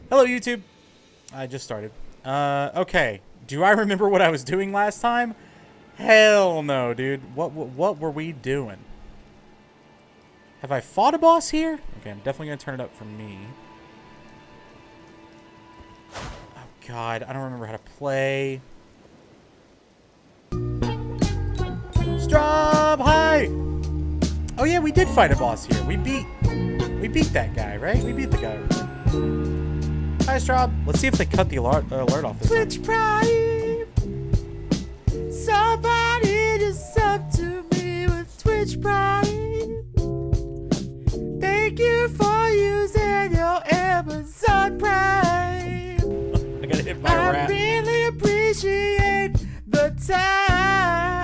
Hello, YouTube. I just started. Okay. Do I remember what I was doing last time? Hell no, dude. What were we doing? Have I fought a boss here? Okay, I'm definitely gonna turn it up for me. Oh God, I don't remember how to play. Straub, hi! Oh yeah, we did fight a boss here. We beat that guy, right? We beat the guy over there. Hi, Straub. Let's see if they cut the alert off this Twitch Prime. Somebody just sub to me with Twitch Prime. Thank you for using your Amazon Prime. I gotta hit my I rat. really appreciate the time.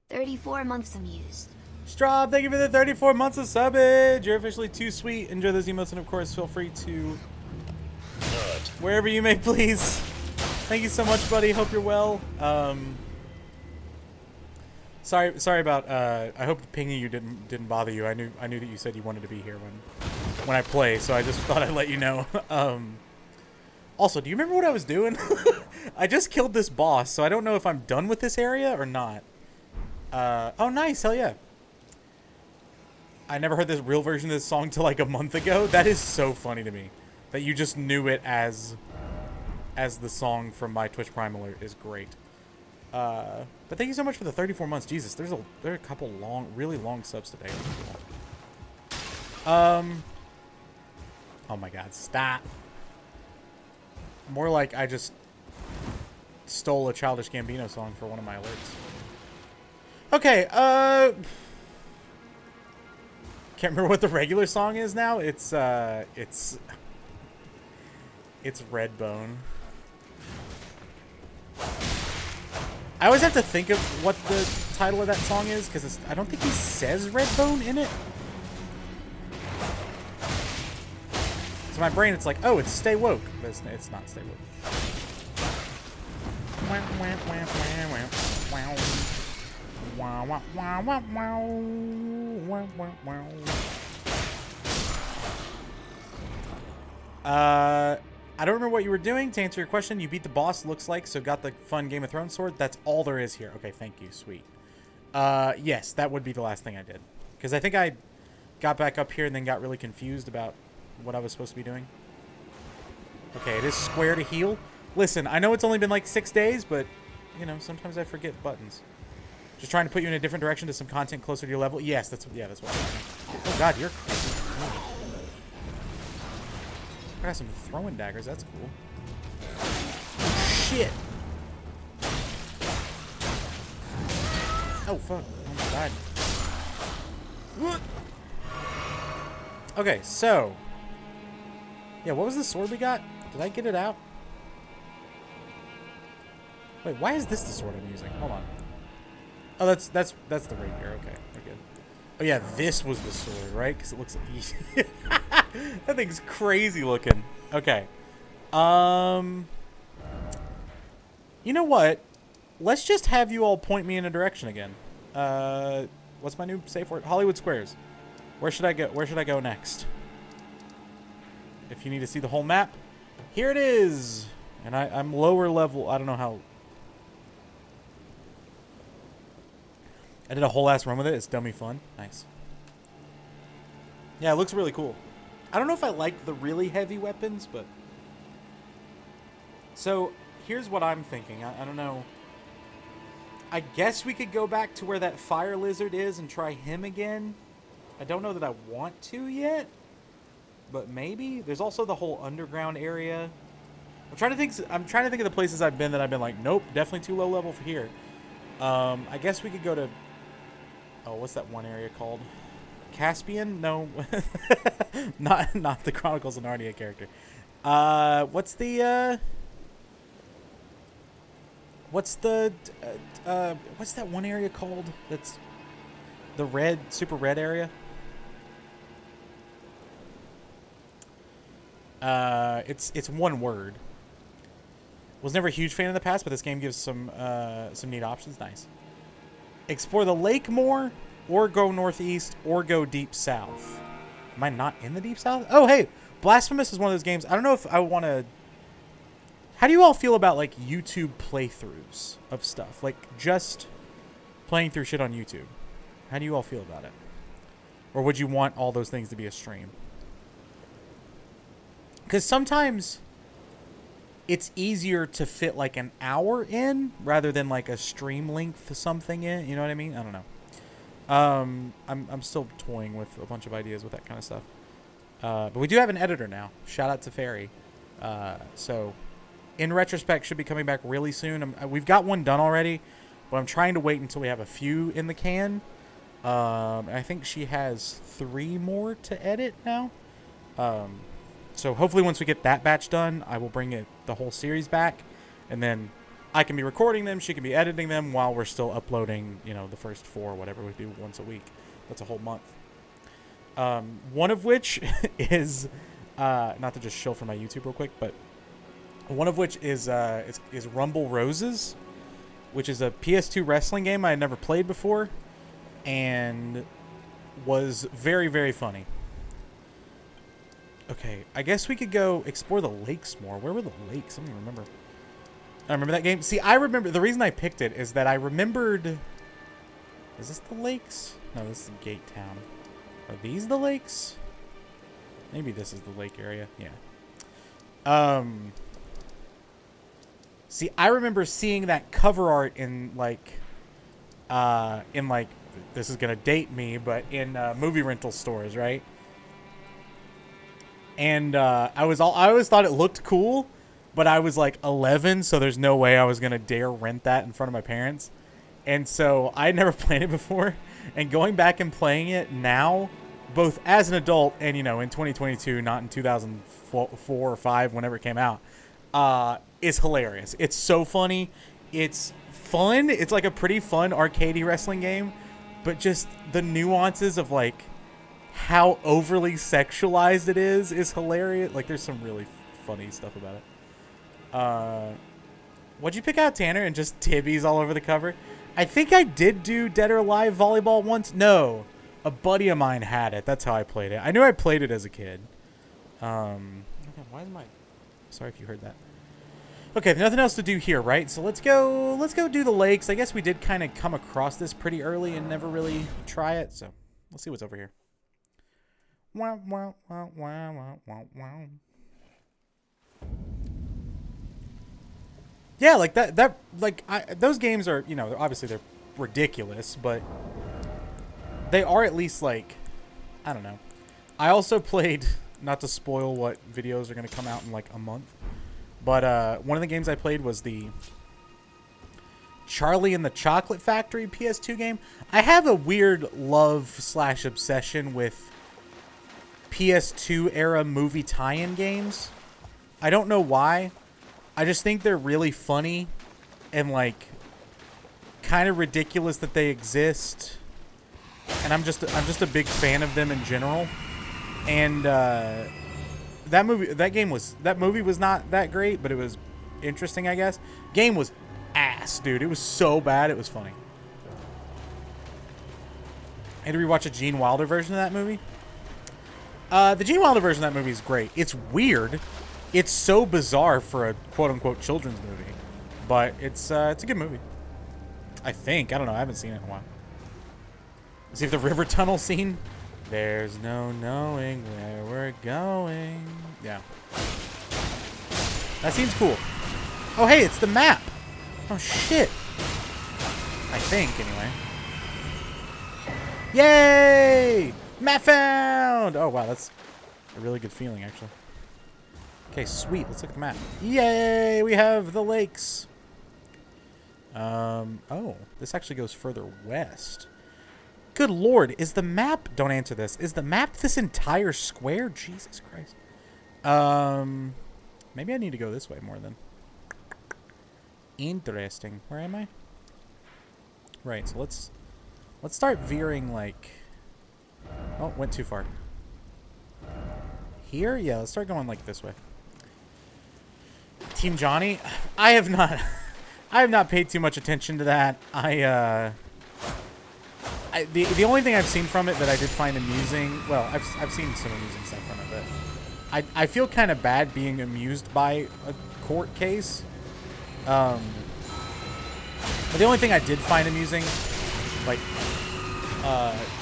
34 months amused. Straub, thank you for the 34 months of subbage. You're officially too sweet. Enjoy those emotes, and of course, feel free to wherever you may please. Thank you so much, buddy. Hope you're well. Sorry about. I hope pinging you didn't bother you. I knew that you said you wanted to be here when I play, so I just thought I'd let you know. Also, do you remember what I was doing? I just killed this boss, so I don't know if I'm done with this area or not. Oh, nice. Hell yeah. I never heard this real version of this song till like a month ago. That is so funny to me. That you just knew it as the song from my Twitch Prime alert is great. But thank you so much for the 34 months. Jesus, there are a couple really long subs today. Oh my God, stop. More like I just stole a Childish Gambino song for one of my alerts. Okay, can't remember what the regular song is now. It's Redbone. I always have to think of what the title of that song is because I don't think he says Redbone in it. So my brain, it's like, oh, it's Stay Woke, but it's not Stay Woke. I don't remember what you were doing. To answer your question, you beat the boss, looks like, so got the fun Game of Thrones sword. That's all there is here. Okay, thank you. Sweet. Yes, that would be the last thing I did. Because I think I got back up here and then got really confused about what I was supposed to be doing. Okay, it is square to heal. Listen, I know it's only been like 6 days, but, you know, sometimes I forget buttons. Just trying to put you in a different direction to some content closer to your level. Yes, that's what I'm doing. Oh God, you're crazy. I got some throwing daggers. That's cool. Shit. Oh fuck. Oh my God. Okay, so yeah, what was the sword we got? Did I get it out? Wait, why is this the sword I'm using? Hold on. Oh, that's the rapier. Okay, we're good. Oh yeah, this was the sword, right? Because it looks that thing's crazy looking. Okay. You know what? Let's just have you all point me in a direction again. What's my new safe word? Hollywood Squares. Where should I go? Where should I go next? If you need to see the whole map, here it is. And I'm lower level. I don't know how. I did a whole ass run with it. It's dummy fun. Nice. Yeah, it looks really cool. I don't know if I like the really heavy weapons, but... So, here's what I'm thinking. I don't know. I guess we could go back to where that fire lizard is and try him again. I don't know that I want to yet. But maybe. There's also the whole underground area. I'm trying to think of the places I've been that I've been like, nope, definitely too low level for here. I guess we could go to... Oh, what's that one area called? Caspian? No. not the Chronicles of Narnia character. What's that one area called? That's the red, super red area? It's one word. Was never a huge fan in the past, but this game gives some neat options. Nice. Explore the lake more, or go northeast, or go deep south. Am I not in the Deep South? Oh, hey, Blasphemous is one of those games. I don't know if I want to... How do you all feel about, like, YouTube playthroughs of stuff? Like, just playing through shit on YouTube. How do you all feel about it? Or would you want all those things to be a stream? Because sometimes it's easier to fit, like, an hour in rather than, like, a stream length something in. You know what I mean? I don't know. I'm still toying with a bunch of ideas with that kind of stuff. But we do have an editor now. Shout out to Fairy. So, in retrospect, should be coming back really soon. We've got one done already, but I'm trying to wait until we have a few in the can. I think she has 3 more to edit now. So hopefully once we get that batch done, I will bring the whole series back, and then I can be recording them, she can be editing them while we're still uploading, you know, the first 4 or whatever we do once a week. That's a whole month. One of which is, not to just shill for my YouTube real quick, but one of which is Rumble Roses, which is a PS2 wrestling game I had never played before, and was very, very funny. Okay, I guess we could go explore the lakes more. Where were the lakes? I don't even remember. I remember that game. See, I remember... The reason I picked it is that I remembered... Is this the lakes? No, this is Gate Town. Are these the lakes? Maybe this is the lake area. Yeah. See, I remember seeing that cover art in, like... This is going to date me, but in movie rental stores, right? And I always thought it looked cool, but I was like 11, so there's no way I was going to dare rent that in front of my parents. And so I had never played it before, and going back and playing it now, both as an adult and, you know, in 2022, not in 2004 or 5, whenever it came out, is hilarious. It's so funny. It's fun. It's like a pretty fun arcadey wrestling game, but just the nuances of, like, how overly sexualized it is hilarious. Like, there's some really funny stuff about it. What'd you pick out, Tanner? And just tibbies all over the cover? I think I did do Dead or Alive volleyball once. No, a buddy of mine had it. That's how I played it. I knew I played it as a kid. Okay, why is my... Sorry if you heard that. Okay, nothing else to do here, right? So let's go do the lakes. I guess we did kind of come across this pretty early and never really try it. So let's see what's over here. Wow, wow, wow, wow, wow, wow, wow. Yeah, like those games are, you know, obviously they're ridiculous, but they are at least, like, I don't know. I also played, not to spoil what videos are going to come out in like a month, but one of the games I played was the Charlie and the Chocolate Factory PS2 game. I have a weird love/obsession with PS2 era movie tie-in games. I don't know why. I just think they're really funny and, like, kind of ridiculous that they exist. And I'm just a big fan of them in general. And that movie was not that great, but it was interesting, I guess. Game was ass, dude. It was so bad, it was funny. And to rewatch a Gene Wilder version of that movie. The Gene Wilder version of that movie is great. It's weird. It's so bizarre for a quote-unquote children's movie. But it's a good movie. I think. I don't know. I haven't seen it in a while. See if the river tunnel scene. There's no knowing where we're going. Yeah. That seems cool. Oh, hey, it's the map. Oh, shit. I think, anyway. Yay! Map found! Oh, wow, that's a really good feeling, actually. Okay, sweet. Let's look at the map. Yay! We have the lakes. Oh, this actually goes further west. Good lord, is the map... Don't answer this. Is the map this entire square? Jesus Christ. Maybe I need to go this way more then. Interesting. Where am I? Right, so let's start veering, like... Oh, went too far. Here? Yeah, let's start going, like, this way. Team Johnny? I have not paid too much attention to that. I the only thing I've seen from it that I did find amusing, well, I've seen some amusing stuff from it, but I feel kind of bad being amused by a court case. But the only thing I did find amusing, like,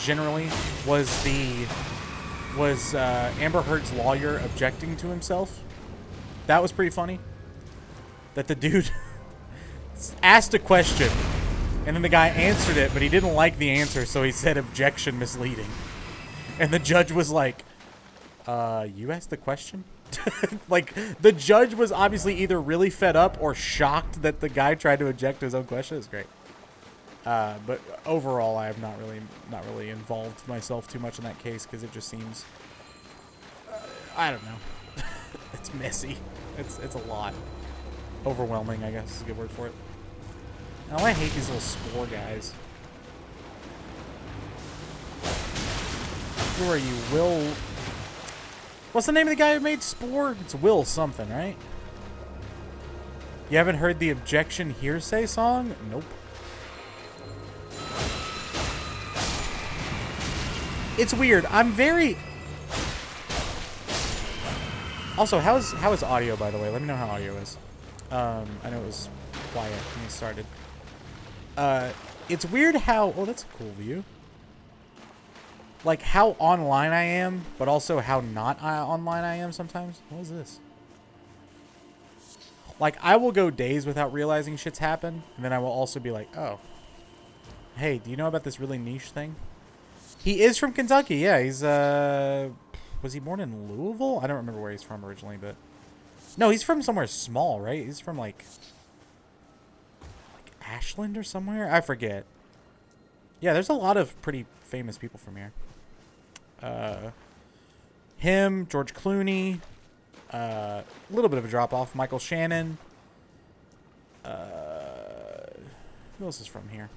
generally, was Amber Heard's lawyer objecting to himself. That was pretty funny. That the dude asked a question, and then the guy answered it, but he didn't like the answer, so he said objection misleading. And the judge was like, you asked the question? Like, the judge was obviously either really fed up or shocked that the guy tried to object to his own question. It was great. But overall, I have not really involved myself too much in that case because it just seems, I don't know. It's messy. It's a lot. Overwhelming, I guess is a good word for it. Oh, I hate these little spore guys. Who are you, Will? What's the name of the guy who made Spore? It's Will something, right? You haven't heard the Objection Hearsay song? Nope. It's weird. I'm very... Also, how is audio, by the way? Let me know how audio is. I know it was quiet when we started. It's weird how... Oh, that's a cool view. Like, how online I am, but also how not online I am sometimes. What is this? Like, I will go days without realizing shit's happened, and then I will also be like, oh. Hey, do you know about this really niche thing? He is from Kentucky, yeah. He's, was he born in Louisville? I don't remember where he's from originally, but... No, he's from somewhere small, right? He's from, like Ashland or somewhere? I forget. Yeah, there's a lot of pretty famous people from here. Him, George Clooney, a little bit of a drop-off. Michael Shannon. Who else is from here?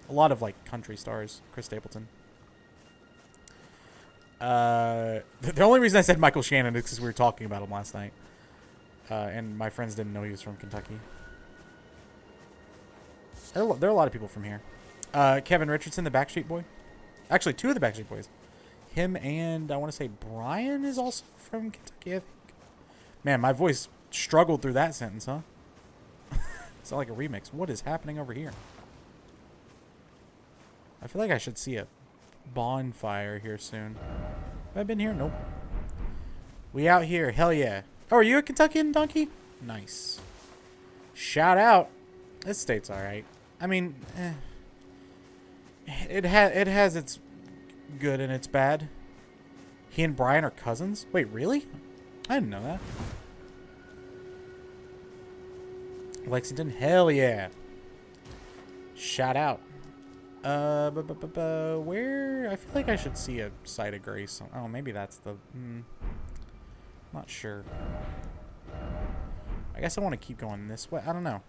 A lot of, like, country stars. Chris Stapleton. The only reason I said Michael Shannon is because we were talking about him last night. And my friends didn't know he was from Kentucky. There are a lot of people from here. Kevin Richardson, the Backstreet Boy. Actually, two of the Backstreet Boys. Him and, I want to say, Brian is also from Kentucky, I think. Man, my voice struggled through that sentence, huh? It's not like a remix. What is happening over here? I feel like I should see a bonfire here soon. Have I been here? Nope. We out here. Hell yeah. Oh, are you a Kentuckian donkey? Nice. Shout out. This state's alright. I mean, it has its good and its bad. He and Brian are cousins? Wait, really? I didn't know that. Lexington? Hell yeah. Shout out. Where? I feel like I should see a site of grace. Oh, maybe that's the... Not sure. I guess I want to keep going this way. I don't know.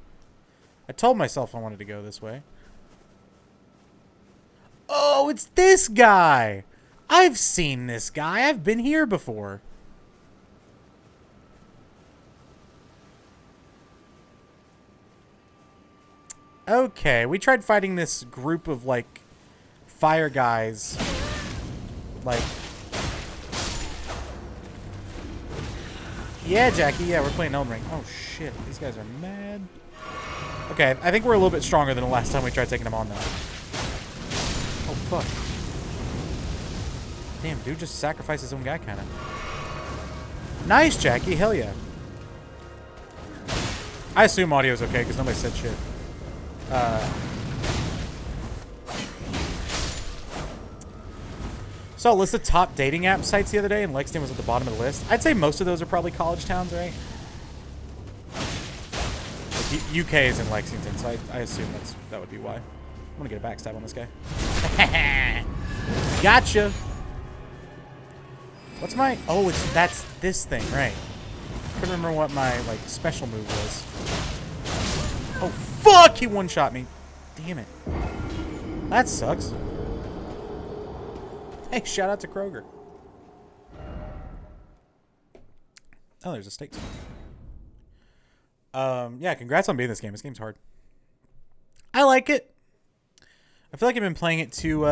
I told myself I wanted to go this way. Oh, it's this guy! I've seen this guy. I've been here before. Okay, we tried fighting this group of, like, fire guys. Like... Yeah, Jackie. Yeah, we're playing Elden Ring. Oh, shit. These guys are mad. Okay, I think we're a little bit stronger than the last time we tried taking them on, though. Oh, fuck. Damn, dude just sacrificed his own guy, kind of. Nice, Jackie. Hell yeah. I assume audio's okay, because nobody said shit. So, list of top dating app sites the other day, and Lexington was at the bottom of the list. I'd say most of those are probably college towns, right? Like, UK is in Lexington, so I assume that would be why. I'm gonna get a backstab on this guy. Gotcha! What's my... Oh, that's this thing, right. I couldn't remember what my, like, special move was. Oh, fuck! He one-shot me. Damn it. That sucks. Hey, shout out to Kroger. Oh, there's a steak. Yeah, congrats on beating this game. This game's hard. I like it. I feel like I've been playing it too,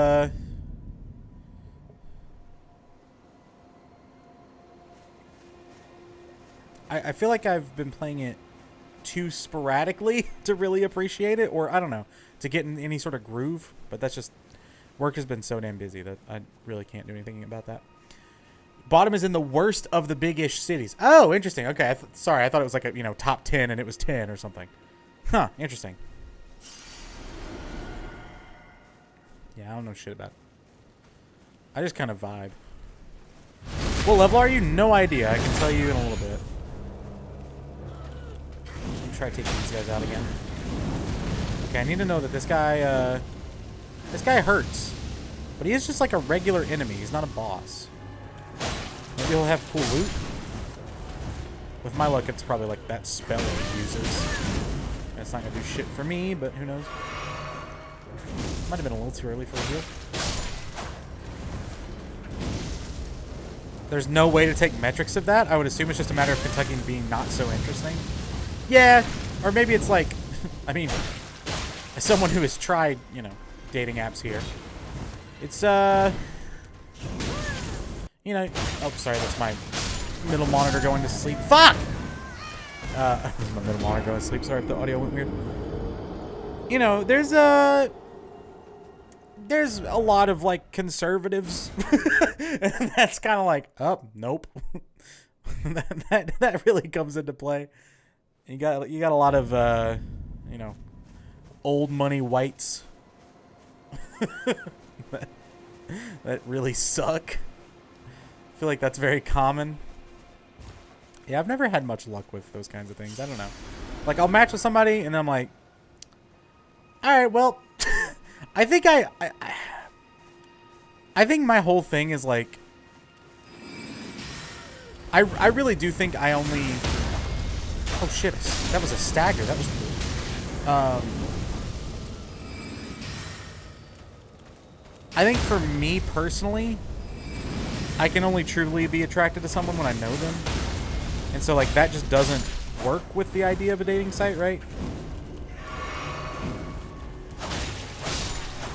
I feel like I've been playing it too sporadically to really appreciate it, or I don't know, to get in any sort of groove. But that's just, work has been so damn busy that I really can't do anything about that. Bottom is in the worst of the big-ish cities. Oh, interesting. Okay, sorry, I thought it was like a, you know, top 10 and it was 10 or something. Huh, interesting. Yeah, I don't know shit about it. I just kind of vibe. What level are you? No idea. I can tell you in a little bit. Let me try taking these guys out again. Okay, I need to know that this guy hurts. But he is just like a regular enemy. He's not a boss. Maybe he'll have cool loot. With my luck, it's probably like that spell he uses. That's not gonna do shit for me, but who knows. Might have been a little too early for a heal. There's no way to take metrics of that. I would assume it's just a matter of Kentucky being not so interesting. Yeah, or maybe it's like, I mean, as someone who has tried, you know, dating apps here, it's, you know, oh, sorry, that's my middle monitor going to sleep. Fuck! That's my middle monitor going to sleep. Sorry if the audio went weird. You know, there's a lot of, like, conservatives. And that's kind of like, oh, nope. that really comes into play. You got a lot of, you know, old money whites that really suck. I feel like that's very common. Yeah, I've never had much luck with those kinds of things. I don't know. Like, I'll match with somebody, and then I'm like, all right, well, I think I think my whole thing is like, I really do think I only. Oh shit! That was a stagger. That was cool. I think for me personally, I can only truly be attracted to someone when I know them. And so, like, that just doesn't work with the idea of a dating site, right?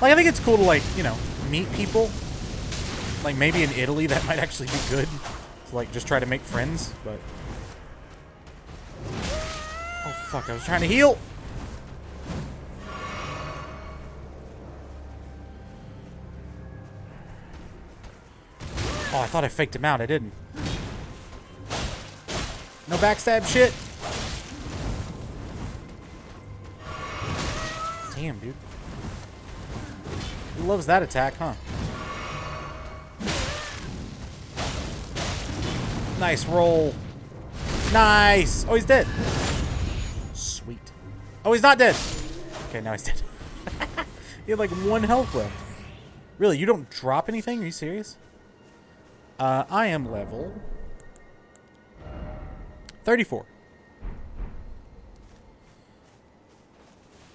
Like, I think it's cool to, like, you know, meet people. Like, maybe in Italy that might actually be good. To, like, just try to make friends, but... Oh, fuck, I was trying to heal! Oh, I thought I faked him out. I didn't. No backstab shit. Damn, dude. He loves that attack, huh? Nice roll. Nice. Oh, he's dead. Sweet. Oh, he's not dead. Okay, now he's dead. He had like 1 health left. Really, you don't drop anything? Are you serious? I am level 34.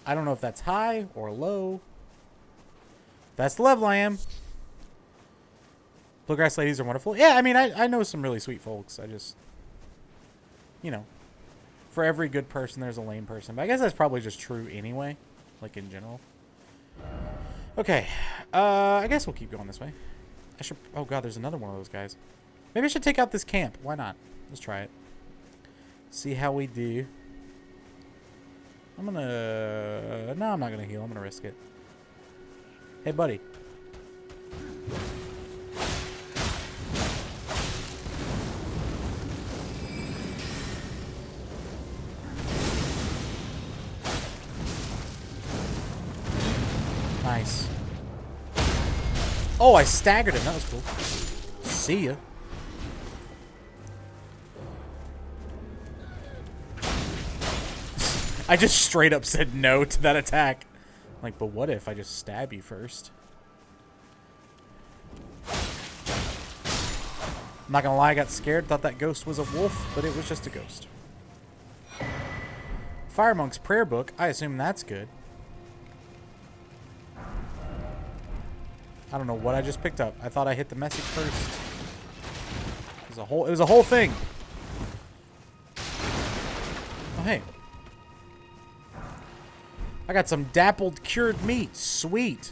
I don't know if that's high or low. That's the level I am. Bluegrass ladies are wonderful. Yeah, I mean, I know some really sweet folks. I just, you know, for every good person, there's a lame person. But I guess that's probably just true anyway, like in general. Okay, I guess we'll keep going this way. I should. Oh god, there's another one of those guys. Maybe I should take out this camp. Why not? Let's try it. See how we do. I'm gonna. No, I'm not gonna heal. I'm gonna risk it. Hey, buddy. Nice. Oh, I staggered him. That was cool. See ya. I just straight up said no to that attack. Like, but what if I just stab you first? I'm not gonna lie, I got scared. Thought that ghost was a wolf, but it was just a ghost. Fire Monk's prayer book. I assume that's good. I don't know what I just picked up. I thought I hit the message first. It was a whole thing. Oh, hey. I got some dappled cured meat. Sweet.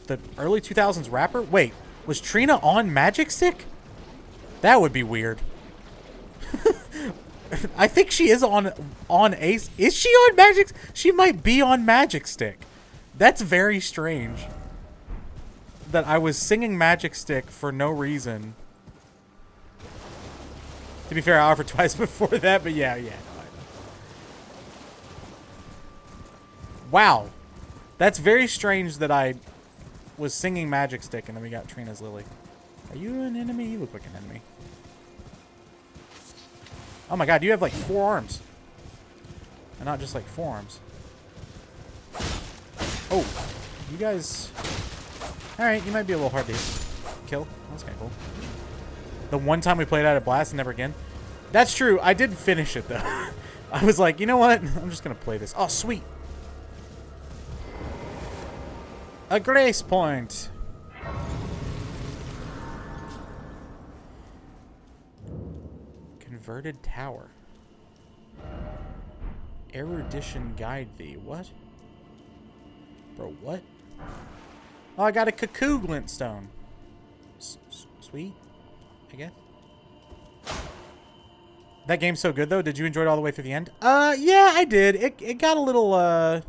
the early 2000s rapper? Wait, was Trina on Magic Stick? That would be weird. I think she is on Ace. Is she on Magic? She might be on Magic Stick. That's very strange. That I was singing Magic Stick for no reason. To be fair, I offered twice before that, but yeah. Wow. That's very strange that I was singing Magic Stick and then we got Trina's Lily. Are you an enemy? You look like an enemy. Oh my god, you have like 4 arms. And not just like 4 arms. Oh, you guys... Alright, you might be a little hard to kill. That's kind of cool. The one time we played out of Blast and never again. That's true, I did finish it though. I was like, you know what? I'm just going to play this. Oh, sweet. A grace point. Converted tower. Erudition guide thee. What? Bro, what? Oh, I got a cuckoo glintstone. Sweet, I guess. That game's so good though. Did you enjoy it all the way through the end? Yeah, I did. It got a little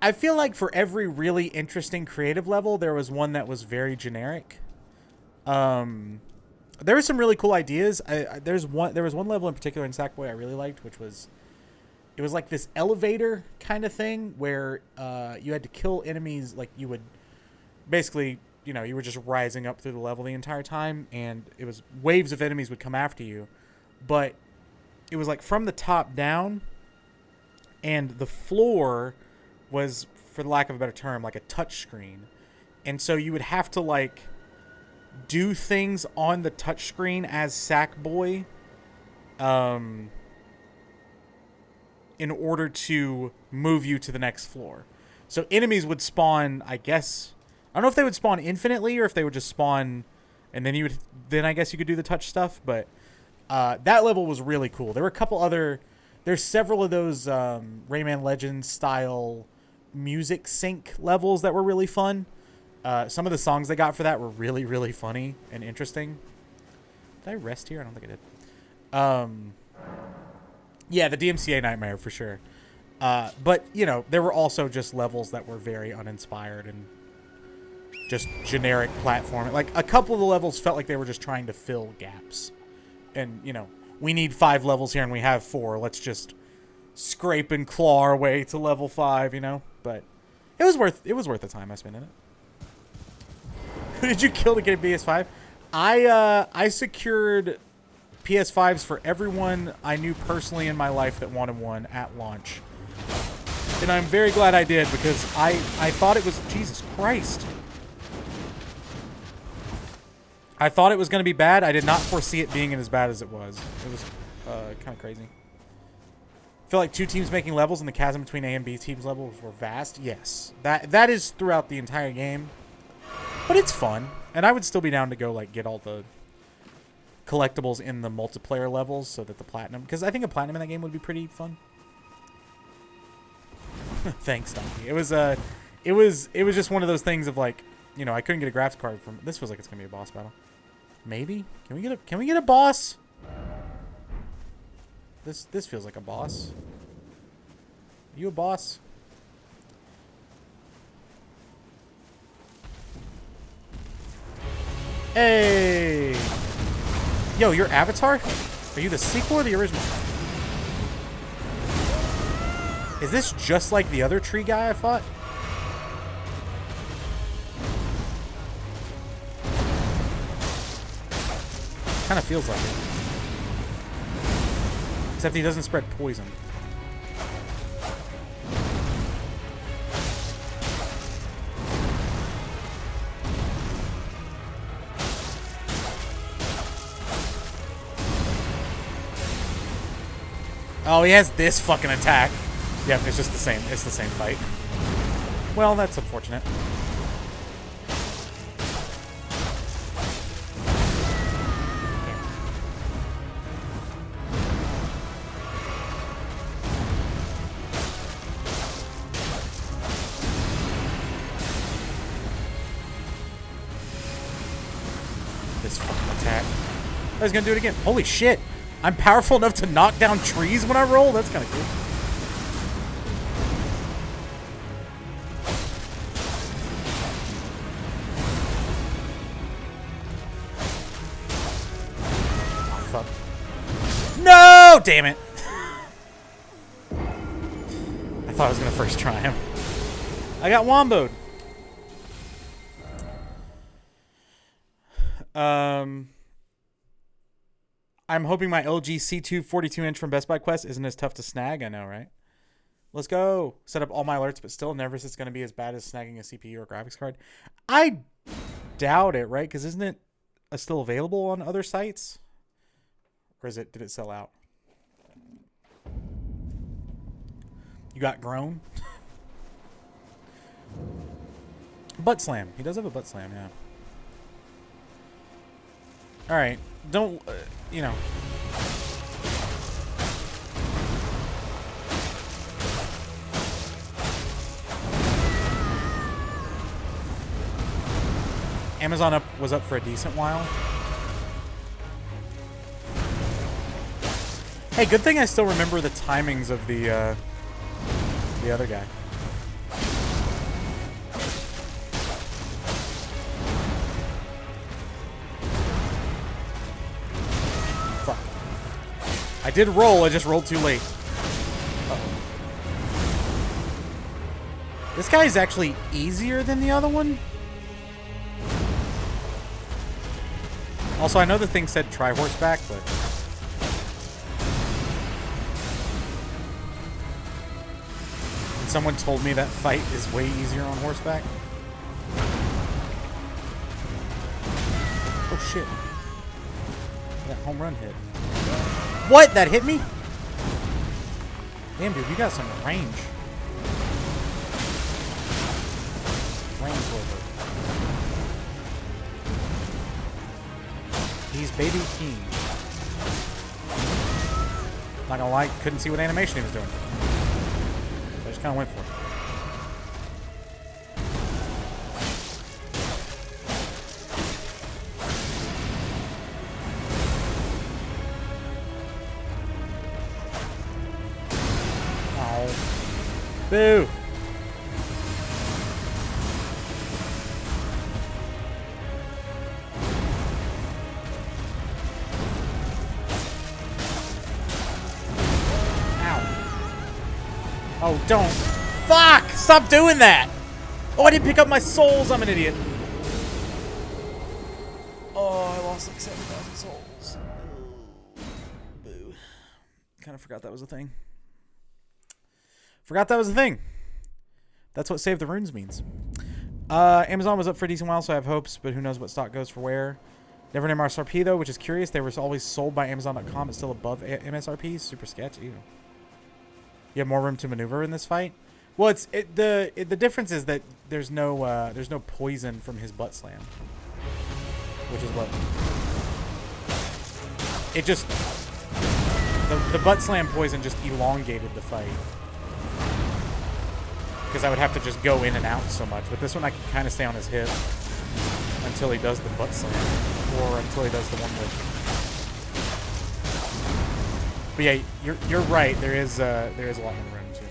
I feel like for every really interesting creative level, there was one that was very generic. There were some really cool ideas. There was one level in particular in Sackboy I really liked, which was, it was like this elevator kind of thing where you had to kill enemies. Like you would basically, you know, you were just rising up through the level the entire time, and it was waves of enemies would come after you, but it was like from the top down, and the floor was, for the lack of a better term, like a touch screen. And so you would have to like do things on the touch screen as Sackboy in order to move you to the next floor. So enemies would spawn, I guess, I don't know if they would spawn infinitely or if they would just spawn and then then I guess you could do the touch stuff, but that level was really cool. There were a couple other, there's several of those Rayman Legends style music sync levels that were really fun. Some of the songs they got for that were really, really funny and interesting. Did I rest here? I don't think I did. Yeah, the DMCA Nightmare for sure. But, you know, there were also just levels that were very uninspired and just generic platforming. Like, a couple of the levels felt like they were just trying to fill gaps. And, you know, we need 5 levels here and we have 4. Let's just scrape and claw our way to level 5, you know? But it was worth the time I spent in it. Who did you kill to get a PS5? I secured PS5s for everyone I knew personally in my life that wanted one at launch. And I'm very glad I did, because I thought it was... Jesus Christ. I thought it was going to be bad. I did not foresee it being as bad as it was. It was kind of crazy. I feel like 2 teams making levels and the chasm between A and B teams levels were vast. Yes. That is throughout the entire game. But it's fun. And I would still be down to go like get all the collectibles in the multiplayer levels so that the platinum... Because I think a platinum in that game would be pretty fun. Thanks, Donkey. It was just one of those things of like, you know, I couldn't get a graphics card from... This feels like it's going to be a boss battle. Maybe? Can we get a boss? This feels like a boss. Are you a boss? Hey! Yo, your avatar? Are you the sequel or the original? Is this just like the other tree guy I fought? Kind of feels like it. Except he doesn't spread poison. Oh, he has this fucking attack. Yep, it's just the same. It's the same fight. Well, that's unfortunate. he's gonna do it again. Holy shit. I'm powerful enough to knock down trees when I roll? That's kind of cool. Oh, fuck. No! Damn it. I thought I was gonna first try him. I got womboed. I'm hoping my LG C2 42-inch from Best Buy Quest isn't as tough to snag. I know, right? Let's go. Set up all my alerts, but still nervous it's going to be as bad as snagging a CPU or graphics card. I doubt it, right? Because isn't it still available on other sites? Or did it sell out? You got grown? Butt slam. He does have a butt slam, yeah. Alright. Don't, you know. Amazon was up for a decent while. Hey, good thing I still remember the timings of the other guy. Fuck. I did roll, I just rolled too late. Uh-oh. This guy is actually easier than the other one. Also, I know the thing said try horseback, but... And someone told me that fight is way easier on horseback. Oh, shit. That home run hit. What? That hit me? Damn, dude, you got some range. Range over. He's Baby King. Not gonna lie, couldn't see what animation he was doing. So I just kind of went for it. Oh. Boo! Oh, don't. Fuck! Stop doing that! Oh, I didn't pick up my souls. I'm an idiot. Oh, I lost like 7,000 souls. Boo. Kind of forgot that was a thing. Forgot that was a thing. That's what Save the Runes means. Amazon was up for a decent while, so I have hopes, but who knows what stock goes for where. Never an MSRP, though, which is curious. They were always sold by Amazon.com, but still above MSRP. Super sketch. Ew. You have more room to maneuver in this fight. Well, the difference is that there's no poison from his butt slam, which is what it just the butt slam poison just elongated the fight because I would have to just go in and out so much. But this one I can kind of stay on his hip until he does the butt slam or until he does the one with. But yeah, you're right. There is a lot more room too.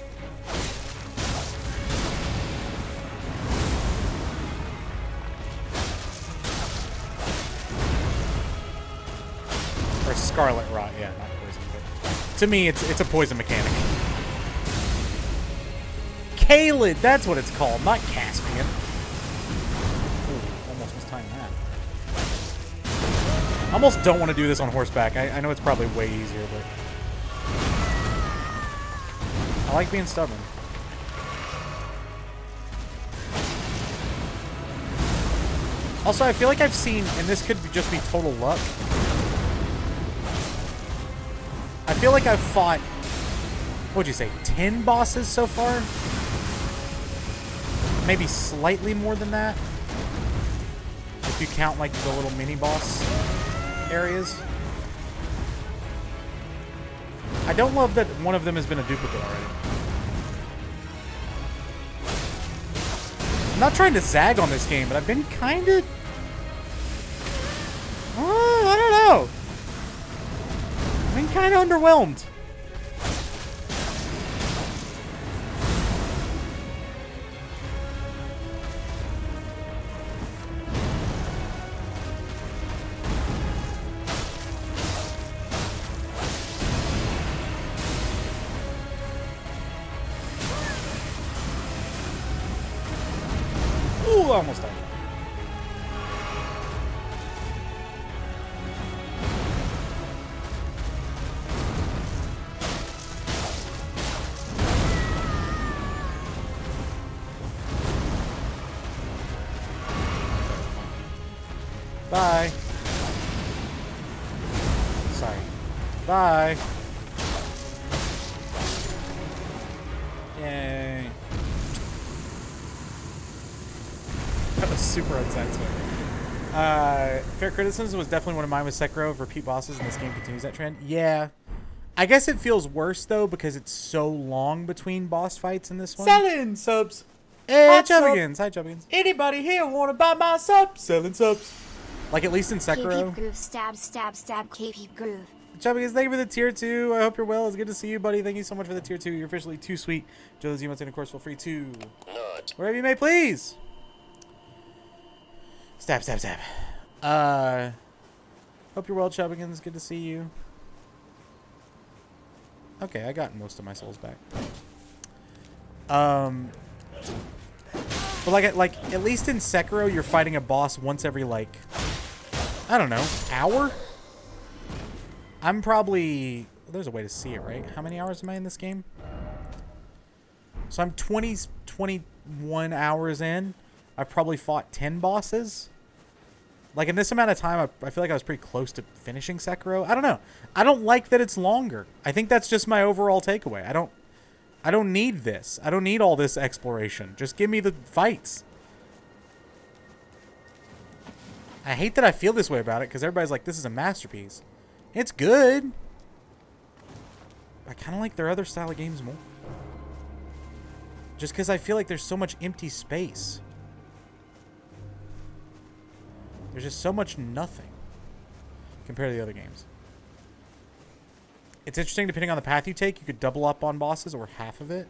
Or Scarlet Rot, yeah, not poison. But to me, it's a poison mechanic. Kaled, that's what it's called, not Caspian. Ooh, almost mistiming that. I almost don't want to do this on horseback. I know it's probably way easier, but. I like being stubborn. Also, I feel like I've seen, and this could just be total luck. I feel like I've fought, what'd you say, 10 bosses so far? Maybe slightly more than that. If you count like the little mini boss areas. I don't love that one of them has been a duplicate already. I'm not trying to zag on this game, but I've been kind of... I don't know. kind of underwhelmed. Ooh, almost died. Bye. Sorry. Bye. Yay. That was super unsatisfying. Fair criticism was definitely one of mine with Sekiro of repeat bosses, and this game continues that trend. Yeah. I guess it feels worse, though, because it's so long between boss fights in this one. Selling subs. Hey, Hot Chubbigans. Hi, Chubbigans. Anybody here want to buy my subs? Selling subs. Like, at least in Sekiro. KP groove, stab, stab, stab, KP groove. Chubbigans, thank you for the tier 2. I hope you're well. It's good to see you, buddy. Thank you so much for the tier 2. You're officially too sweet. Joe, those emotes, and of course, feel free to. Wherever you may please. Stab, stab, stab. Hope you're well, Chubbigans. Good to see you. Okay, I got most of my souls back. But like at least in Sekiro, you're fighting a boss once every, like, I don't know, hour? I'm probably, there's a way to see it, right? How many hours am I in this game? So I'm 21 hours in. I've probably fought 10 bosses. Like, in this amount of time, I feel like I was pretty close to finishing Sekiro. I don't know. I don't like that it's longer. I think that's just my overall takeaway. I don't need this. I don't need all this exploration. Just give me the fights. I hate that I feel this way about it, because everybody's like, this is a masterpiece. It's good. I kind of like their other style of games more. Just because I feel like there's so much empty space. There's just so much nothing compared to the other games. It's interesting, depending on the path you take, you could double up on bosses or half of it.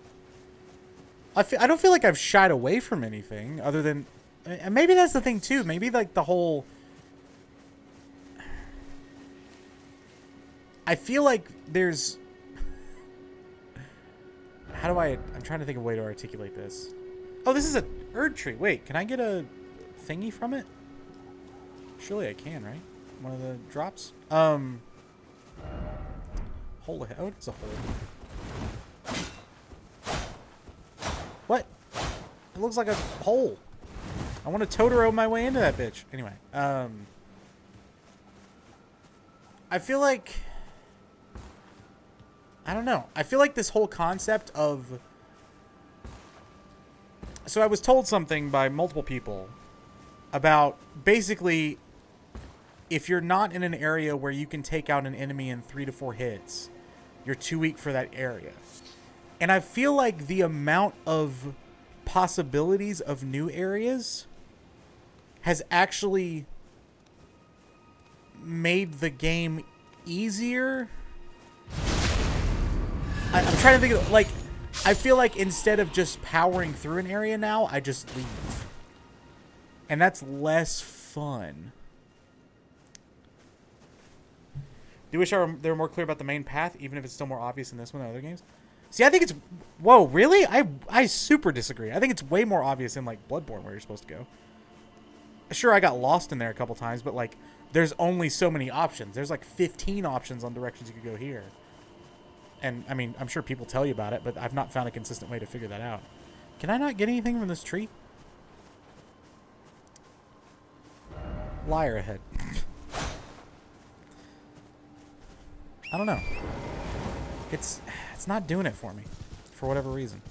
I don't feel like I've shied away from anything other than... And maybe that's the thing, too. Maybe, like, the whole... I feel like there's... How do I... I'm trying to think of a way to articulate this. Oh, this is a Erd tree. Wait, can I get a thingy from it? Surely I can, right? One of the drops? Hole ahead. Oh, it's a hole. What? It looks like a hole. I want to Totoro my way into that bitch. Anyway, I feel like... I don't know. I feel like this whole concept of... So I was told something by multiple people about basically... If you're not in an area where you can take out an enemy in 3 to 4 hits, you're too weak for that area. And I feel like the amount of possibilities of new areas has actually made the game easier. I'm trying to think of, like, I feel like instead of just powering through an area now, I just leave. And that's less fun. Do you wish they were more clear about the main path, even if it's still more obvious in this one than other games? See, I think it's... Whoa, really? I super disagree. I think it's way more obvious in, like, Bloodborne where you're supposed to go. Sure, I got lost in there a couple times, but, like, there's only so many options. There's, like, 15 options on directions you could go here. And, I mean, I'm sure people tell you about it, but I've not found a consistent way to figure that out. Can I not get anything from this tree? Liar ahead. I don't know. It's not doing it for me, for whatever reason.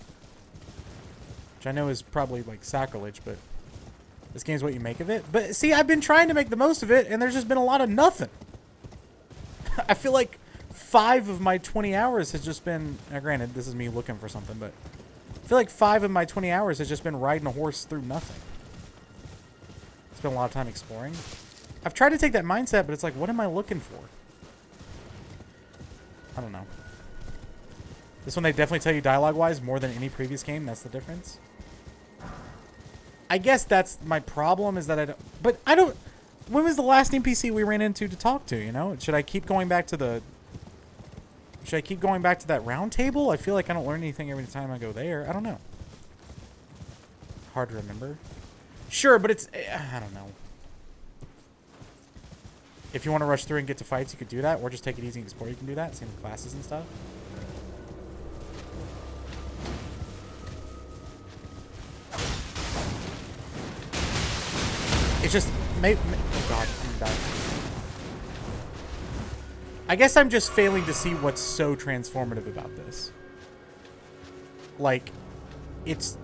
Which I know is probably, like, sacrilege, but this game's what you make of it. But, see, I've been trying to make the most of it, and there's just been a lot of nothing. I feel like 5 of my 20 hours has just been... Now, granted, this is me looking for something, but... I feel like 5 of my 20 hours has just been riding a horse through nothing. Spent a lot of time exploring. I've tried to take that mindset, but it's like, what am I looking for? I don't know. This one they definitely tell you dialogue-wise more than any previous game. That's the difference. I guess that's my problem is that I don't... But I don't... When was the last NPC we ran into to talk to, you know? Should I keep going back to the... Should I keep going back to that round table? I feel like I don't learn anything every time I go there. I don't know. Hard to remember. Sure, but it's... I don't know. If you want to rush through and get to fights, you could do that. Or just take it easy and explore. You can do that. Same with classes and stuff. It's just... oh, God. I'm gonna die. I guess I'm just failing to see what's so transformative about this. Like, it's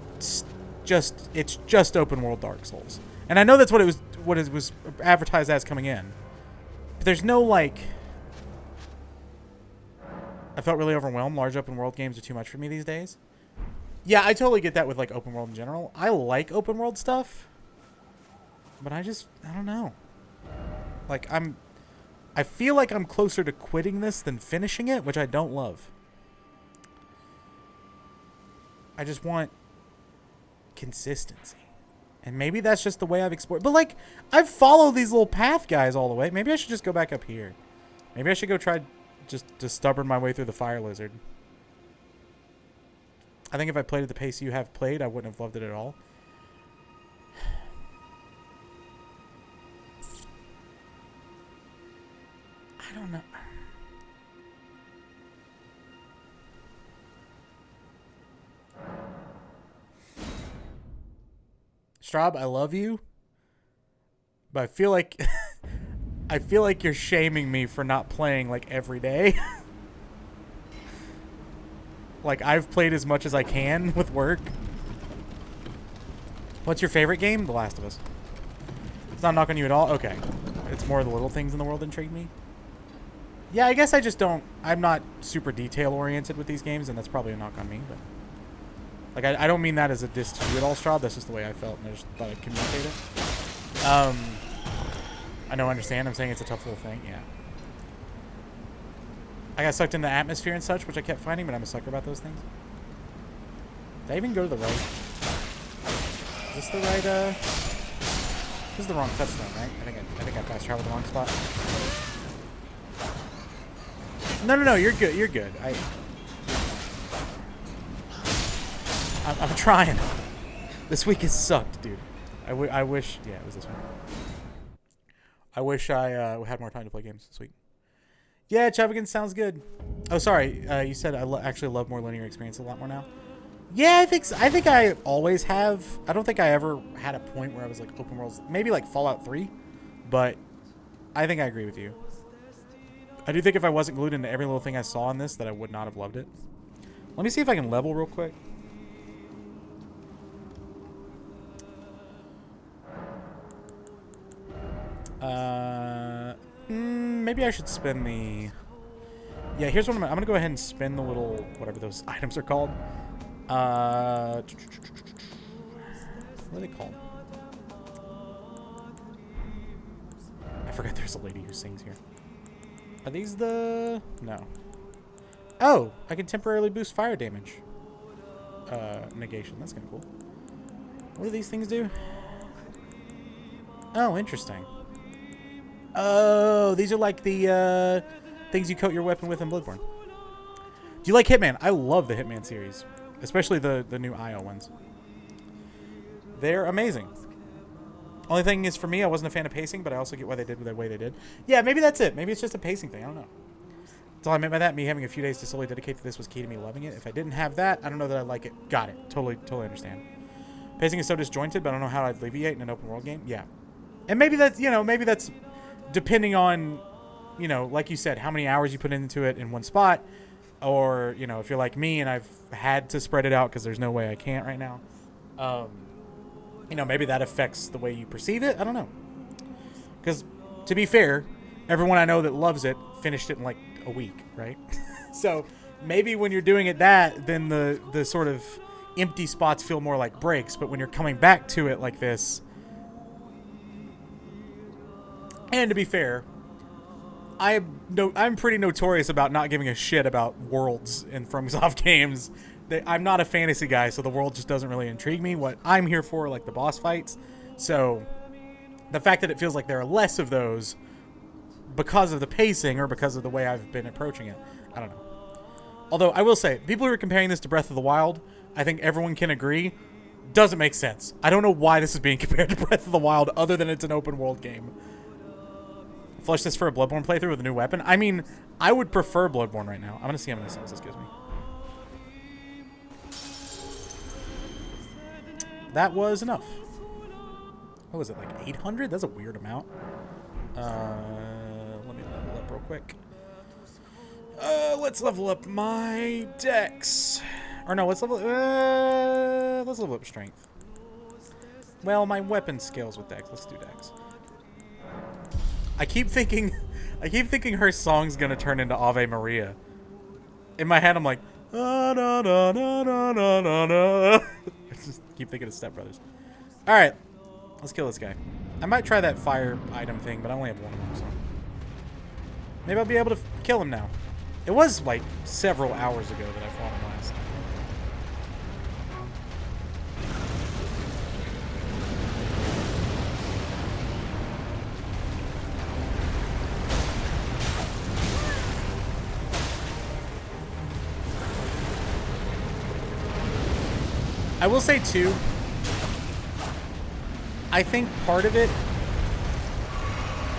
just open world Dark Souls. And I know that's what it was advertised as coming in. But there's no, like... I felt really overwhelmed. Large open world games are too much for me these days. Yeah, I totally get that with, like, open world in general. I like open world stuff. But I don't know. Like, I feel like I'm closer to quitting this than finishing it, which I don't love. I just want consistency. And maybe that's just the way I've explored. But, like, I've followed these little path guys all the way. Maybe I should just go back up here. Maybe I should go try just to stubborn my way through the fire lizard. I think if I played at the pace you have played, I wouldn't have loved it at all. I don't know. Straub, I love you, but I feel like I feel like you're shaming me for not playing like every day. Like I've played as much as I can with work. What's your favorite game? The Last of Us. It's not knocking you at all. Okay, it's more the little things in the world that intrigue me. Yeah, I guess I just don't... I'm not super detail-oriented with these games, and that's probably a knock on me, but... Like, I don't mean that as a diss to you at all, Straub. That's just the way I felt, and I just thought I'd communicate it. I know, I understand. I'm saying it's a tough little thing, yeah. I got sucked in the atmosphere and such, which I kept finding, but I'm a sucker about those things. Did I even go to the right? Is this the right, This is the wrong touchstone, right? I think I fast traveled the wrong spot. No, you're good. You're good. I'm trying. This week has sucked, dude. I wish... Yeah, it was this one. I wish I had more time to play games this week. Yeah, Chavagin sounds good. Oh, sorry. You said I actually love more linear experience a lot more now. Yeah, I think I always have. I don't think I ever had a point where I was like open worlds. Maybe like Fallout 3. But I think I agree with you. I do think if I wasn't glued into every little thing I saw in this, that I would not have loved it. Let me see if I can level real quick. Maybe I should spend the... Yeah, here's what I'm going to go ahead and spend the little... Whatever those items are called. What are they called? I forgot there's a lady who sings here. Are these the... No. Oh, I can temporarily boost fire damage. Negation. That's kind of cool. What do these things do? Oh, interesting. Oh, these are like the things you coat your weapon with in Bloodborne. Do you like Hitman? I love the Hitman series. Especially the new IO ones. They're amazing. Only thing is, for me, I wasn't a fan of pacing, but I also get why they did the way they did. Yeah, maybe that's it. Maybe it's just a pacing thing. I don't know. That's all I meant by that. Me having a few days to solely dedicate to this was key to me loving it. If I didn't have that, I don't know that I'd like it. Got it. Totally understand. Pacing is so disjointed, but I don't know how I'd alleviate in an open world game. Yeah. And maybe that's, maybe that's depending on, like you said, how many hours you put into it in one spot. Or, if you're like me and I've had to spread it out because there's no way I can't right now. Maybe that affects the way you perceive it. I don't know. Because, to be fair, everyone I know that loves it finished it in like a week, right? So, maybe when you're doing it then the sort of empty spots feel more like breaks. But when you're coming back to it like this... And to be fair, I'm pretty notorious about not giving a shit about worlds in FromSoft games. I'm not a fantasy guy, so the world just doesn't really intrigue me. What I'm here for, like the boss fights. So the fact that it feels like there are less of those because of the pacing or because of the way I've been approaching it, I don't know. Although I will say, people who are comparing this to Breath of the Wild, I think everyone can agree, doesn't make sense. I don't know why this is being compared to Breath of the Wild other than it's an open world game. Flush this for a Bloodborne playthrough with a new weapon? I mean, I would prefer Bloodborne right now. I'm going to see how many songs this gives me. That was enough. What was it, like 800? That's a weird amount. Let me level up real quick. Let's level up my dex. Or no, let's level up strength. Well, my weapon scales with dex. Let's do dex. I keep thinking her song's gonna turn into Ave Maria. In my head, I'm like, ah, na, na, na, na, na, na, na. I just keep thinking of Step Brothers. All right, let's kill this guy. I might try that fire item thing, but I only have one of them, so maybe I'll be able to kill him now. It was like several hours ago that I fought him last. I will say, too, I think part of it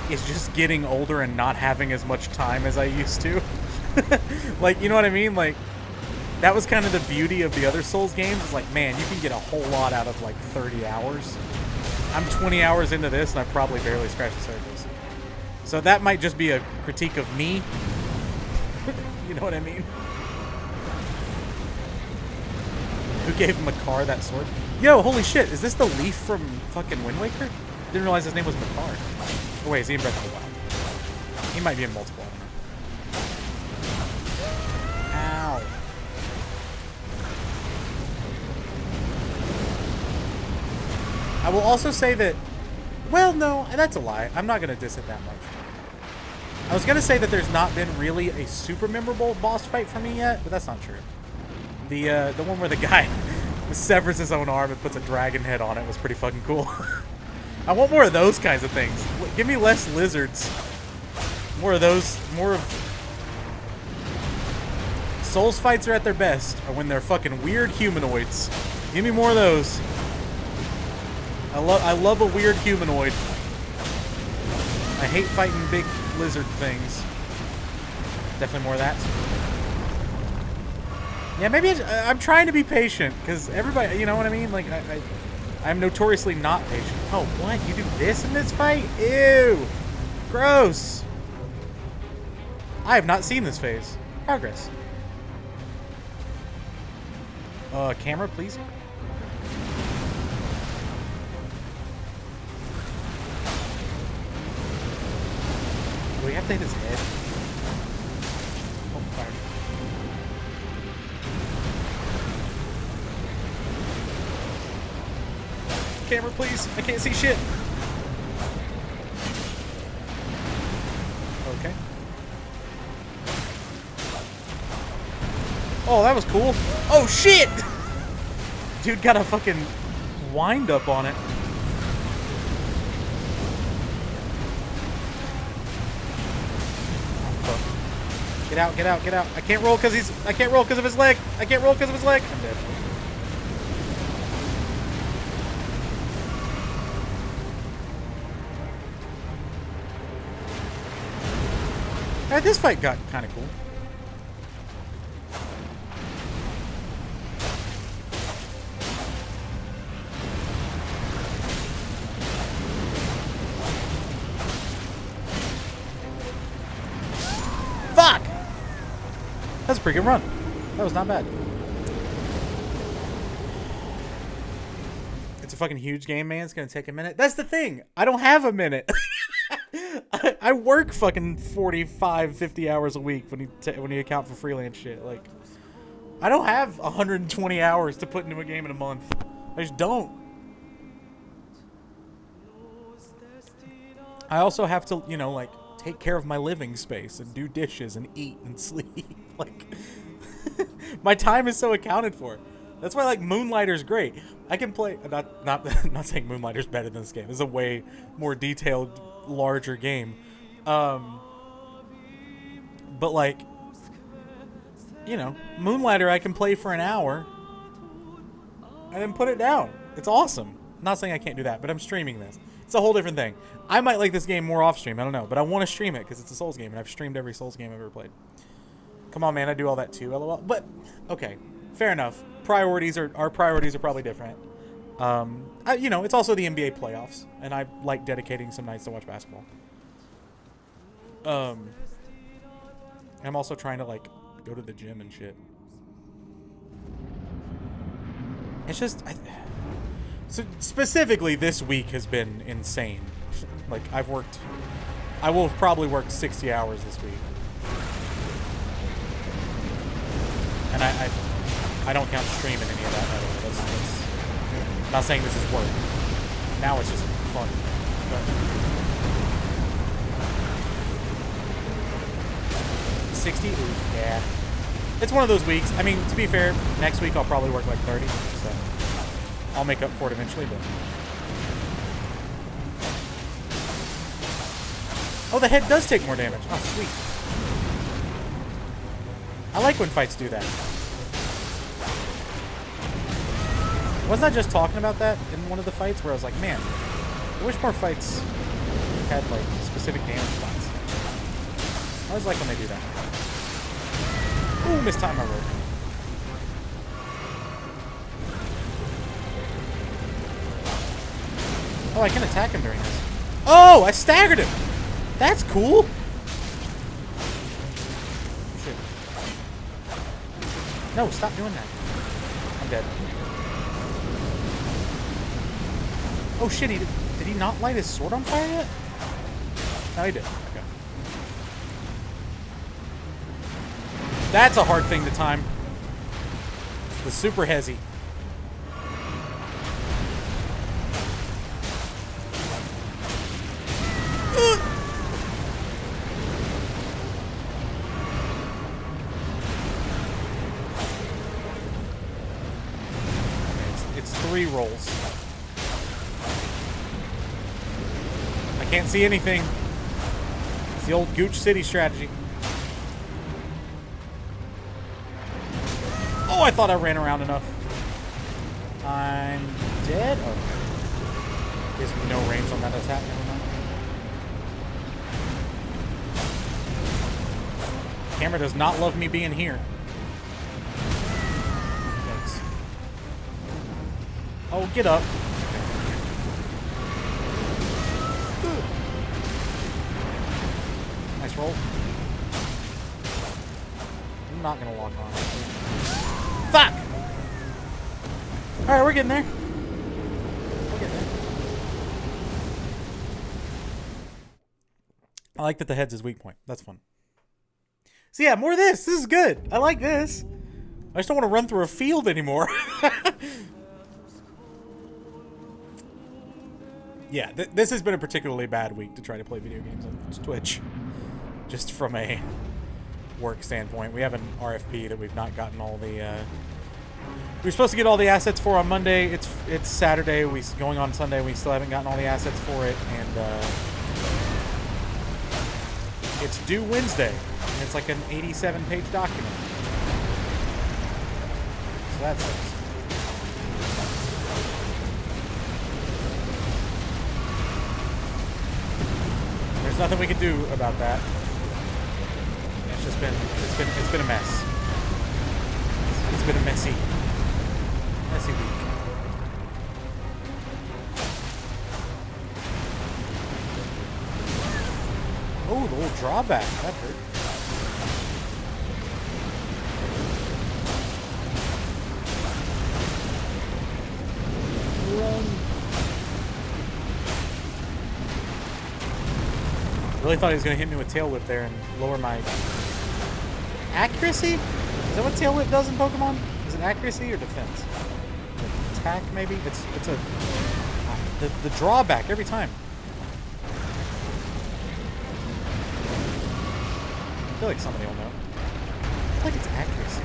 is just getting older and not having as much time as I used to. Like, you know what I mean? Like, that was kind of the beauty of the other Souls games. It's like, man, you can get a whole lot out of, like, 30 hours. I'm 20 hours into this, and I probably barely scratched the surface. So that might just be a critique of me. You know what I mean? Who gave Makar that sword? Yo, holy shit, is this the Leaf from fucking Wind Waker? Didn't realize his name was Makar. Oh wait, is he in Breath of the Wild? He might be in multiple, I don't know. Ow. I will also say that, well, no, that's a lie. I'm not going to diss it that much. I was going to say that there's not been really a super memorable boss fight for me yet, but that's not true. The one where the guy severs his own arm and puts a dragon head on it was pretty fucking cool. I want more of those kinds of things. Give me less lizards. More of those. More of... Souls fights are at their best are when they're fucking weird humanoids. Give me more of those. I love a weird humanoid. I hate fighting big lizard things. Definitely more of that. Yeah, maybe I'm trying to be patient, because everybody, you know what I mean? Like, I'm notoriously not patient. Oh, what? You do this in this fight? Ew! Gross! I have not seen this phase. Progress. Camera, please? Do we have to hit his head? Oh, fire. Camera, please. I can't see shit. Okay. Oh, that was cool. Oh, shit! Dude got a fucking wind up on it. Get out, get out, get out. I can't roll because I can't roll because of his leg. I can't roll because of his leg. I'm dead. Alright, this fight got kind of cool. Fuck! That's a pretty good run. That was not bad. It's a fucking huge game, man. It's gonna take a minute. That's the thing. I don't have a minute. I work fucking 45, 50 hours a week when you account for freelance shit. Like, I don't have 120 hours to put into a game in a month. I just don't. I also have to, you know, like, take care of my living space and do dishes and eat and sleep. Like, my time is so accounted for. That's why, like, Moonlighter's great. I can play, not saying Moonlighter's better than this game. This is a way more detailed, larger game. But, like, you know, Moonlighter I can play for an hour and then put it down. It's awesome. I'm not saying I can't do that, but I'm streaming this. It's a whole different thing. I might like this game more off stream. I don't know, but I want to stream it because it's a Souls game, and I've streamed every Souls game I've ever played. Come on, man, I do all that too, LOL. But okay, fair enough. Our priorities are probably different. You know, it's also the NBA playoffs, and I like dedicating some nights to watch basketball. I'm also trying to like go to the gym and shit. It's just, so specifically this week has been insane. Like I will have probably worked 60 hours this week. And I don't count streaming any of that, by the way. That's I'm not saying this is work. Now it's just fun. But 60? Oof, yeah. It's one of those weeks. I mean, to be fair, next week I'll probably work like 30, so I'll make up for it eventually, but... Oh, the head does take more damage. Oh, sweet. I like when fights do that. Wasn't I just talking about that in one of the fights where I was like, man, I wish more fights had, like, specific damage spots. I always like when they do that. Ooh, missed time I wrote. Oh, I can attack him during this. Oh, I staggered him! That's cool! Shit. No, stop doing that. I'm dead. Oh shit, did he not light his sword on fire yet? No, he did. Okay. That's a hard thing to time. It's the super hezzy. It's 3 rolls. I can't see anything. It's the old Gooch City strategy. Oh, I thought I ran around enough. I'm dead? Oh. There's no range on that attack. Never mind. Camera does not love me being here. Thanks. Oh, get up. Nice roll. I'm not gonna lock on. Fuck! Alright, we're getting there. We're getting there. I like that the head's his weak point. That's fun. So yeah, more of this. This is good. I like this. I just don't want to run through a field anymore. Yeah, this has been a particularly bad week to try to play video games on Twitch. Just from a work standpoint. We have an RFP that we've not gotten all the... we were supposed to get all the assets for on Monday. It's Saturday. Going on Sunday. We still haven't gotten all the assets for it. And it's due Wednesday. And it's like an 87-page document. So that sucks. There's nothing we can do about that. It's been a mess. It's been a messy week. Oh, the little drawback. That hurt. Run. Really thought he was going to hit me with Tail Whip there and lower my accuracy? Is that what Tail Whip does in Pokemon? Is it accuracy or defense? Attack, maybe? It's a... the drawback every time. feel like somebody will know. I feel like it's accuracy.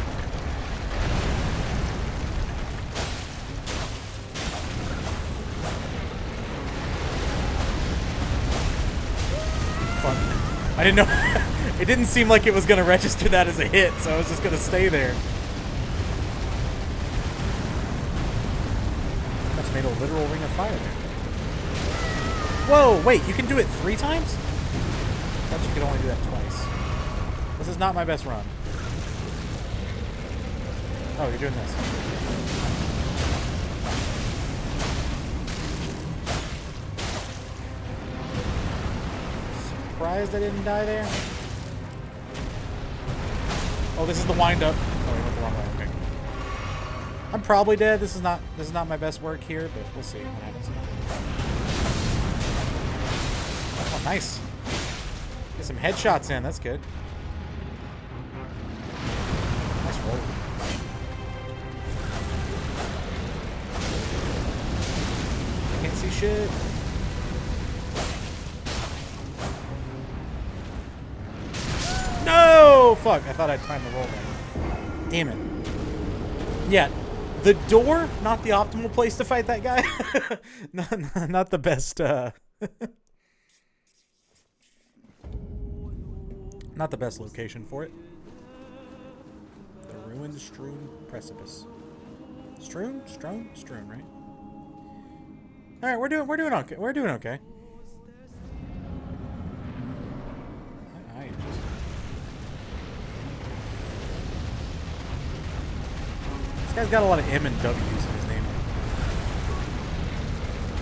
Fuck. I didn't know. It didn't seem like it was going to register that as a hit, so I was just going to stay there. That's made a literal ring of fire there. Whoa, wait, you can do it 3 times? I thought you could only do that twice. This is not my best run. Oh, you're doing this. Surprised I didn't die there. Oh, this is the wind-up. Oh, we went the wrong way. Okay. I'm probably dead. This is not my best work here, but we'll see what happens. Oh, nice. Get some headshots in. That's good. Nice roll. Can't see shit. No! Fuck. I thought I'd time the roll there. Damn it. Yeah. The door, not the optimal place to fight that guy. not the best, not the best location for it. The ruined strewn precipice. Strewn, right? All right, we're doing okay. We're doing okay. This guy's got a lot of M and W's in his name.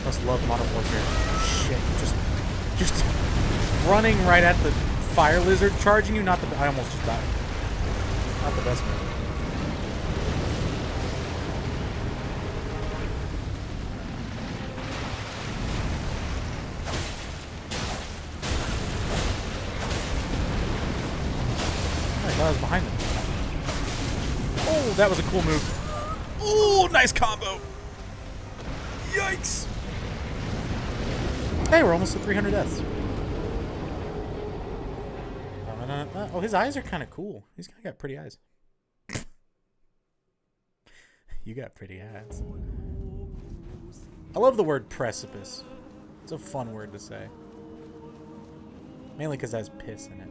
Must love Modern Warfare. Shit, just running right at the fire lizard charging you. I almost just died. Not the best move. I thought I was behind him. Oh, that was a cool move. Oh, nice combo. Yikes. Hey, we're almost at 300 deaths. Oh, his eyes are kind of cool. He's kind of got pretty eyes. You got pretty eyes. I love the word precipice. It's a fun word to say. Mainly because it has piss in it.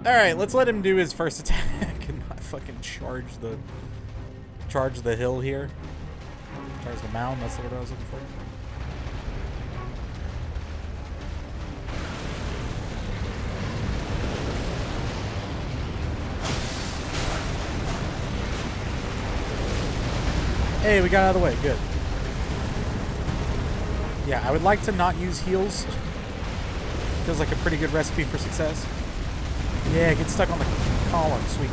Alright, let's let him do his first attack and not fucking charge the hill here. Charge the mound, that's the word I was looking for. Hey, we got out of the way. Good. Yeah, I would like to not use heals. Feels like a pretty good recipe for success. Yeah, get stuck on the column. Sweet.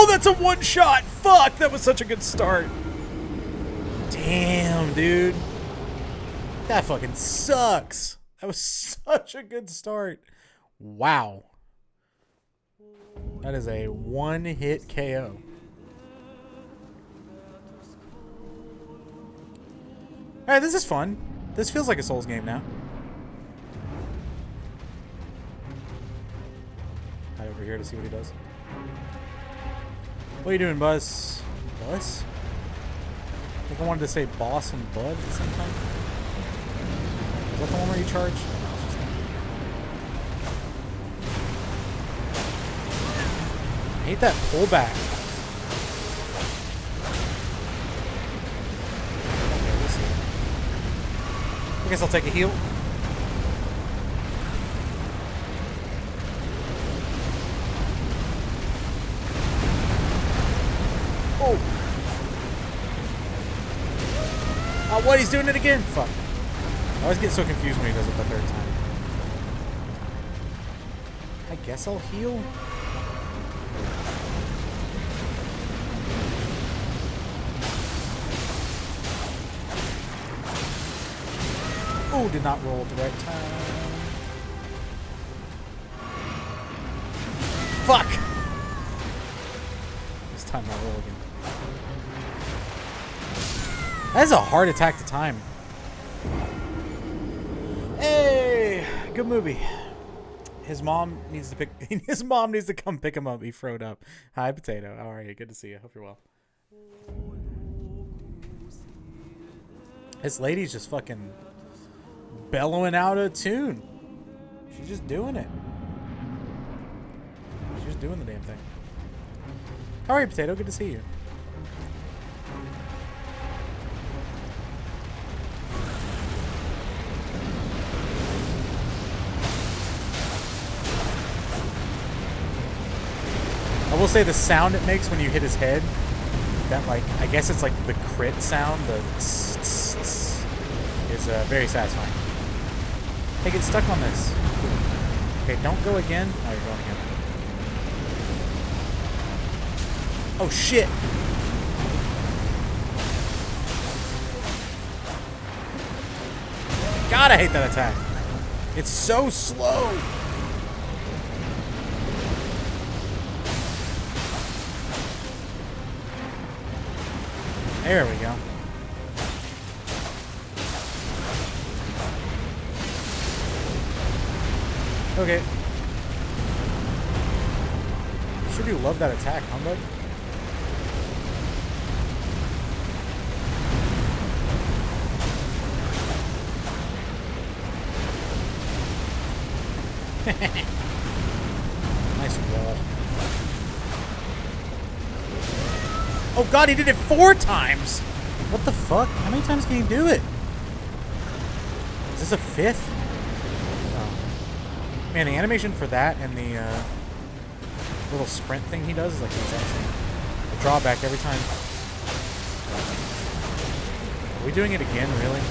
That's a one shot. Fuck, that was such a good start. Damn, dude. That fucking sucks. That was such a good start. Wow. That is a one-hit KO. Alright, this is fun. This feels like a Souls game now. Head over here to see what he does. What are you doing, Buzz? Buzz? I think I wanted to say boss and bud at the same time. Is that the one where you charge? I hate that pullback. Okay, we'll see. I guess I'll take a heal. Oh. Oh, what? He's doing it again? Fuck. I always get so confused when he does it the third time. I guess I'll heal. Oh, did not roll at the right time. Fuck! This time I'll roll again. That is a hard attack to time. Hey! Good movie. His mom needs to pick. His mom needs to come pick him up. He froed up. Hi, Potato. How are you? Good to see you. Hope you're well. This lady's just fucking bellowing out a tune. She's just doing it. She's just doing the damn thing. How are you, Potato? Good to see you. I will say the sound it makes when you hit his head, that like, I guess it's like the crit sound, the tss, tss, tss, is very satisfying. Hey, get stuck on this. Okay, don't go again. Oh, you're going again. Oh, shit. God, I hate that attack. It's so slow. There we go. Okay. Sure do love that attack, huh, bud? Nice wall. Oh god, he did it 4 times! What the fuck? How many times can he do it? Is this a 5th? Oh. Man, the animation for that and the little sprint thing he does is like insane. The drawback every time. Are we doing it again, really?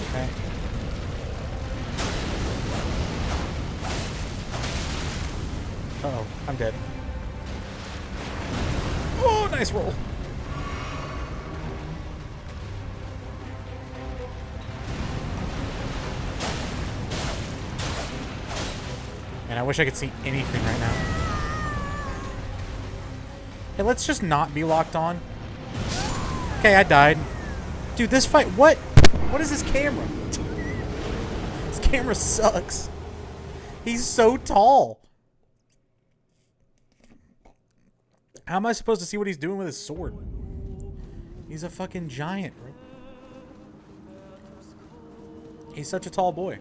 Okay. Uh-oh, I'm dead. Oh, nice roll. Man, I wish I could see anything right now. Hey, let's just not be locked on. Okay, I died. Dude, this fight, what? What is this camera? This camera sucks. He's so tall. How am I supposed to see what he's doing with his sword? He's a fucking giant, bro. He's such a tall boy.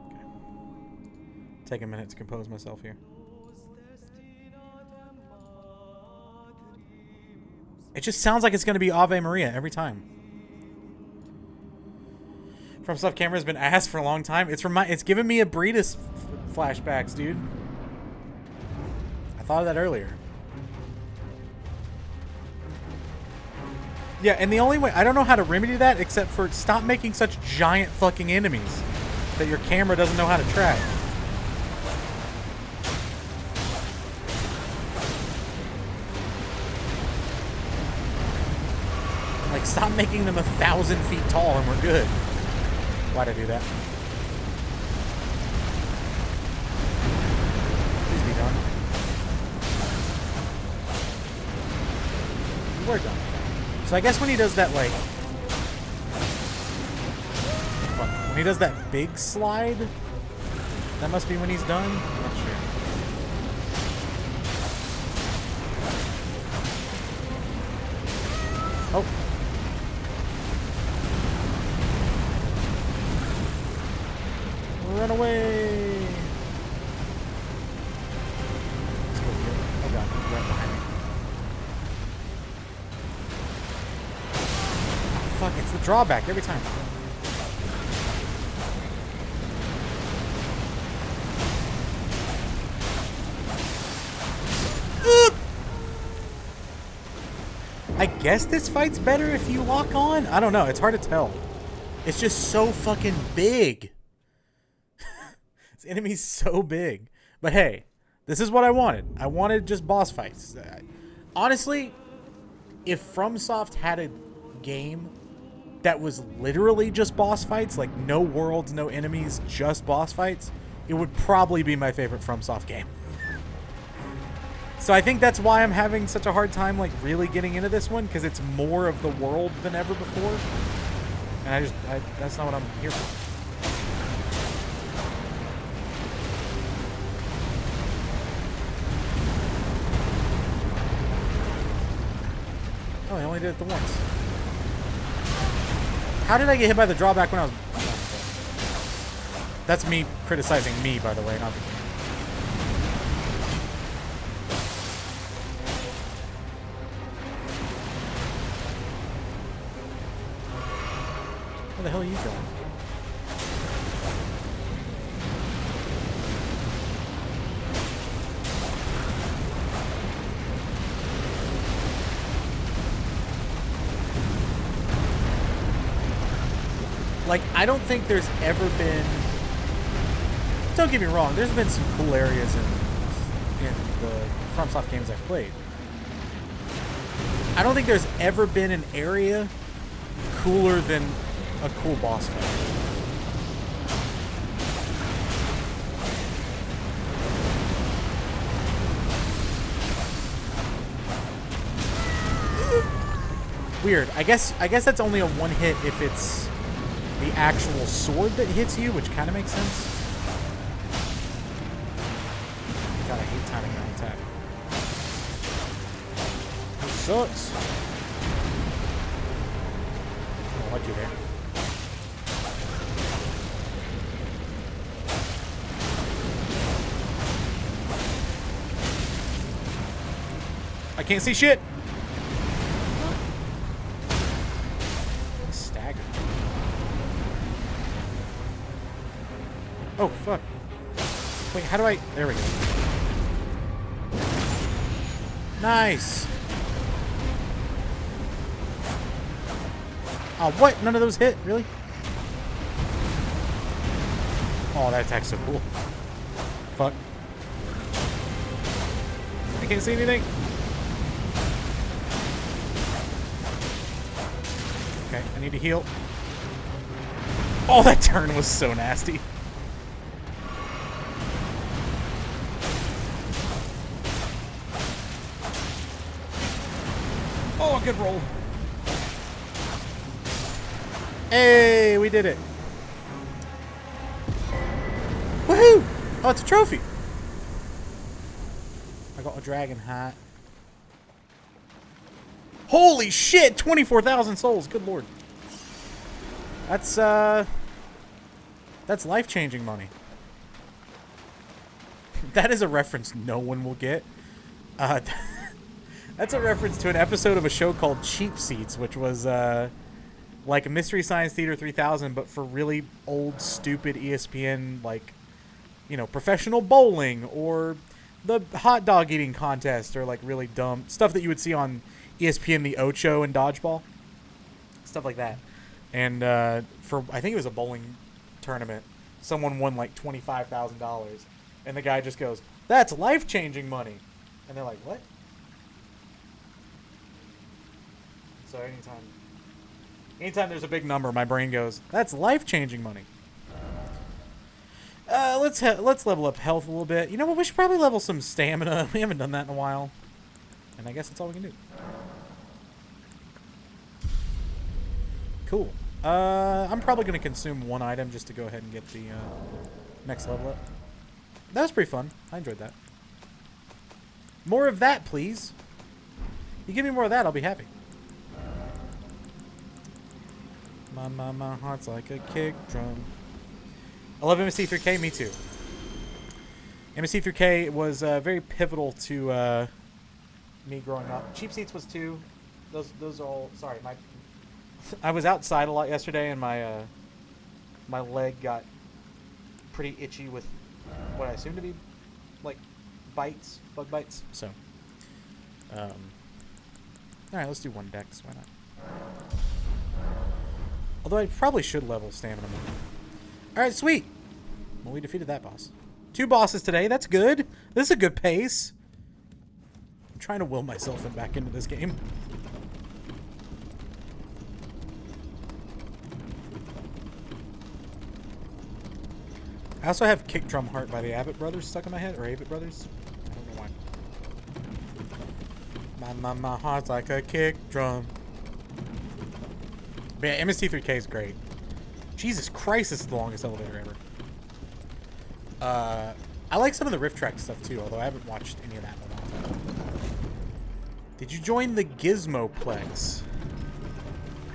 Okay. Take a minute to compose myself here. It just sounds like it's going to be Ave Maria every time. FromSoft camera has been asked for a long time. It's giving me a Breedis flashbacks, dude. I thought of that earlier. Yeah, and the only way... I don't know how to remedy that except for stop making such giant fucking enemies that your camera doesn't know how to track. Like, stop making them 1,000 feet tall and we're good. Why'd I do that? Please be done. We're done. So I guess when he does that, like... when he does that big slide, that must be when he's done? I'm not sure. Oh. Run away! Let's go here. Oh god, he's right behind me. Fuck, it's the drawback every time. I guess this fight's better if you lock on? I don't know, it's hard to tell. It's just so fucking big. This enemy's so big. But hey, this is what I wanted. I wanted just boss fights. Honestly, if FromSoft had a game that was literally just boss fights, like no worlds, no enemies, just boss fights, it would probably be my favorite FromSoft game. So I think that's why I'm having such a hard time like really getting into this one, because it's more of the world than ever before. And that's not what I'm here for. Oh, I only did it the once. How did I get hit by the drawback when I was... That's me criticizing me, by the way, not the game. Where the hell are you going? Like, I don't think there's ever been... Don't get me wrong, there's been some cool areas in the FromSoft games I've played. I don't think there's ever been an area cooler than a cool boss fight. Weird. I guess that's only a one hit if it's the actual sword that hits you, which kind of makes sense. God, I hate timing my attack. It sucks. Oh, I'll do there. I can't see shit. Stagger. Oh, fuck. Wait, how do I... There we go. Nice. Oh, what? None of those hit? Really? Oh, that attack's so cool. Fuck. I can't see anything. Okay, I need to heal. Oh, that turn was so nasty. Oh, good roll. Hey, we did it. Woohoo! Oh, it's a trophy. I got a dragon hat. Holy shit! 24,000 souls. Good lord. That's life-changing money. That is a reference no one will get. That's a reference to an episode of a show called Cheap Seats, which was like a Mystery Science Theater 3000, but for really old, stupid ESPN, like, you know, professional bowling or the hot dog eating contest, or like really dumb stuff that you would see on ESPN The Ocho and Dodgeball. Stuff like that. And for, I think it was a bowling tournament, someone won like $25,000. And the guy just goes, "That's life-changing money." And they're like, "What?" So anytime there's a big number, my brain goes, "That's life-changing money." Let's level up health a little bit. You know what? We should probably level some stamina. We haven't done that in a while. And I guess that's all we can do. Cool. I'm probably going to consume one item just to go ahead and get the next level up. That was pretty fun. I enjoyed that. More of that, please. You give me more of that, I'll be happy. My heart's like a kick drum. I love MST3K, me too. MST3K was very pivotal to me growing up. Cheap Seats was too. Those are all... Sorry, I was outside a lot yesterday, and my leg got pretty itchy with what I assume to be, like, bites, bug bites. So, all right, let's do one dex. Why not? Although I probably should level stamina more. All right, sweet. Well, we defeated that boss. 2 bosses today. That's good. This is a good pace. I'm trying to will myself back into this game. I also have Kick Drum Heart by the Abbott Brothers stuck in my head, or Abbott Brothers. I don't know why. My heart's like a kick drum. But yeah, MST3K is great. Jesus Christ, this is the longest elevator ever. I like some of the riff track stuff too, although I haven't watched any of that in a while. Did you join the Gizmoplex?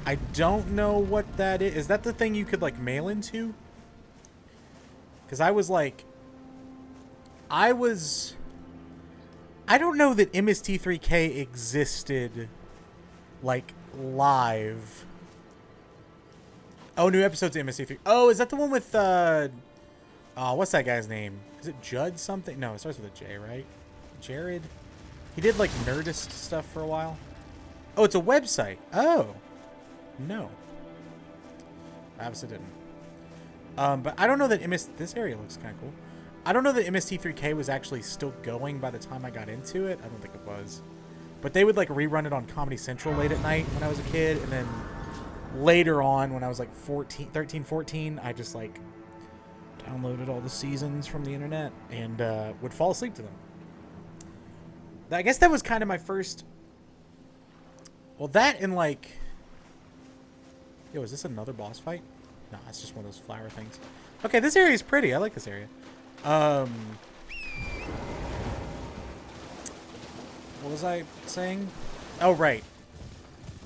I don't know what that is. Is that the thing you could like mail into? Because I don't know that MST3K existed like live. Oh, new episodes of MST3. Oh, is that the one with what's that guy's name? Is it Judd something? No, it starts with a J, right? Jared? He did like Nerdist stuff for a while. Oh, it's a website. Oh. No. I obviously didn't. But I don't know that this area looks kind of cool. I don't know that MST3K was actually still going by the time I got into it. I don't think it was. But they would like rerun it on Comedy Central late at night when I was a kid. And then later on when I was like 13, 14, I just like downloaded all the seasons from the internet and would fall asleep to them. I guess that was kind of my first... Well, that and like... Yo, is this another boss fight? No, it's just one of those flower things. Okay, this area is pretty. I like this area. What was I saying? Oh, right.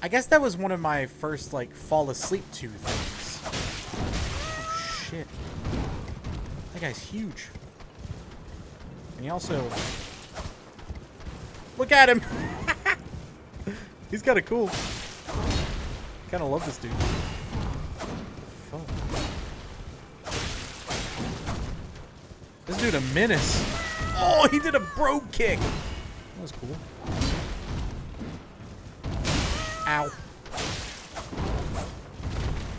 I guess that was one of my first, like, fall asleep to things. Oh, shit. That guy's huge. And he also... Look at him! He's kind of cool. Kind of love this dude. Fuck. This dude a menace. Oh, he did a brogue kick. That was cool. Ow.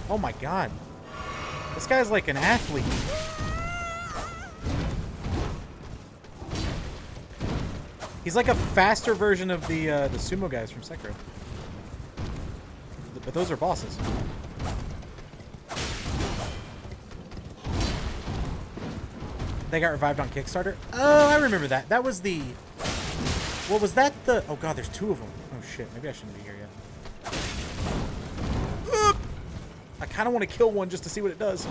Oh my god. This guy's like an athlete. He's like a faster version of the sumo guys from Sekiro. But those are bosses. They got revived on Kickstarter? Oh, I remember that. That was the... What was that the... Oh god, there's two of them. Oh shit, maybe I shouldn't be here yet. I kind of want to kill one just to see what it does.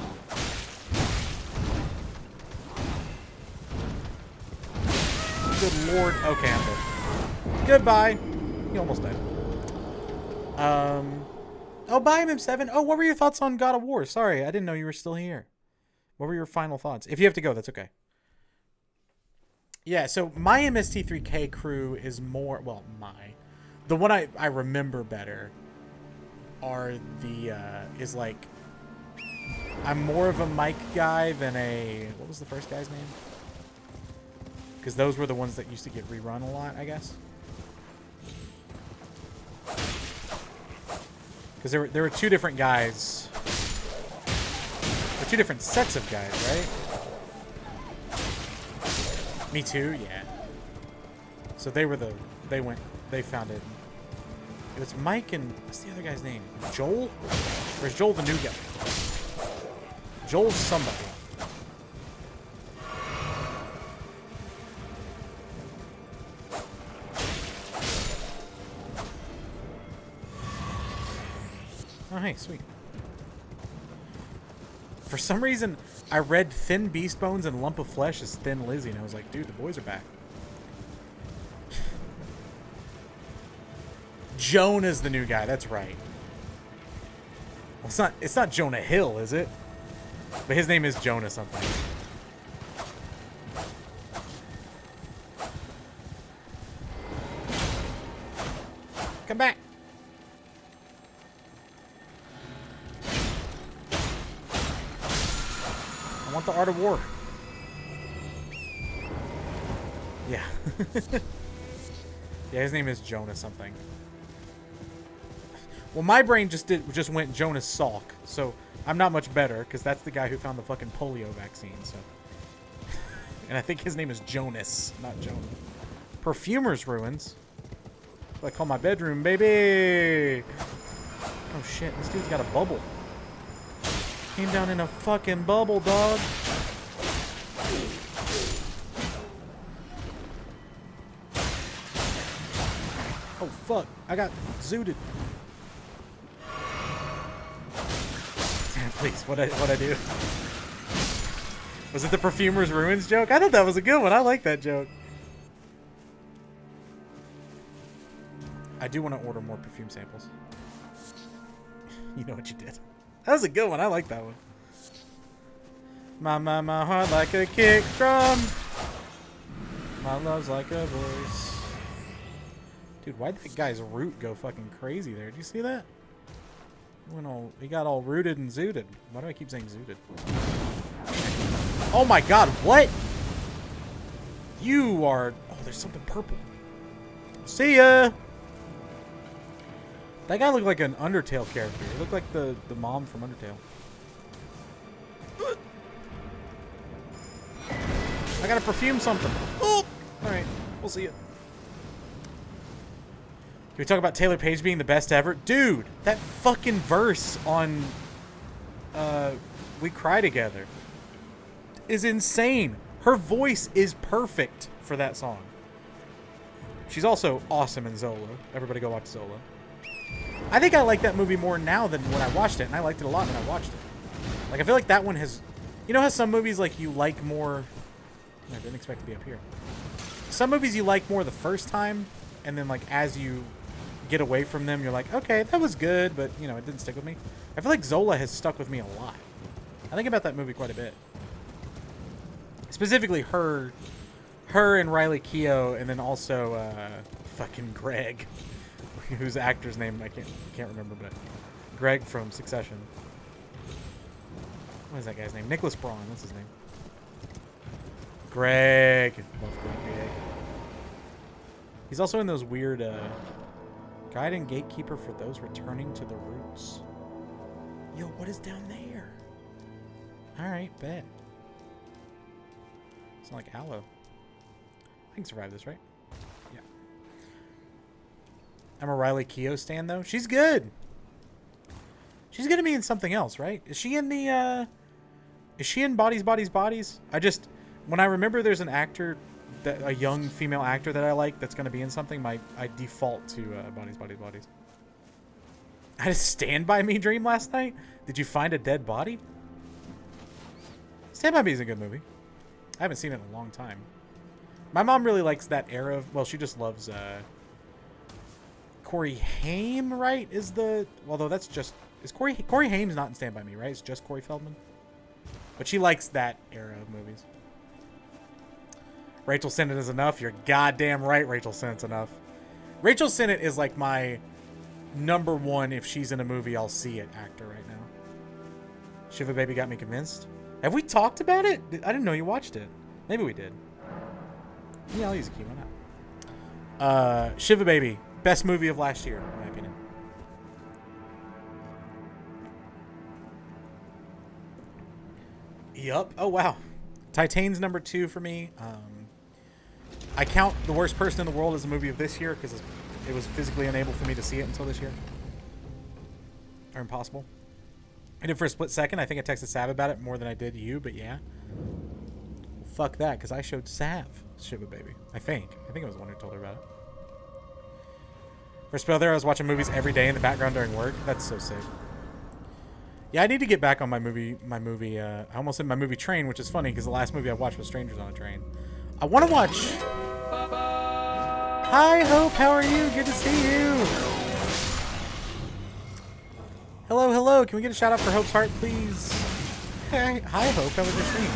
Good lord. Okay, I'm dead. Goodbye. He almost died. Oh, bye, MM7. Oh, what were your thoughts on God of War? Sorry, I didn't know you were still here. What were your final thoughts? If you have to go, that's okay. Yeah, so my MST3K crew is more... Well, the one I remember better are the... is like... I'm more of a Mike guy than a... What was the first guy's name? Because those were the ones that used to get rerun a lot, I guess. Because there were two different guys. Or two different sets of guys, right? Me too, yeah. So they were they founded. It was Mike and what's the other guy's name? Joel? Or is Joel the new guy? Joel's somebody. Oh, hey, sweet. For some reason, I read Thin Beast Bones and Lump of Flesh as Thin Lizzy, and I was like, dude, the boys are back. Jonah's the new guy, that's right. Well, it's not Jonah Hill, is it? But his name is Jonah something. Come back. I want the Art of War. Yeah. Yeah, his name is Jonah something. Well, my brain just went Jonas Salk, so I'm not much better, because that's the guy who found the fucking polio vaccine, so. And I think his name is Jonas, not Jonah. Perfumer's Ruins. I call my bedroom, baby! Oh shit, this dude's got a bubble. Came down in a fucking bubble, dog. Oh, fuck. I got zooted. Damn, please. What'd I do? Was it the Perfumer's Ruins joke? I thought that was a good one. I like that joke. I do want to order more perfume samples. You know what you did. That was a good one. I like that one. My heart like a kick drum. My love's like a voice. Dude, why'd that guy's root go fucking crazy there? Did you see that? He got all rooted and zooted. Why do I keep saying zooted? Oh my god, what? You are... Oh, there's something purple. See ya! That guy looked like an Undertale character. He looked like the mom from Undertale. I gotta perfume something. Oh! Alright, we'll see it. Can we talk about Taylor Page being the best ever? Dude, that fucking verse on We Cry Together is insane. Her voice is perfect for that song. She's also awesome in Zola. Everybody go watch Zola. I think I like that movie more now than when I watched it, and I liked it a lot when I watched it. Like, I feel like that one has... You know how some movies, like, you like more... I didn't expect to be up here. Some movies you like more the first time, and then, like, as you get away from them, you're like, okay, that was good, but, you know, it didn't stick with me. I feel like Zola has stuck with me a lot. I think about that movie quite a bit. Specifically her and Riley Keough, and then also fucking Greg, whose actor's name I can't remember, but Greg from Succession. What is that guy's name? Nicholas Braun. What's his name? Greg. Love Greg. He's also in those weird Guide and Gatekeeper for Those Returning to the Roots. Yo, what is down there? Alright, bet. It's not like aloe. I can survive this, right? Yeah. I'm a Riley Keough stan, though. She's good. She's gonna be in something else, right? Is she in the, Is she in Bodies, Bodies, Bodies? When I remember there's an actor, a young female actor that I like that's gonna be in something, I default to Bodies, Bodies, Bodies. I had a Stand By Me dream last night. Did you find a dead body? Stand By Me is a good movie. I haven't seen it in a long time. My mom really likes that era of... Well, she just loves... Corey Haim, right? Although that's just... Is Corey Haim's not in Stand By Me, right? It's just Corey Feldman. But she likes that era of movies. Rachel Sennett is enough. You're goddamn right, Rachel Sennett's enough. Rachel Sennett is like my number one, if she's in a movie, I'll see it, actor right now. Shiva Baby got me convinced. Have we talked about it? I didn't know you watched it. Maybe we did. Yeah, I'll use a key. Why not? Shiva Baby. Best movie of last year, in my opinion. Yup. Oh, wow. Titane's number 2 for me. I count The Worst Person in the World as a movie of this year because it was physically unable for me to see it until this year. Or impossible. I did for a split second. I think I texted Sav about it more than I did you, but yeah. Well, fuck that, because I showed Sav Shiva Baby. I think it was the one who told her about it. For a spell there, I was watching movies every day in the background during work. That's so sick. Yeah, I need to get back on my movie. I almost said my movie train, which is funny because the last movie I watched was Strangers on a Train. I want to watch. Hi, Hope. How are you? Good to see you. Hello, hello. Can we get a shout out for Hope's heart, please? Hey, hi, Hope. How was your stream?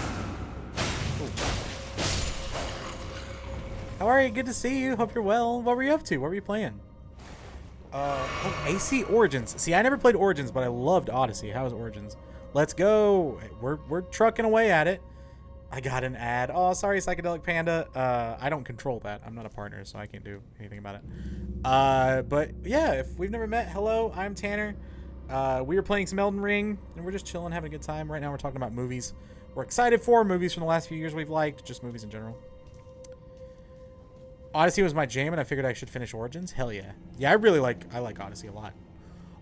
Cool. How are you? Good to see you. Hope you're well. What were you up to? What were you playing? AC Origins. See, I never played Origins, but I loved Odyssey. How was Origins? Let's go. We're trucking away at it. I got an ad. Oh, sorry, Psychedelic Panda. I don't control that. I'm not a partner, so I can't do anything about it. But yeah, if we've never met, hello, I'm Tanner. We were playing some Elden Ring, and we're just chilling, having a good time. Right now we're talking about movies we're excited for, movies from the last few years we've liked, just movies in general. Odyssey was my jam, and I figured I should finish Origins. Hell yeah. Yeah, I like Odyssey a lot.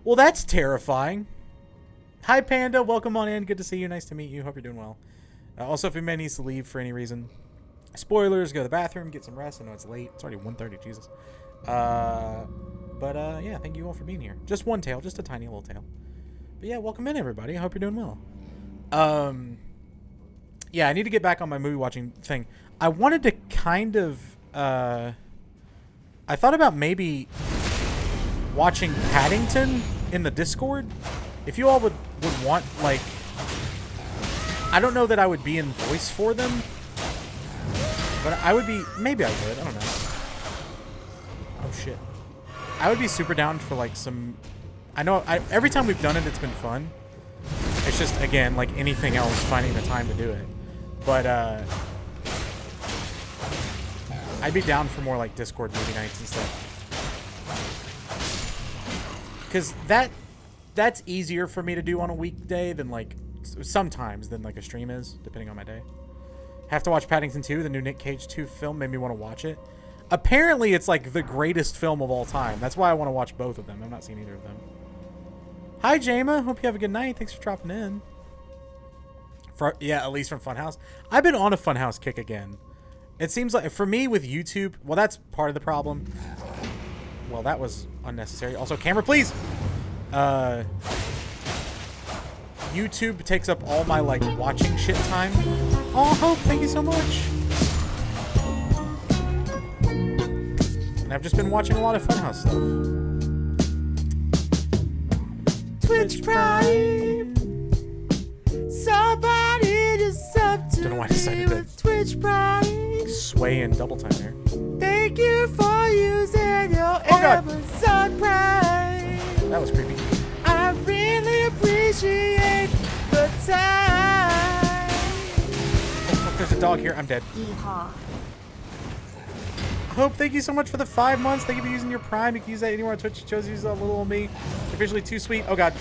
Well, that's terrifying. Hi, Panda. Welcome on in. Good to see you. Nice to meet you. Hope you're doing well. Also, if anybody needs to leave for any reason, spoilers, go to the bathroom, get some rest. I know it's late. It's already 1:30. Jesus. Yeah, thank you all for being here. Just one tail, just a tiny little tail. But yeah, welcome in, everybody. I hope you're doing well. Yeah, I need to get back on my movie watching thing. I wanted to kind of, I thought about maybe watching Paddington in the Discord. If you all would want, like, I don't know that I would be in voice for them, but I would be, maybe I would, I don't know. Oh shit. I would be super down for like some, every time we've done it, it's been fun. It's just, again, like anything else, finding the time to do it. But, I'd be down for more like Discord movie nights and stuff. Because that's easier for me to do on a weekday than like, sometimes than like a stream is, depending on my day. Have to watch Paddington 2, the new Nick Cage 2 film, made me want to watch it. Apparently, it's like the greatest film of all time. That's why I want to watch both of them. I've not seen either of them. Hi, Jama. Hope you have a good night. Thanks for dropping in. Yeah, at least from Funhouse. I've been on a Funhouse kick again. It seems like, for me with YouTube, well, that's part of the problem. Well, that was unnecessary. Also, camera, please! YouTube takes up all my, like, watching shit time. Oh, Hope, thank you so much. And I've just been watching a lot of Funhouse stuff. Twitch Prime. Somebody just up to Don't know why I decided to Twitch Prime. sway in double time there. Thank you for using your God. Amazon Prime. That was creepy. I really appreciate the time. Oh, fuck, there's a dog here. I'm dead. Yeehaw. Hope, thank you so much for the 5 months. Thank you for using your Prime. You can use that anywhere on Twitch. You chose to use a little old me. Officially too sweet. Oh, God.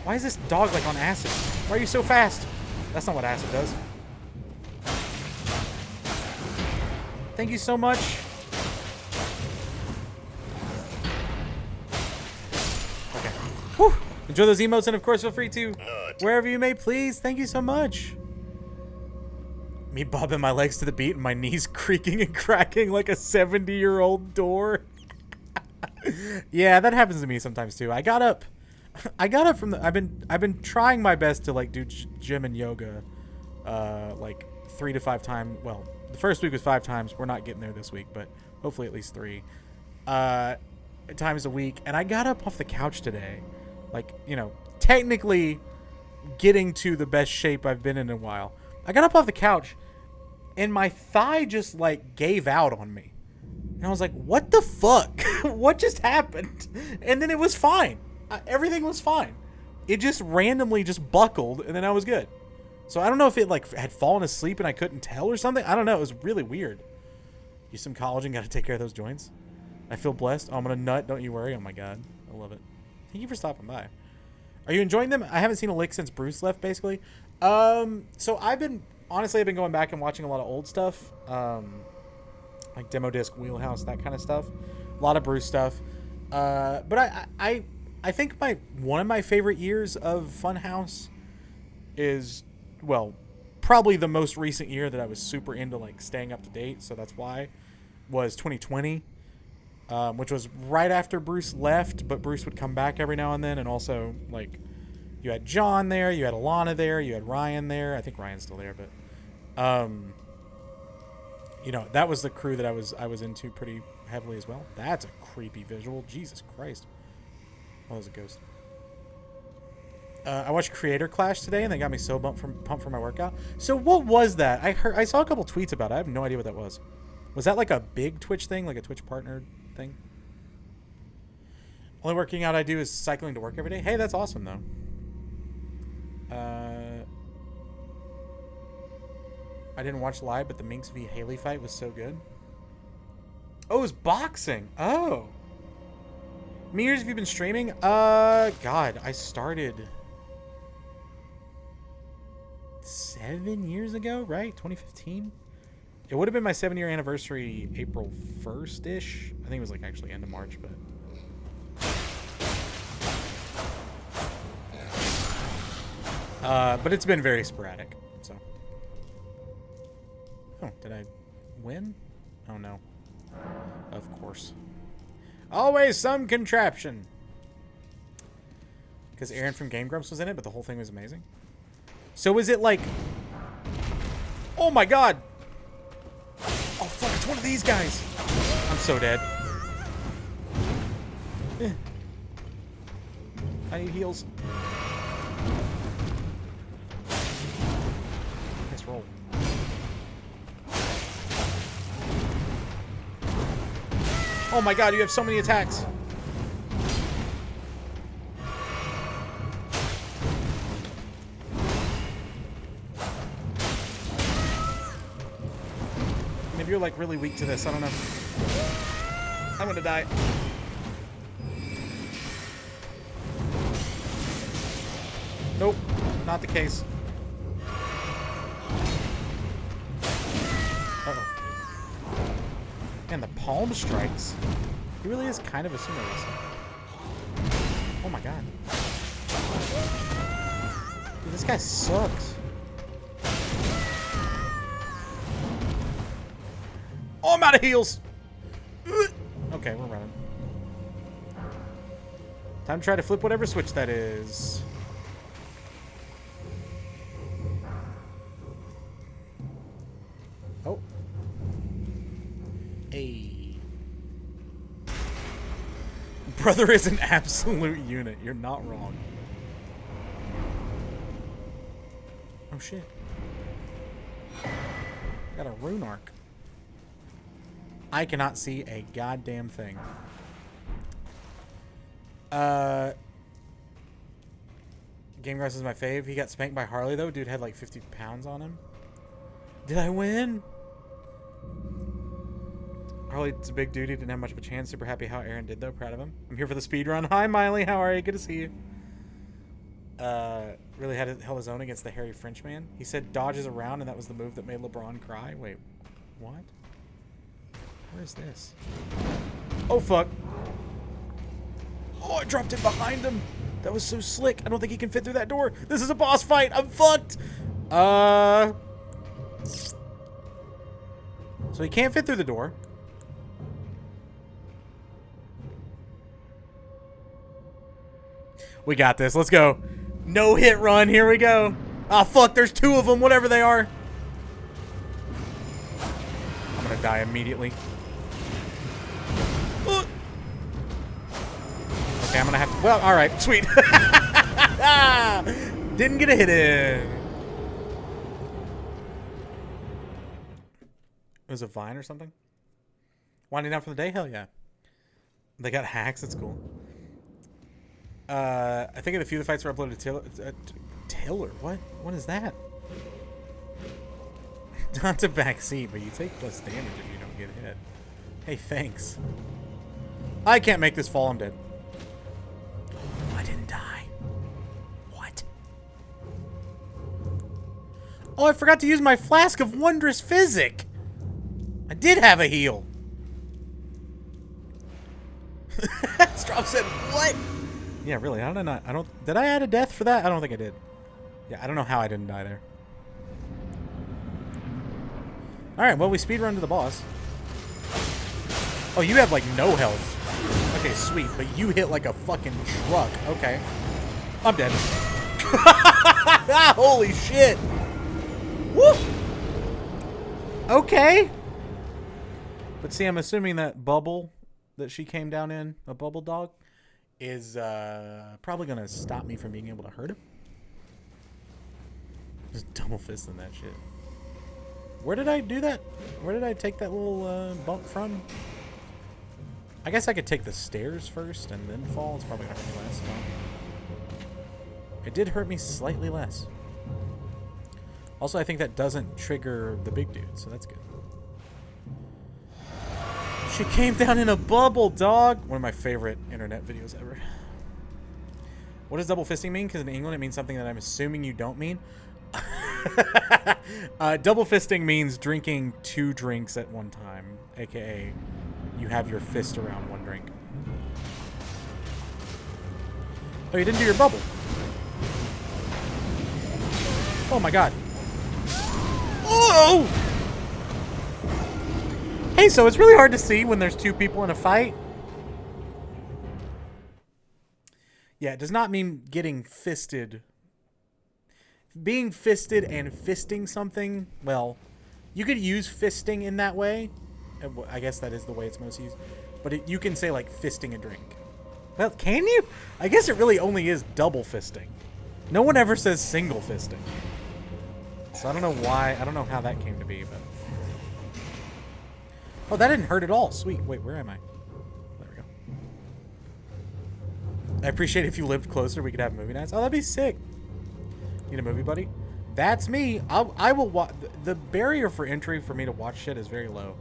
Why is this dog, like, on acid? Why are you so fast? That's not what acid does. Thank you so much. Okay. Whew. Enjoy those emotes, and of course, feel free to wherever you may please. Thank you so much. Me bobbing my legs to the beat and my knees creaking and cracking like a 70-year-old door. Yeah, that happens to me sometimes too. I got up from the, I've been trying my best to like do gym and yoga like 3 to 5 times. Well, the first week was 5 times. We're not getting there this week, but hopefully at least 3 times a week. And I got up off the couch today, like, you know, technically getting to the best shape I've been in a while. I got up off the couch and my thigh just like gave out on me. And I was like, what the fuck? What just happened? And then it was fine. Everything was fine. It just randomly just buckled and then I was good. So I don't know if it like had fallen asleep and I couldn't tell or something. I don't know. It was really weird. Use some collagen. Got to take care of those joints. I feel blessed. Oh, I'm going to nut. Don't you worry. Oh my God. I love it. Thank you for stopping by. Are you enjoying them? I haven't seen a lick since Bruce left, basically. So I've been going back and watching a lot of old stuff. Like Demo Disc, Wheelhouse, that kind of stuff. A lot of Bruce stuff. But I think one of my favorite years of Funhouse is, well, probably the most recent year that I was super into like staying up to date. So that's why was 2020, which was right after Bruce left, but Bruce would come back every now and then. And also like you had John there, you had Alana there, you had Ryan there. I think Ryan's still there, but, you know, that was the crew that I was into pretty heavily as well. That's a creepy visual. Jesus Christ. Oh, there's a ghost. I watched Creator Clash today, and they got me so pumped for my workout. So what was that? I saw a couple tweets about it. I have no idea what that was. Was that like a big Twitch thing, like a Twitch partner thing? Only working out I do is cycling to work every day. Hey, that's awesome though. I didn't watch live, but the Minx v Haley fight was so good. Oh, it was boxing. Oh. Mears, have you been streaming? God, I started 7 years ago, right? 2015? It would have been my 7-year anniversary April 1st-ish. I think it was like actually end of March, but... but it's been very sporadic, so... Oh, did I win? Oh, no. Of course. Always some contraption. Because Aaron from Game Grumps was in it, but the whole thing was amazing. So is it like... Oh my god! Oh fuck, it's one of these guys! I'm so dead. I need heals. Nice roll. Oh my god, you have so many attacks. Maybe you're like really weak to this, I don't know. I'm gonna die. Nope, not the case. Uh-oh. And the palm strikes. He really is kind of a sumo wrestler. Oh my god. Dude, this guy sucks. Oh, I'm out of heals. Okay, we're running. Time to try to flip whatever switch that is. Oh. Hey. Brother is an absolute unit. You're not wrong. Oh shit. Got a rune arc. I cannot see a goddamn thing. Game Grass is my fave. He got spanked by Harley though. Dude had like 50 pounds on him. Did I win? Harley's a big dude. He didn't have much of a chance. Super happy how Aaron did though. Proud of him. I'm here for the speed run. Hi Miley, how are you? Good to see you. Really had held his own against the hairy Frenchman. He said dodges around and that was the move that made LeBron cry. Wait, what? Where is this? Oh fuck. Oh, I dropped it behind him. That was so slick. I don't think he can fit through that door. This is a boss fight. I'm fucked. So he can't fit through the door. We got this. Let's go. No hit run. Here we go. Ah, fuck. There's two of them. Whatever they are. I'm gonna die immediately. Okay, I'm gonna have to... Well, alright. Sweet. Didn't get a hit in. It was a vine or something? Winding down for the day? Hell yeah. They got hacks. That's cool. I think in a few of the fights were uploaded to Tiller. What? What is that? Not to backseat, but you take plus damage if you don't get hit. Hey, thanks. I can't make this fall. I'm dead. I didn't die. What? Oh, I forgot to use my flask of wondrous physic. I did have a heal. Strop said, what? Yeah, really. I don't know. Did I add a death for that? I don't think I did. Yeah, I don't know how I didn't die there. Alright, well, we speedrun to the boss. Oh, you have, like, no health. Okay, sweet. But you hit like a fucking truck. Okay. I'm dead. Holy shit. Woo! Okay. But see, I'm assuming that bubble that she came down in, a bubble dog, is probably going to stop me from being able to hurt him. Just double fisting that shit. Where did I do that? Where did I take that little bump from? I guess I could take the stairs first and then fall. It's probably not going to be less. It did hurt me slightly less. Also, I think that doesn't trigger the big dude, so that's good. She came down in a bubble, dog. One of my favorite internet videos ever. What does double fisting mean? Because in England it means something that I'm assuming you don't mean. Double fisting means drinking 2 drinks at one time, aka you have your fist around one drink. Oh, you didn't do your bubble. Oh my god. Oh! Hey, so it's really hard to see when there's 2 people in a fight. Yeah, it does not mean getting fisted. Being fisted and fisting something, well, you could use fisting in that way. I guess that is the way it's most used. But you can say, like, fisting a drink. Well, can you? I guess it really only is double fisting. No one ever says single fisting. So I don't know why. I don't know how that came to be, but... Oh, that didn't hurt at all. Sweet. Wait, where am I? There we go. I appreciate if you lived closer, we could have movie nights. Oh, that'd be sick. Need a movie buddy? That's me. I will watch. The barrier for entry for me to watch shit is very low.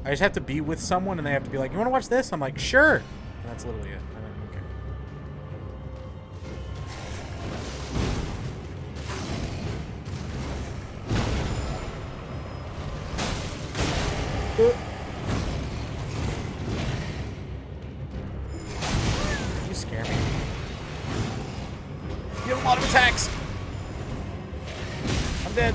I just have to be with someone and they have to be like, you want to watch this? I'm like, sure. And that's literally it. Okay. You scare me. You have a lot of attacks. I'm dead.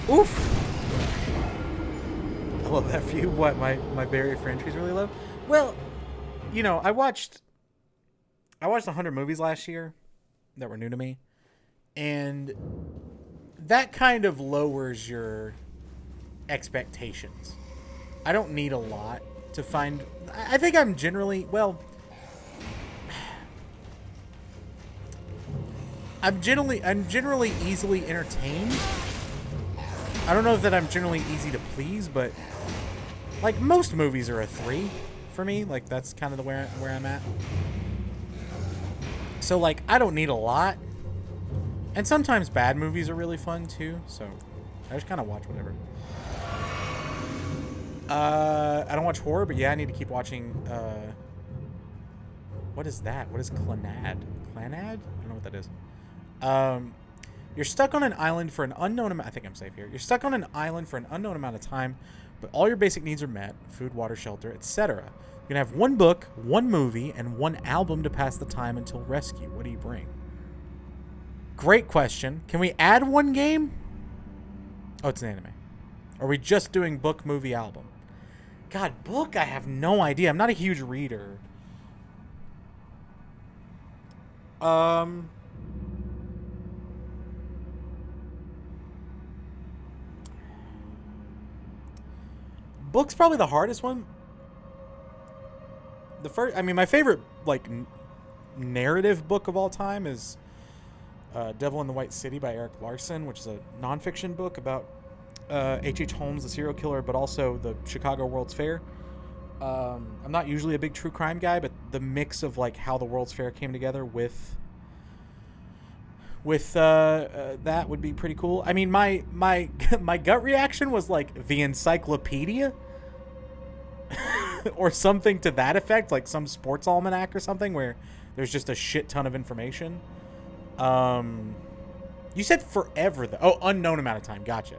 Oof. I love that for you. What, my barrier for entry is really low? Well, you know, I watched 100 movies last year that were new to me. And that kind of lowers your expectations. I don't need a lot to find... I think I'm generally... Well... I'm generally easily entertained. I don't know that I'm generally easy to please, but... Like, most movies are a 3 for me. Like, that's kind of where I'm at. So, like, I don't need a lot. And sometimes bad movies are really fun, too. So, I just kind of watch whatever. I don't watch horror, but yeah, I need to keep watching, what is that? What is Clanad? Clanad? I don't know what that is. You're stuck on an island for an unknown amount... I think I'm safe here. You're stuck on an island for an unknown amount of time, but all your basic needs are met. Food, water, shelter, etc. You can have one book, one movie, and one album to pass the time until rescue. What do you bring? Great question. Can we add one game? Oh, it's an anime. Are we just doing book, movie, album? God, book? I have no idea. I'm not a huge reader. Book's probably the hardest one. My favorite, like, narrative book of all time is Devil in the White City by Eric Larson, which is a nonfiction book about H.H. Holmes, the serial killer, but also the Chicago World's Fair. I'm not usually a big true crime guy, but the mix of, like, how the World's Fair came together with that would be pretty cool. I mean, my gut reaction was, like, the encyclopedia or something to that effect, like some sports almanac or something where there's just a shit ton of information. You said forever, though. Oh, unknown amount of time. Gotcha.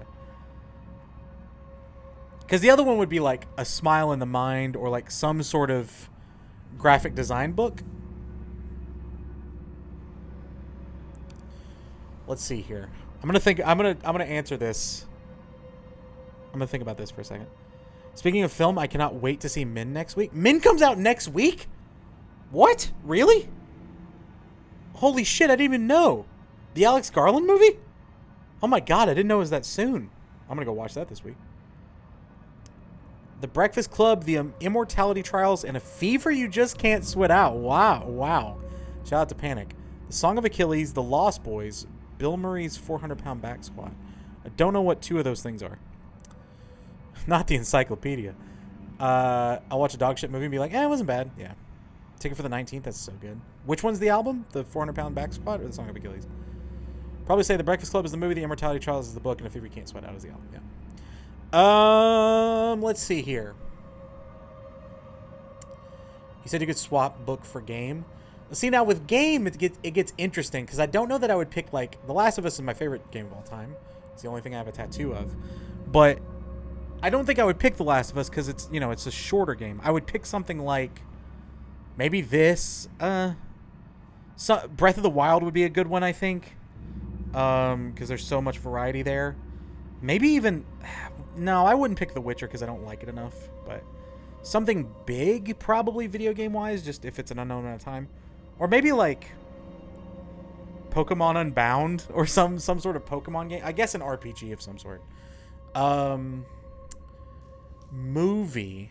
Because the other one would be like A Smile in the Mind or like some sort of graphic design book. Let's see here. I'm gonna answer this. I'm gonna think about this for a second. Speaking of film, I cannot wait to see Min next week. Min comes out next week? What? Really? Holy shit, I didn't even know. The Alex Garland movie? Oh my god, I didn't know it was that soon. I'm gonna go watch that this week. The Breakfast Club, The Immortality Trials, and A Fever You Just Can't Sweat Out. Wow. Shout out to Panic. The Song of Achilles, The Lost Boys, Bill Murray's 400-pound back squat. I don't know what 2 of those things are. Not the encyclopedia. I'll watch a dog shit movie and be like, it wasn't bad. Yeah. Ticket for the 19th, that's so good. Which one's the album? The 400-pound back squat or The Song of Achilles? Probably say The Breakfast Club is the movie, The Immortality Trials is the book, and A Fever You Can't Sweat Out is the album. Yeah. Let's see here. You said you could swap book for game. See, now with game, it gets interesting because I don't know that I would pick, like, The Last of Us is my favorite game of all time. It's the only thing I have a tattoo of. But I don't think I would pick The Last of Us because it's, you know, it's a shorter game. I would pick something like maybe this. Breath of the Wild would be a good one, I think, because there's so much variety there. Maybe even No, I wouldn't pick The Witcher because I don't like it enough. But something big, probably video game wise, just if it's an unknown amount of time, or maybe like Pokemon Unbound or some sort of Pokemon game. I guess an RPG of some sort. Movie.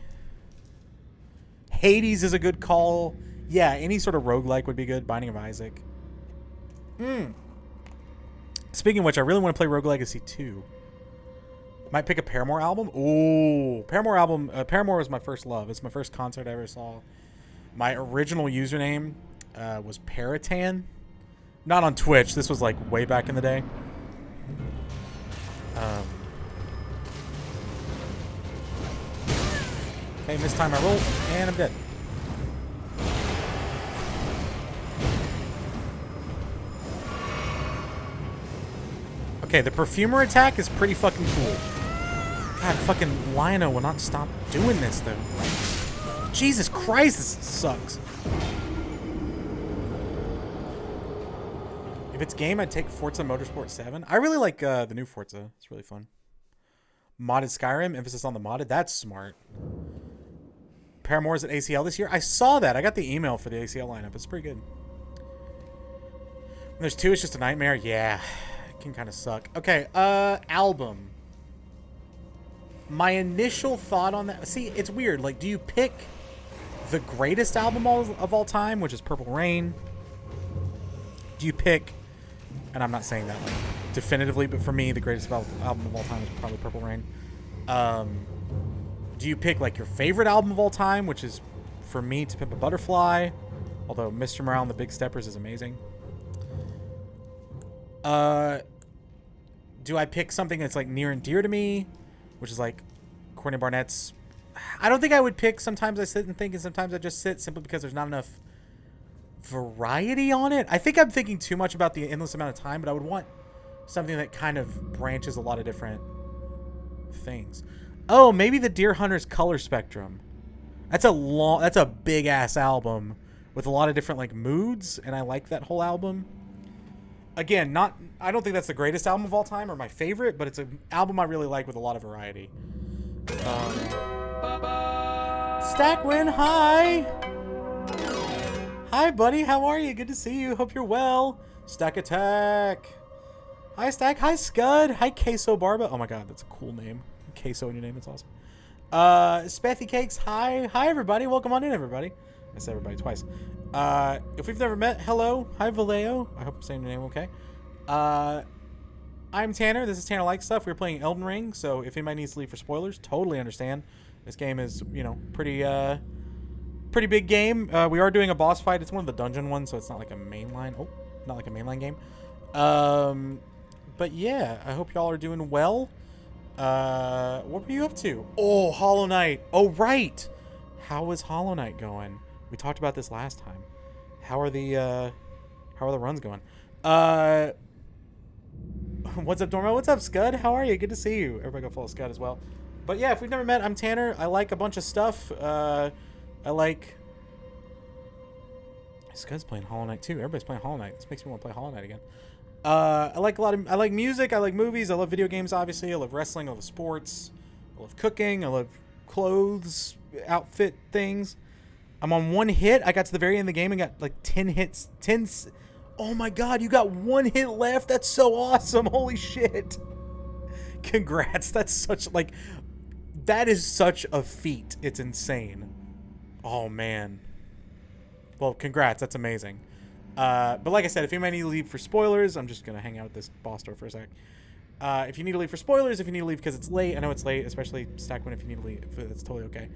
Hades is a good call. Yeah, any sort of roguelike would be good. Binding of Isaac. Speaking of which, I really want to play Rogue Legacy 2. Might pick a Paramore album. Ooh, Paramore album. Paramore was my first love. It's my first concert I ever saw. My original username was Paratan. Not on Twitch. This was like way back in the day. Okay, mistime my roll, and I'm dead. Okay, the perfumer attack is pretty fucking cool. God, fucking Lionel will not stop doing this, though. Jesus Christ, this sucks. If it's game, I'd take Forza Motorsport 7. I really like the new Forza. It's really fun. Modded Skyrim, emphasis on the modded. That's smart. Paramore's at ACL this year. I saw that. I got the email for the ACL lineup. It's pretty good. When there's 2, it's just a nightmare. Yeah, it can kind of suck. Okay, album. My initial thought on that... See, it's weird. Like, do you pick the greatest album of all time, which is Purple Rain? Do you pick... And I'm not saying that like definitively, but for me, the greatest album of all time is probably Purple Rain. Do you pick like your favorite album of all time, which is for me To Pimp a Butterfly, although Mr. Morale and the Big Steppers is amazing. Do I pick something that's like near and dear to me, which is like Courtney Barnett's? I don't think I would pick Sometimes I Sit and Think, and Sometimes I Just Sit, simply because there's not enough variety on it. I think I'm thinking too much about the endless amount of time, but I would want something that kind of branches a lot of different things. Oh, maybe the Deer Hunter's Color Spectrum. That's a big ass album with a lot of different like moods, and I like that whole album. Again, I don't think that's the greatest album of all time or my favorite, but it's an album I really like with a lot of variety. Stackwin, hi! Hi, buddy. How are you? Good to see you. Hope you're well. Stack Attack. Hi, Stack. Hi, Scud. Hi, Queso Barba. Oh, my God. That's a cool name. Queso in your name. It's awesome. Spethy Cakes. Hi. Hi, everybody. Welcome on in, everybody. I said everybody twice. If we've never met, hello. Hi, Vallejo. I hope I'm saying your name okay. I'm Tanner. This is Tanner Like Stuff. We're playing Elden Ring, so if anybody needs to leave for spoilers, totally understand. This game is, you know, pretty big game. We are doing a boss fight. It's one of the dungeon ones, so it's not like a mainline. Oh, not like a mainline game. But yeah, I hope y'all are doing well. What were you up to? Oh, Hollow Knight. Oh, right. How is Hollow Knight going? We talked about this last time. How are the runs going? What's up, Dormo? What's up, Scud? How are you? Good to see you. Everybody go follow Scud as well. But yeah, if we've never met, I'm Tanner. I like a bunch of stuff. I like... Scud's playing Hollow Knight too. Everybody's playing Hollow Knight. This makes me want to play Hollow Knight again. I like music. I like movies. I love video games, obviously. I love wrestling. I love sports. I love cooking. I love clothes, outfit things. I'm on 1 hit. I got to the very end of the game and got like 10 hits. Oh my God, you got 1 hit left? That's so awesome. Holy shit. Congrats. That's such like... That is such a feat. It's insane. Oh, man. Well, congrats. That's amazing. But like I said, if you might need to leave for spoilers, I'm just going to hang out at this boss door for a sec. If you need to leave for spoilers, if you need to leave because it's late, I know it's late, especially Stackwin if you need to leave. It's totally okay.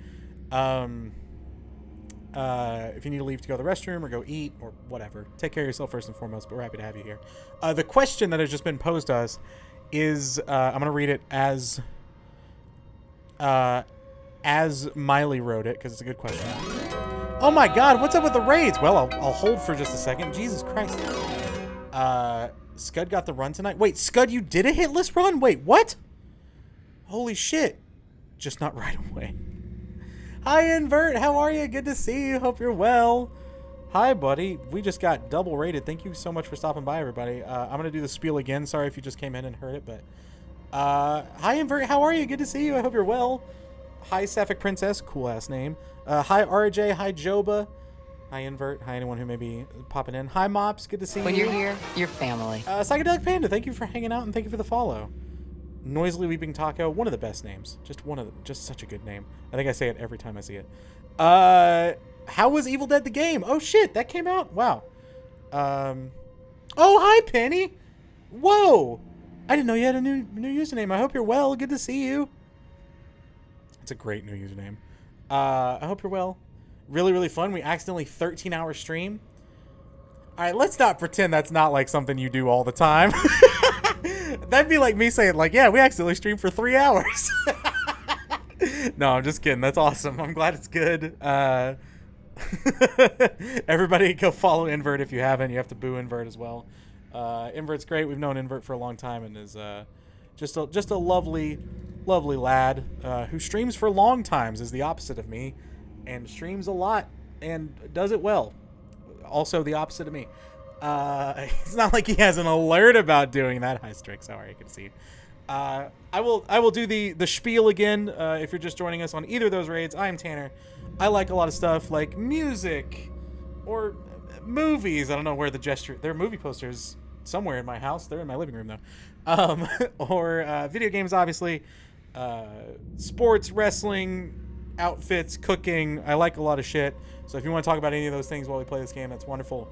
If you need to leave to go to the restroom or go eat or whatever, take care of yourself first and foremost, but we're happy to have you here. The question that has just been posed to us is, I'm going to read it as Miley wrote it, because it's a good question. Oh my God, what's up with the raids? Well, I'll hold for just a second. Jesus Christ. Scud got the run tonight. Wait, Scud, you did a hitless run? Wait, what? Holy shit. Just not right away. Hi, Invert. How are you? Good to see you. Hope you're well. Hi, buddy. We just got double rated. Thank you so much for stopping by, everybody. I'm going to do the spiel again. Sorry if you just came in and heard it, but Hi, Invert. How are you? Good to see you. I hope you're well. Hi, Sapphic Princess. Cool-ass name. Hi, RJ. Hi, Joba. Hi, Invert. Hi, anyone who may be popping in. Hi, Mops. Good to see you. When you're here, you're family. Psychedelic Panda. Thank you for hanging out, and thank you for the follow. Noisily Weeping Taco. One of the best names. Just such a good name. I think I say it every time I see it. How was Evil Dead the game? Oh, shit. That came out? Wow. Oh, hi, Penny. Whoa. I didn't know you had a new username. I hope you're well. Good to see you. It's a great new username. I hope you're well. Really, really fun. We accidentally 13-hour stream. All right, let's not pretend that's not like something you do all the time. That'd be like me saying, like, yeah, we accidentally streamed for 3 hours. No, I'm just kidding. That's awesome. I'm glad it's good. Everybody go follow Invert if you haven't. You have to boo Invert as well. Invert's great. We've known Invert for a long time and is just a lovely lad who streams for long times, is the opposite of me, and streams a lot and does it well. Also the opposite of me. It's not like he has an alert about doing that. Hi, Strix. How are you? Good to see you. I will do the spiel again if you're just joining us on either of those raids. I am Tanner. I like a lot of stuff like music or movies. I don't know where the gesture. There are movie posters somewhere in my house. They're in my living room though. Or video games, obviously. Sports, wrestling, outfits, cooking. I like a lot of shit. So if you want to talk about any of those things while we play this game, that's wonderful.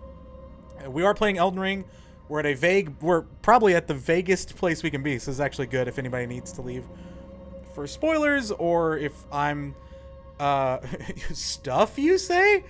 We are playing Elden Ring. We're probably at the vaguest place we can be. So this is actually good if anybody needs to leave for spoilers, or if I'm stuff you say,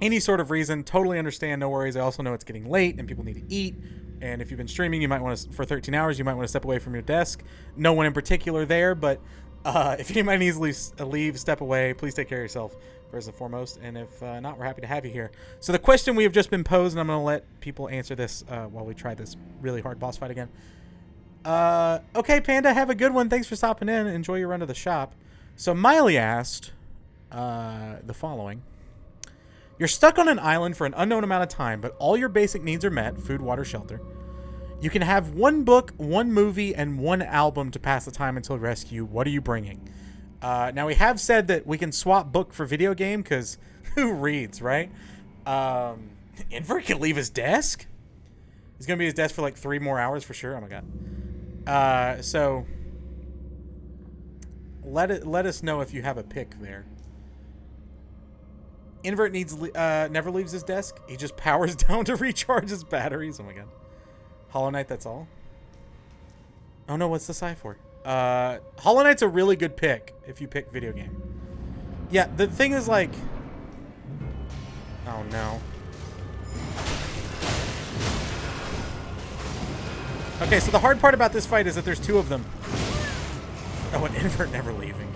any sort of reason, totally understand. No worries. I also know it's getting late and people need to eat. And if you've been streaming, you might want to, for 13 hours, you might want to step away from your desk. No one in particular there, but if anybody needs to leave, step away. Please take care of yourself first and foremost. And if not, we're happy to have you here. So the question we have just been posed, and I'm going to let people answer this while we try this really hard boss fight again. Okay, Panda, have a good one. Thanks for stopping in. Enjoy your run to the shop. So Miley asked the following. You're stuck on an island for an unknown amount of time, but all your basic needs are met: food, water, shelter. You can have one book, one movie, and one album to pass the time until rescue. What are you bringing? Now, we have said that we can swap book for video game, because who reads, right? Invert can leave his desk? He's going to be at his desk for like 3 more hours for sure. Oh, my God. So, let us know if you have a pick there. Invert never leaves his desk. He just powers down to recharge his batteries. Oh my God. Hollow Knight, that's all? Oh no, what's the sci for? Hollow Knight's a really good pick if you pick video game. Yeah, the thing is like... Oh no. Okay, so the hard part about this fight is that there's 2 of them. Oh, and Invert never leaving.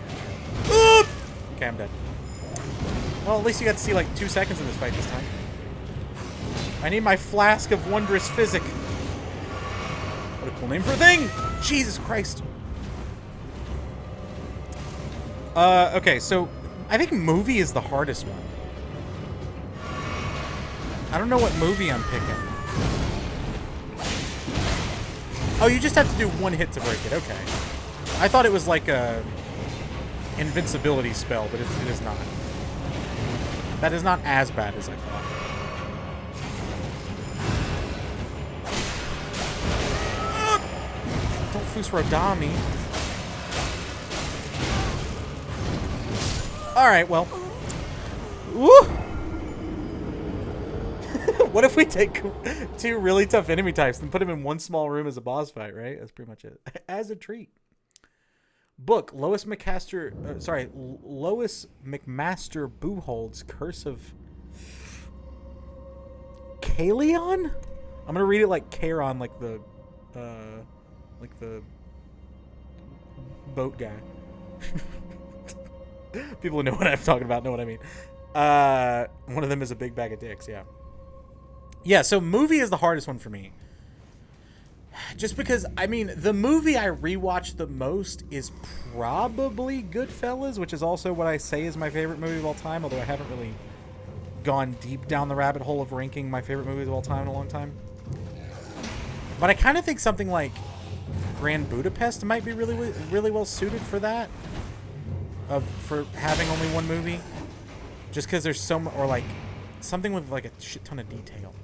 Okay, I'm dead. Well, at least you got to see like 2 seconds in this fight this time. I need my flask of wondrous physic. What a cool name for a thing! Jesus Christ. Okay, so I think movie is the hardest one. I don't know what movie I'm picking. Oh, you just have to do 1 hit to break it. Okay. I thought it was like a invincibility spell, but it is not. That is not as bad as I thought. Don't Fusrodami. Alright, well. Woo! What if we take 2 really tough enemy types and put them in one small room as a boss fight, right? That's pretty much it. As a treat. Book, Lois McMaster Buchholz's Curse of Kalion? I'm gonna read it like Charon, like the boat guy. People who know what I'm talking about know what I mean. One of them is a big bag of dicks, yeah. Yeah, so movie is the hardest one for me. Just because, I mean, the movie I rewatch the most is probably Goodfellas, which is also what I say is my favorite movie of all time, although I haven't really gone deep down the rabbit hole of ranking my favorite movies of all time in a long time. But I kind of think something like Grand Budapest might be really well suited for that. For having only one movie. Just because there's so much, or like something with like a shit ton of detail.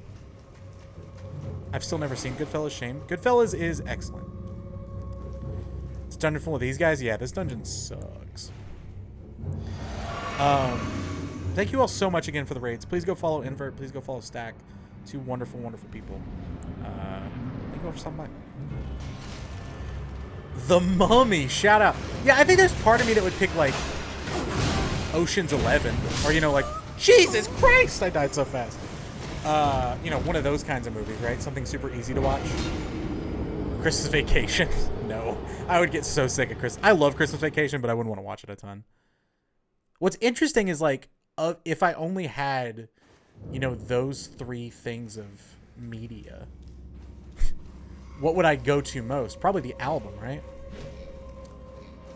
I've still never seen Goodfellas. Shame. Goodfellas is excellent. It's a dungeon full of these guys. Yeah, this dungeon sucks. Thank you all so much again for the raids. Please go follow Invert. Please go follow Stack. Two wonderful, wonderful people. Thank you all for stopping by. The Mummy. Shout out. Yeah, I think there's part of me that would pick like Ocean's 11, or you know, like Jesus Christ, I died so fast. You know, one of those kinds of movies, right? Something super easy to watch. Christmas Vacation. No, I would get so sick of Christmas. I love Christmas Vacation, but I wouldn't want to watch it a ton. What's interesting is like, if I only had, you know, those three things of media, what would I go to most? Probably the album, right?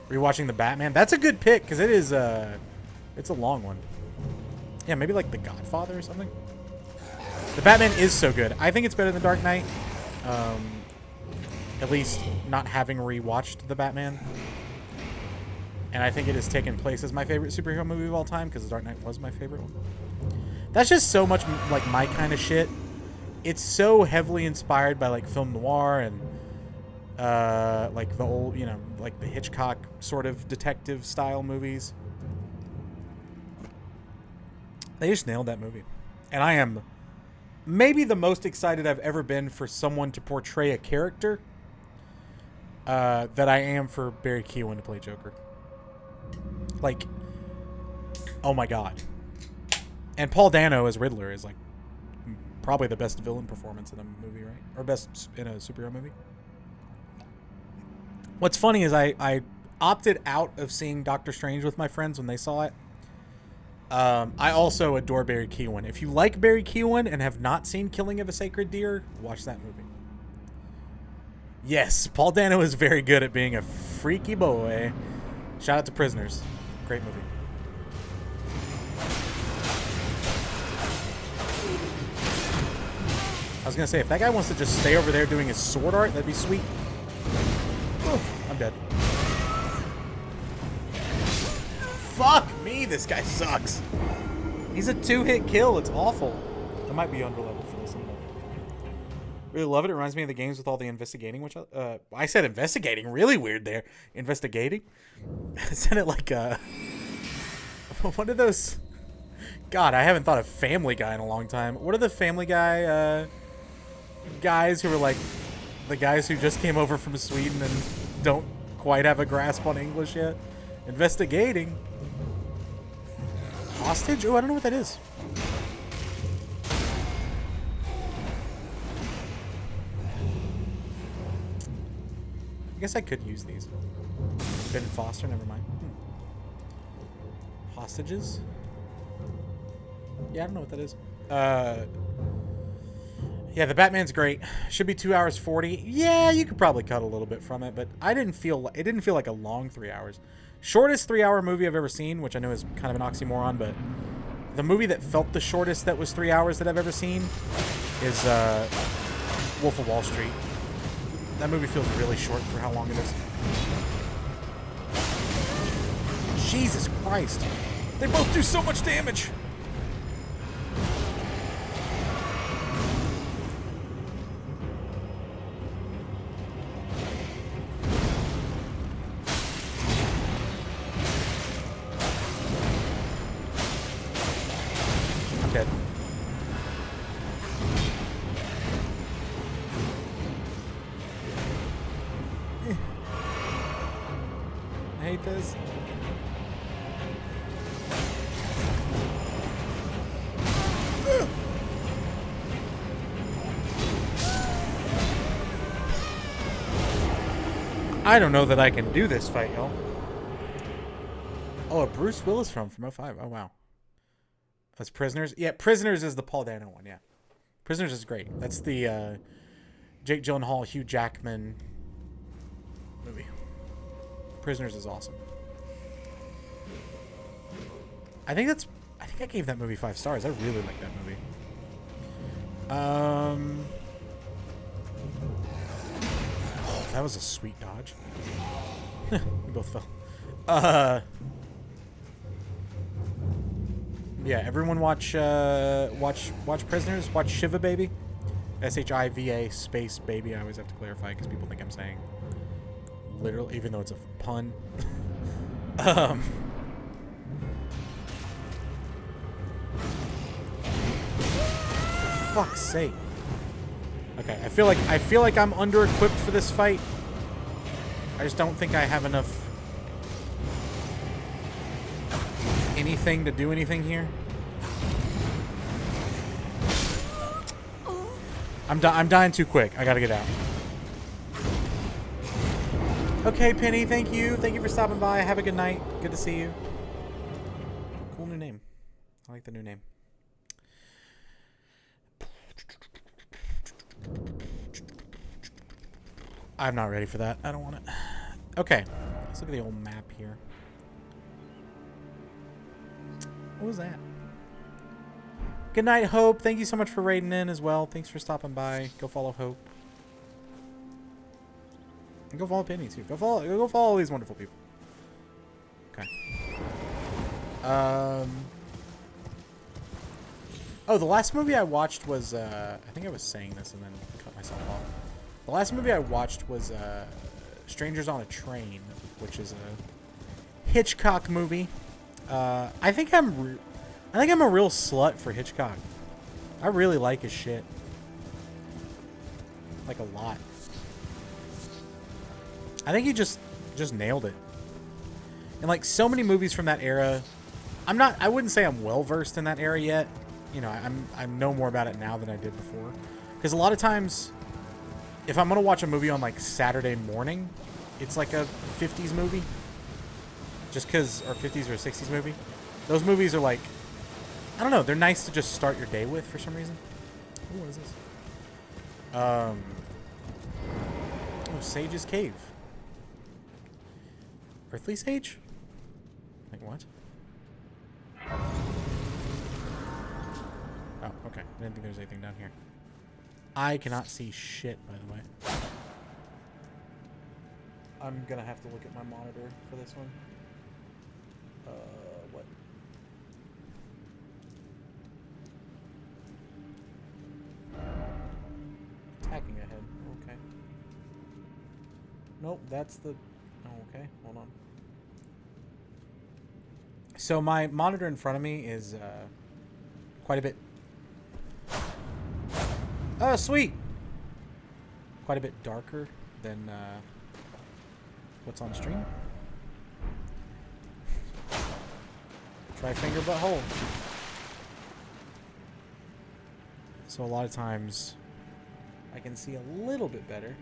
Rewatching The Batman. That's a good pick because it is it's a long one. Yeah, maybe like The Godfather or something. The Batman is so good. I think it's better than Dark Knight. At least not having rewatched The Batman. And I think it has taken place as my favorite superhero movie of all time because The Dark Knight was my favorite one. That's just so much like my kind of shit. It's so heavily inspired by like film noir and like the old, you know, like the Hitchcock sort of detective style movies. They just nailed that movie. And I am maybe the most excited I've ever been for someone to portray a character that I am for Barry Keoghan to play Joker. Like, oh my god. And Paul Dano as Riddler is like probably the best villain performance in a movie, right? Or best in a superhero movie. What's funny is I opted out of seeing Doctor Strange with my friends when they saw it. I also adore Barry Keoghan. If you like Barry Keoghan and have not seen Killing of a Sacred Deer, watch that movie. Yes, Paul Dano is very good at being a freaky boy. Shout out to Prisoners. Great movie. I was going to say, if that guy wants to just stay over there doing his sword art, that'd be sweet. Oh, I'm dead. Fuck me, this guy sucks. He's a 2-hit kill. It's awful. I might be under level for this one. Really love it. It reminds me of the games with all the investigating, which I said investigating. Really weird there. Investigating? I said it like what are those? God, I haven't thought of Family Guy in a long time. What are the Family Guy guys who are like the guys who just came over from Sweden and don't quite have a grasp on English yet? Investigating. Hostage? Oh, I don't know what that is. I guess I could use these. Ben Foster, never mind. Hostages? Yeah, I don't know what that is. Yeah, the Batman's great. Should be 2 hours 40. Yeah, you could probably cut a little bit from it, but it didn't feel like a long 3 hours. Shortest 3-hour movie I've ever seen, which I know is kind of an oxymoron, but the movie that felt the shortest that was 3 hours that I've ever seen is Wolf of Wall Street. That movie feels really short for how long it is. Jesus Christ. They both do so much damage. I'm dead. I hate this. I don't know that I can do this fight, y'all. Oh, a Bruce Willis from 05. Oh, wow. That's Prisoners? Yeah, Prisoners is the Paul Dano one, yeah. Prisoners is great. That's the Jake Gyllenhaal, Hugh Jackman movie. Prisoners is awesome. I think I gave that movie 5 stars. I really like that movie. That was a sweet dodge. We both fell. Yeah, everyone watch Prisoners. Watch Shiva Baby. SHIVA space baby. I always have to clarify because people think I'm saying literal, even though it's a pun. For fuck's sake. Okay, I feel like I'm under-equipped for this fight. I just don't think I have enough anything to do anything here. I'm dying too quick. I gotta get out. Okay, Penny, thank you. Thank you for stopping by. Have a good night. Good to see you. Cool new name. I like the new name. I'm not ready for that. I don't want it. Okay. Let's look at the old map here. What was that? Good night, Hope. Thank you so much for raiding in as well. Thanks for stopping by. Go follow Hope. And go follow Penny too. Go follow all these wonderful people. Okay. Oh, the last movie I watched was I think I was saying this and then cut myself off. The last movie I watched was Strangers on a Train, which is a Hitchcock movie. I think I'm a real slut for Hitchcock. I really like his shit. Like a lot. I think he just nailed it. And like so many movies from that era, I wouldn't say I'm well versed in that era yet. You know, I know more about it now than I did before. Because a lot of times, if I'm gonna watch a movie on like Saturday morning, it's like a 50s movie. Just because, or 50s or 60s movie. Those movies are like, I don't know, they're nice to just start your day with for some reason. Ooh, what is this? Oh, Sage's Cave. Earthly Sage? Like what? Oh, okay. I didn't think there was anything down here. I cannot see shit, by the way. I'm gonna have to look at my monitor for this one. What? Attacking ahead. Okay. Nope, that's the... Oh, okay. Hold on. So my monitor in front of me is quite a bit... Oh, sweet! Quite a bit darker than what's on stream. Try finger butthole. So a lot of times I can see a little bit better.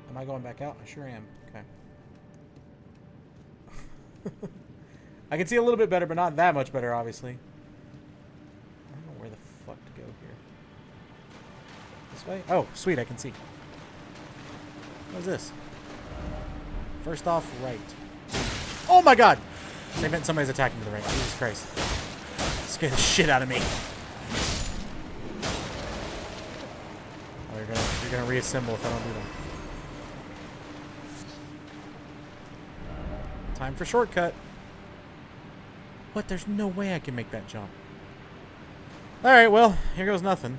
Am I going back out? I sure am. Okay. I can see a little bit better, but not that much better, obviously. I don't know where the fuck to go here. This way? Oh, sweet, I can see. What is this? First off, right. Oh my god! They meant somebody's attacking to the right. Jesus Christ. Scared the shit out of me. Oh, you're gonna reassemble if I don't do that. Time for shortcut. What? There's no way I can make that jump. Alright, well, here goes nothing.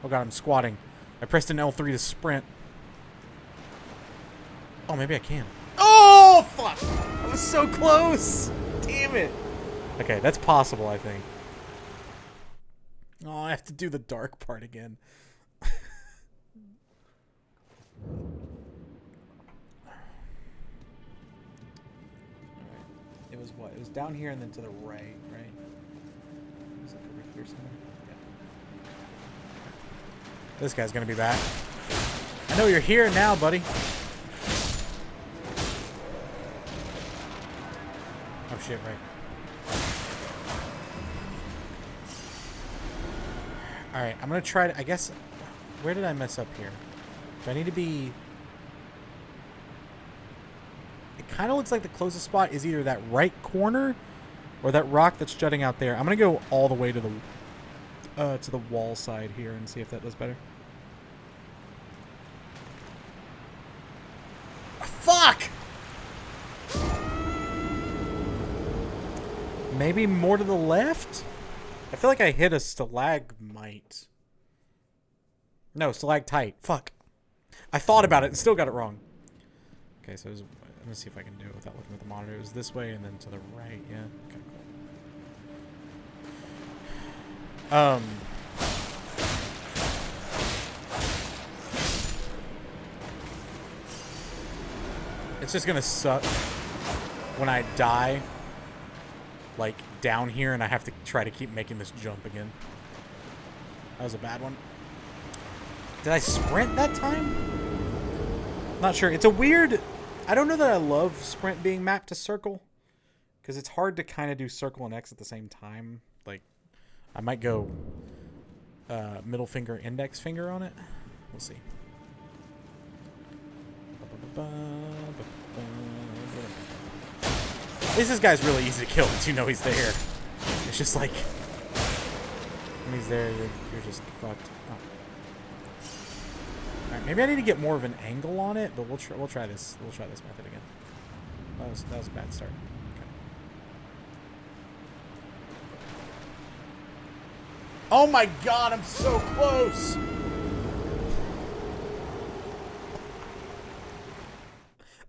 Oh god, I'm squatting. I pressed an L3 to sprint. Oh, maybe I can. Oh, fuck! I was so close! Damn it! Okay, that's possible, I think. Oh, I have to do the dark part again. It was what? It was down here and then to the right, right? It was like over here somewhere. Yeah. This guy's gonna be back. I know you're here now, buddy. Oh shit, right. Alright, I'm gonna try to, I guess, where did I mess up here? Do I need to be... It kind of looks like the closest spot is either that right corner or that rock that's jutting out there. I'm gonna go all the way to the to the wall side here and see if that does better. Fuck! Maybe more to the left? I feel like I hit a stalagmite. No, stalactite. Fuck. I thought about it and still got it wrong. Okay, so let me see if I can do it without looking at the monitor. It was this way and then to the right. Yeah. Okay, cool. It's just gonna suck when I die, like, down here, and I have to try to keep making this jump again. That was a bad one. Did I sprint that time? Not sure. It's a weird... I don't know that I love sprint being mapped to circle, because it's hard to kind of do circle and X at the same time. Like, I might go middle finger, index finger on it. We'll see. At least this guy's really easy to kill once you know he's there. It's just like, when he's there, you're just fucked. Oh. Alright, maybe I need to get more of an angle on it, but we'll try this. We'll try this method again. That was a bad start. Okay. Oh my god, I'm so close!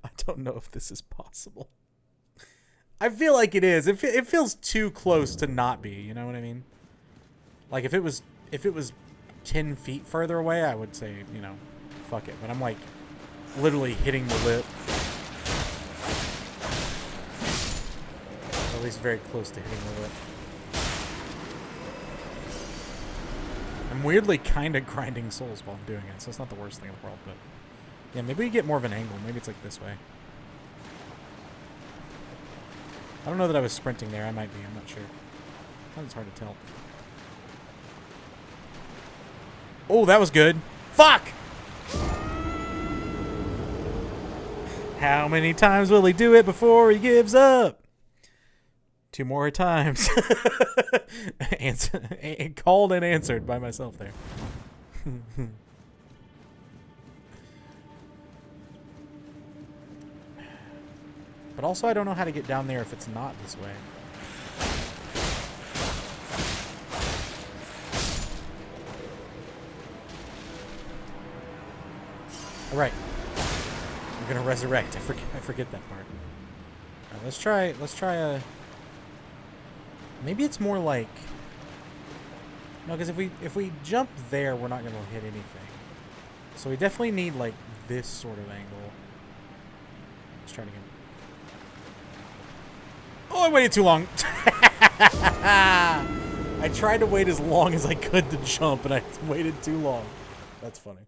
I don't know if this is possible. I feel like it is. It feels too close to not be, you know what I mean? Like, if it was 10 feet further away, I would say, you know, fuck it. But I'm, like, literally hitting the lip. At least very close to hitting the lip. I'm weirdly kind of grinding souls while I'm doing it, so it's not the worst thing in the world, but... yeah, maybe we get more of an angle. Maybe it's, like, this way. I don't know that I was sprinting there. I might be. I'm not sure. It's hard to tell. Oh, that was good. Fuck! How many times will he do it before he gives up? 2 more times. Called and answered by myself there. But also, I don't know how to get down there if it's not this way. All right, I'm gonna resurrect. I forget that part. All right, let's try a. Maybe it's more like. No, because if we jump there, we're not gonna hit anything. So we definitely need like this sort of angle. Let's try it again. Oh, I waited too long. I tried to wait as long as I could to jump, and I waited too long. That's funny.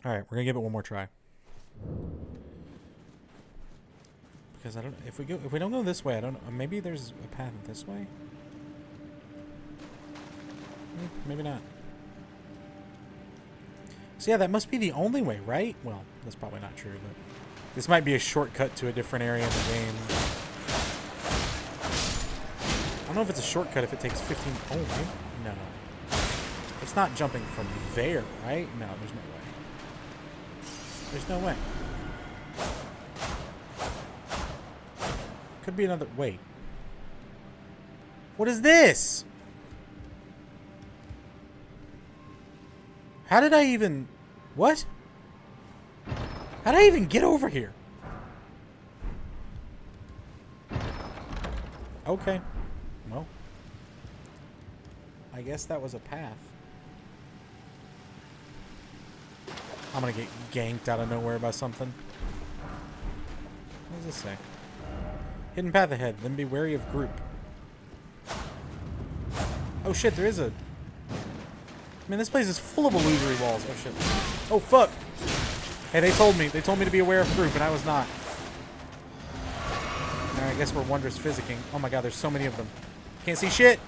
All right, we're gonna give it one more try. Because I don't. If we don't go this way, I don't know. Maybe there's a path this way. Maybe not. So yeah, that must be the only way, right? Well, that's probably not true, but. This might be a shortcut to a different area in the game. I don't know if it's a shortcut if it takes 15... Oh, maybe? No. It's not jumping from there, right? No, there's no way. There's no way. Could be another... Wait. What is this? How did I even... What? How did I even get over here? Okay. Well. I guess that was a path. I'm gonna get ganked out of nowhere by something. What does this say? Hidden path ahead. Then be wary of group. Oh shit, there is a... Man, this place is full of illusory walls. Oh shit. Oh fuck! Hey, they told me to be aware of group, and I was not. Alright, I guess we're wondrous physicking. Oh my god, there's so many of them. Can't see shit!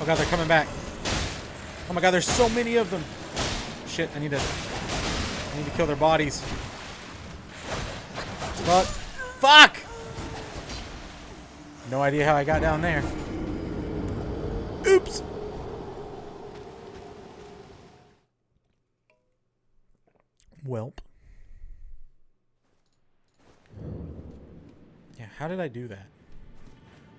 Oh god, they're coming back. Oh my god, there's so many of them! Shit, I need to... I need to kill their bodies. Fuck. Fuck! No idea how I got down there. Oops! Welp. Yeah, how did I do that?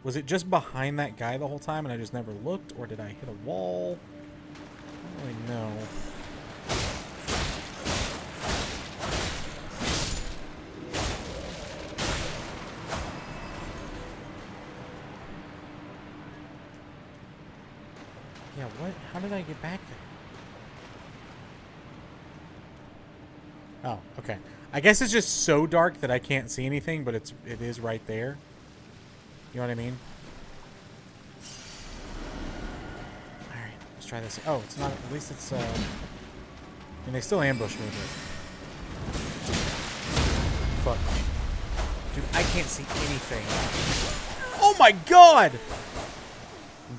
Was it just behind that guy the whole time and I just never looked? Or did I hit a wall? I don't really know. Yeah, what? How did I get back there? Oh, okay. I guess it's just so dark that I can't see anything, but it is right there. You know what I mean? Alright, let's try this. Oh, it's not... At least it's, I mean, they still ambush me, but... Fuck. Dude, I can't see anything. Oh my god!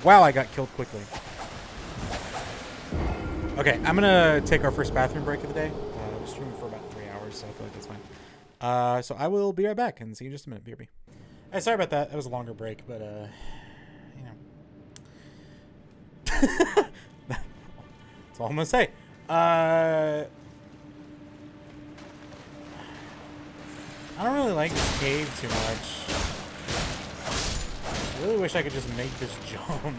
Wow, I got killed quickly. Okay, I'm gonna take our first bathroom break of the day. We're streaming for about 3 hours, so I feel like that's fine. So I will be right back and see you in just a minute. BRB. Hey, sorry about that. That was a longer break, but you know. That's all I'm gonna say. I don't really like this cave too much. I really wish I could just make this jump.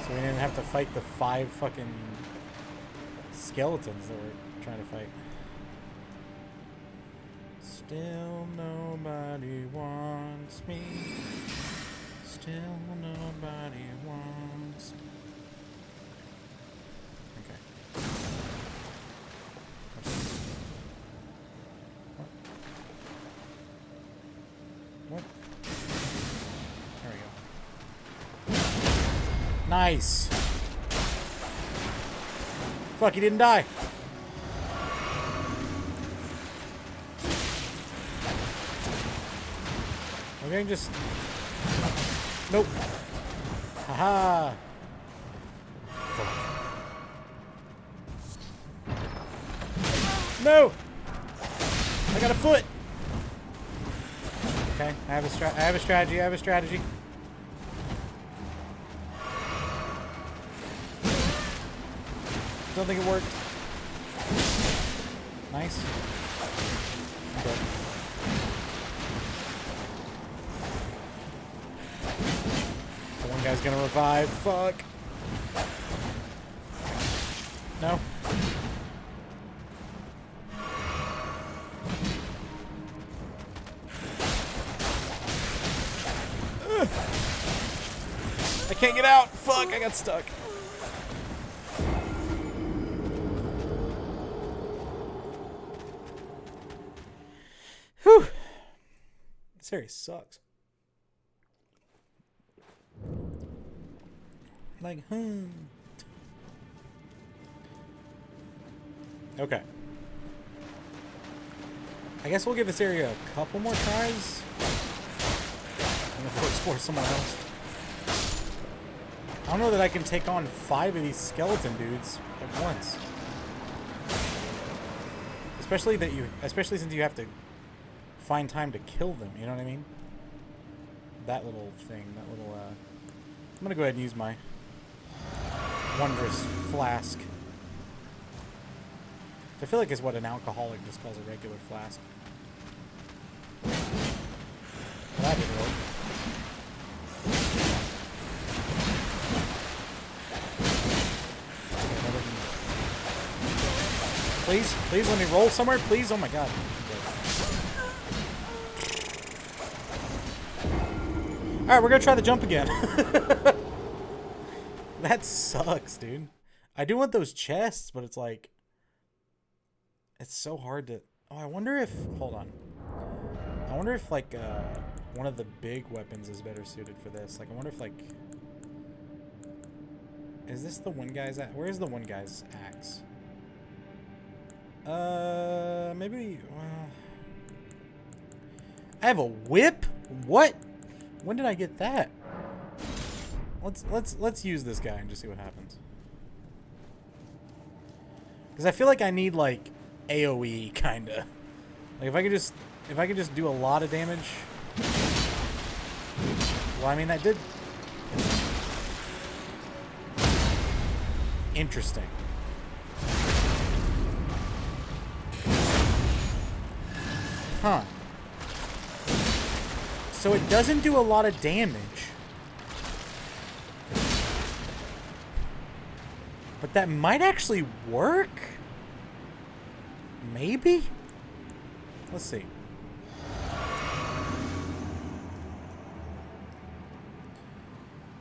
So we didn't have to fight the 5 fucking skeletons that we're trying to fight. Still nobody wants me. Still nobody wants me. Okay. What? There we go. Nice. Fuck, he didn't die. Okay, just... Nope. Haha. Fuck. No! I got a foot! Okay, I have a strategy, I have a strategy. Don't think it worked. Nice. Okay. The one guy's gonna revive. Fuck. No. Ugh. I can't get out. Fuck, I got stuck. Whew. This area sucks. Like, Okay. I guess we'll give this area a couple more tries. And then we'll explore somewhere else. I don't know that I can take on 5 of these skeleton dudes at once. Especially since you have to find time to kill them, you know what I mean? That little thing, that little, I'm gonna go ahead and use my wondrous flask. I feel like it's what an alcoholic just calls a regular flask. That didn't work. Please, please let me roll somewhere, please. Oh my god. Alright, we're gonna try the jump again. That sucks, dude. I do want those chests, but it's like... It's so hard to... Oh, I wonder if... Hold on. I wonder if, like, one of the big weapons is better suited for this. Like, I wonder if, like... Is this the one guy's axe? Where's the one guy's axe? Maybe... I have a whip? What? When did I get that? Let's use this guy and just see what happens. Because I feel like I need like AoE kinda. Like if I could just do a lot of damage. Well, I mean that did. Interesting. Huh. So it doesn't do a lot of damage. But that might actually work? Maybe? Let's see.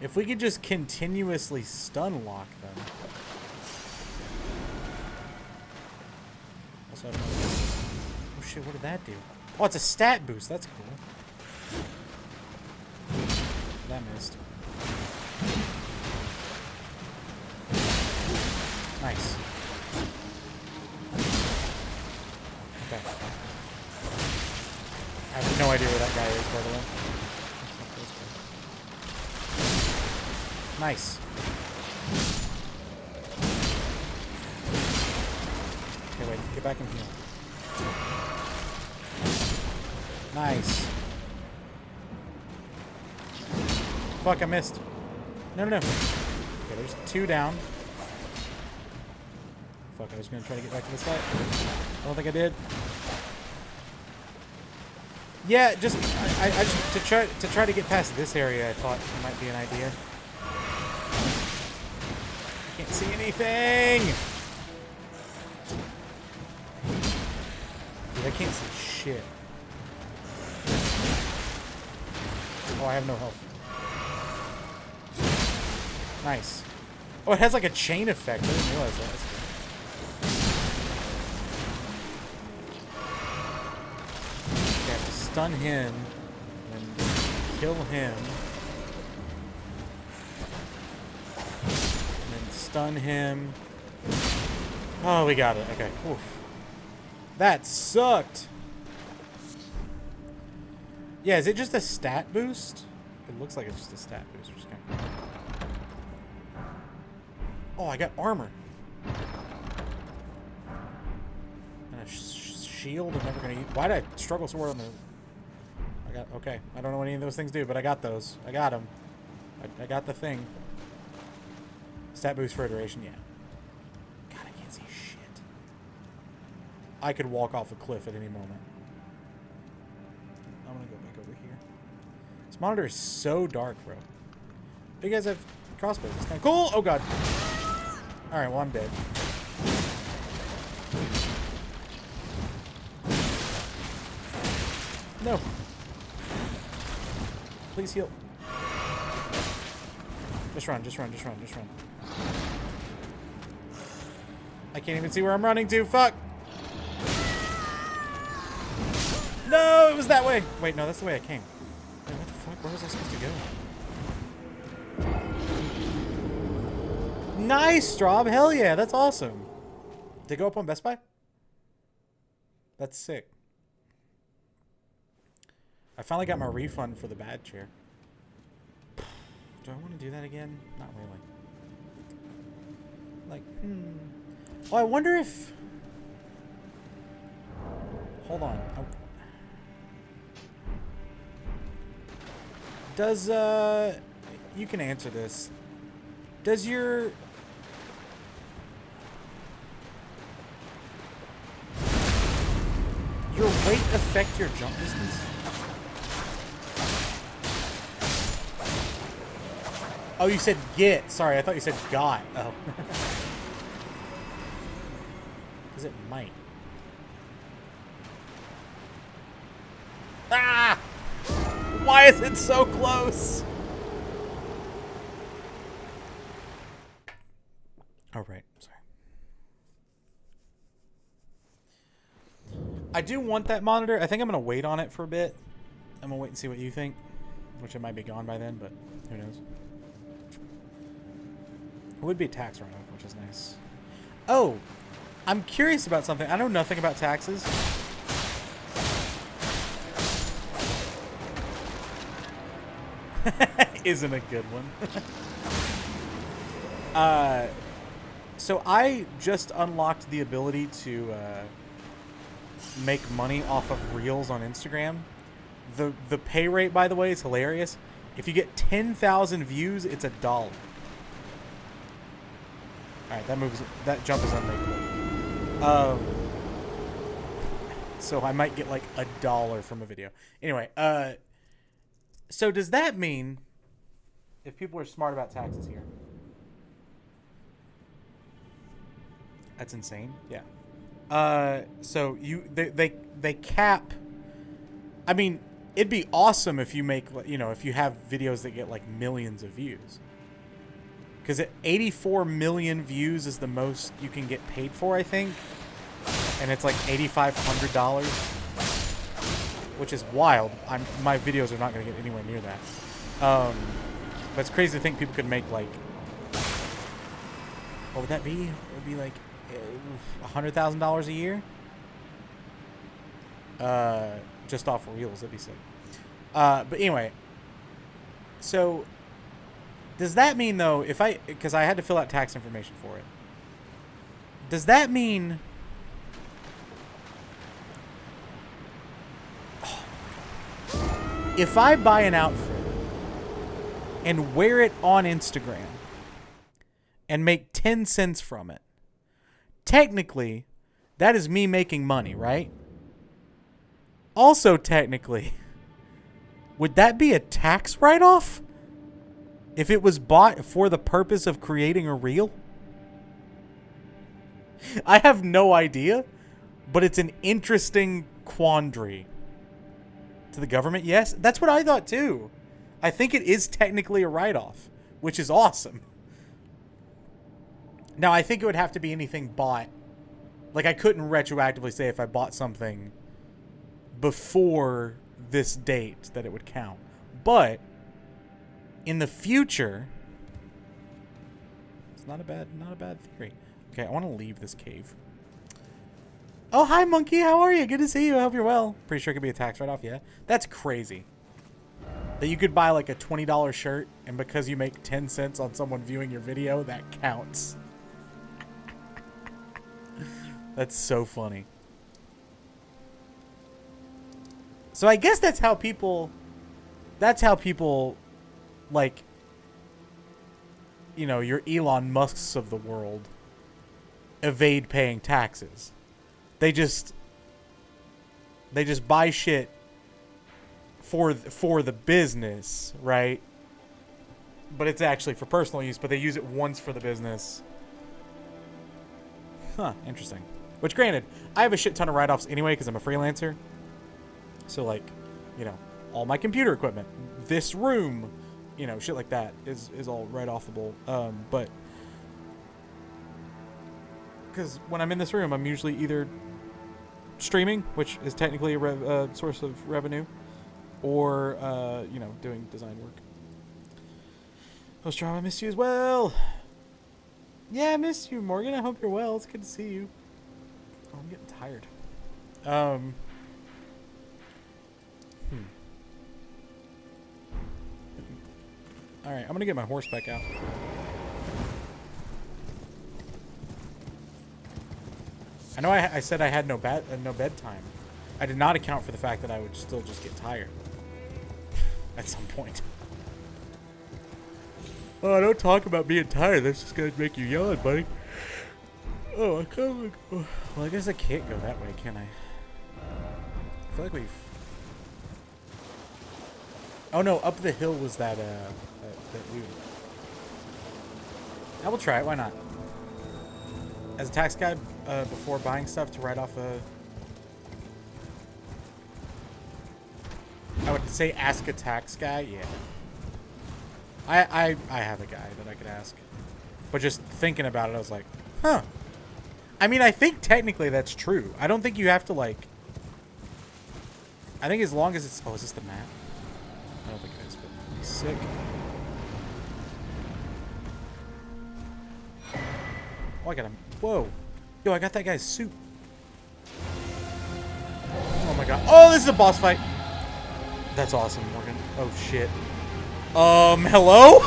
If we could just continuously stun lock them. Also, oh shit, what did that do? Oh, it's a stat boost. That's cool. That missed. Nice. Okay. I have no idea where that guy is, by the way. Nice. Okay, wait. Get back in here. Nice. Fuck, I missed. No, no, no. Okay, there's 2 down. Fuck, I was gonna try to get back to this guy. I don't think I did. Yeah, just I just to try to get past this area, I thought it might be an idea. I can't see anything. Dude, I can't see shit. Oh, I have no health. Nice. Oh, it has like a chain effect. I didn't realize that. That's cool. Okay, I have to stun him and kill him. And then stun him. Oh, we got it. Okay. Oof. That sucked. Yeah, is it just a stat boost? It looks like it's just a stat boost, which is kind of cool. Oh, I got armor. And a shield I'm never going to use. Why did I struggle so hard on the... I got... Okay. I don't know what any of those things do, but I got those. I got them. I got the thing. Stat boost for iteration, yeah. God, I can't see shit. I could walk off a cliff at any moment. I'm going to go back over here. This monitor is so dark, bro. You guys have crossbows. It's kind of cool. Oh, God. Alright, well, I'm dead. No. Please heal. Just run, just run, just run, just run. I can't even see where I'm running to. Fuck! No, it was that way. Wait, no, that's the way I came. Wait, what the fuck? Where was I supposed to go? Nice, Straub. Hell yeah, that's awesome. Did it go up on Best Buy? That's sick. I finally got my refund for the bad chair. Do I want to do that again? Not really. Like, Oh, I wonder if... Hold on. Does, you can answer this. Does your... Your weight affect your jump distance? Oh, you said get. Sorry, I thought you said got. Oh. Because it might. Ah! Why is it so close? Oh, right. Sorry. I do want that monitor. I think I'm going to wait on it for a bit. I'm going to wait and see what you think. Which it might be gone by then, but who knows. It would be a tax write-off, which is nice. Oh, I'm curious about something. I know nothing about taxes. Isn't a good one. So I just unlocked the ability to make money off of Reels on Instagram. The pay rate, by the way, is hilarious. If you get 10,000 views, it's $1. All right, that jump is unmakeable. So I might get like $1 from a video. Anyway, so does that mean if people are smart about taxes here? That's insane. Yeah. So they cap. I mean, it'd be awesome if you make, you know, if you have videos that get like millions of views. Because 84 million views is the most you can get paid for, I think. And it's like $8,500, which is wild. My videos are not going to get anywhere near that. But it's crazy to think people could make like, what would that be? It would be like $100,000 a year. Just off Reels, that'd be sick. But anyway, so does that mean though, because I had to fill out tax information for it, does that mean if I buy an outfit and wear it on Instagram and make 10 cents from it, technically that is me making money, right? Also, technically, would that be a tax write-off if it was bought for the purpose of creating a reel? I have no idea, but it's an interesting quandary. To the government, yes. That's what I thought too. I think it is technically a write-off, which is awesome. Now, I think it would have to be anything bought. Like, I couldn't retroactively say if I bought something before this date that it would count. But in the future, it's not a bad theory. Okay, I want to leave this cave. Oh, hi, Monkey. How are you? Good to see you. I hope you're well. Pretty sure it could be a tax write-off, yeah? That's crazy. That you could buy like a $20 shirt, and because you make 10 cents on someone viewing your video, that counts. That's so funny. So I guess that's how people, like, you know, your Elon Musks of the world evade paying taxes. They just buy shit for the business, right? But it's actually for personal use, but they use it once for the business. Huh, interesting. Which, granted, I have a shit ton of write-offs anyway because I'm a freelancer. So, like, you know, all my computer equipment, this room, you know, shit like that is all write-offable. But because when I'm in this room, I'm usually either streaming, which is technically a source of revenue, or you know, doing design work. Post-drama, I miss you as well. Yeah, I miss you, Morgan. I hope you're well. It's good to see you. Oh, I'm getting tired. All right, I'm gonna get my horseback out. I know I said I had no bedtime. I did not account for the fact that I would still just get tired at some point. Oh, don't talk about being tired. That's just gonna make you yawn, buddy. Oh, I can't go. Well, I guess I can't go that way, can I? I feel like we've... Oh no, up the hill was that we... I will try it, why not? As a tax guy, before buying stuff to write off a... I would say ask a tax guy, yeah. I have a guy that I could ask. But just thinking about it, I was like, huh. I mean, I think technically that's true. I don't think you have to, like... I think as long as it's... Oh, is this the map? I don't think it is, but it'd be sick. Oh, I got him. Whoa. Yo, I got that guy's suit. Oh my god. Oh, this is a boss fight. That's awesome, Morgan. Oh, shit. Hello?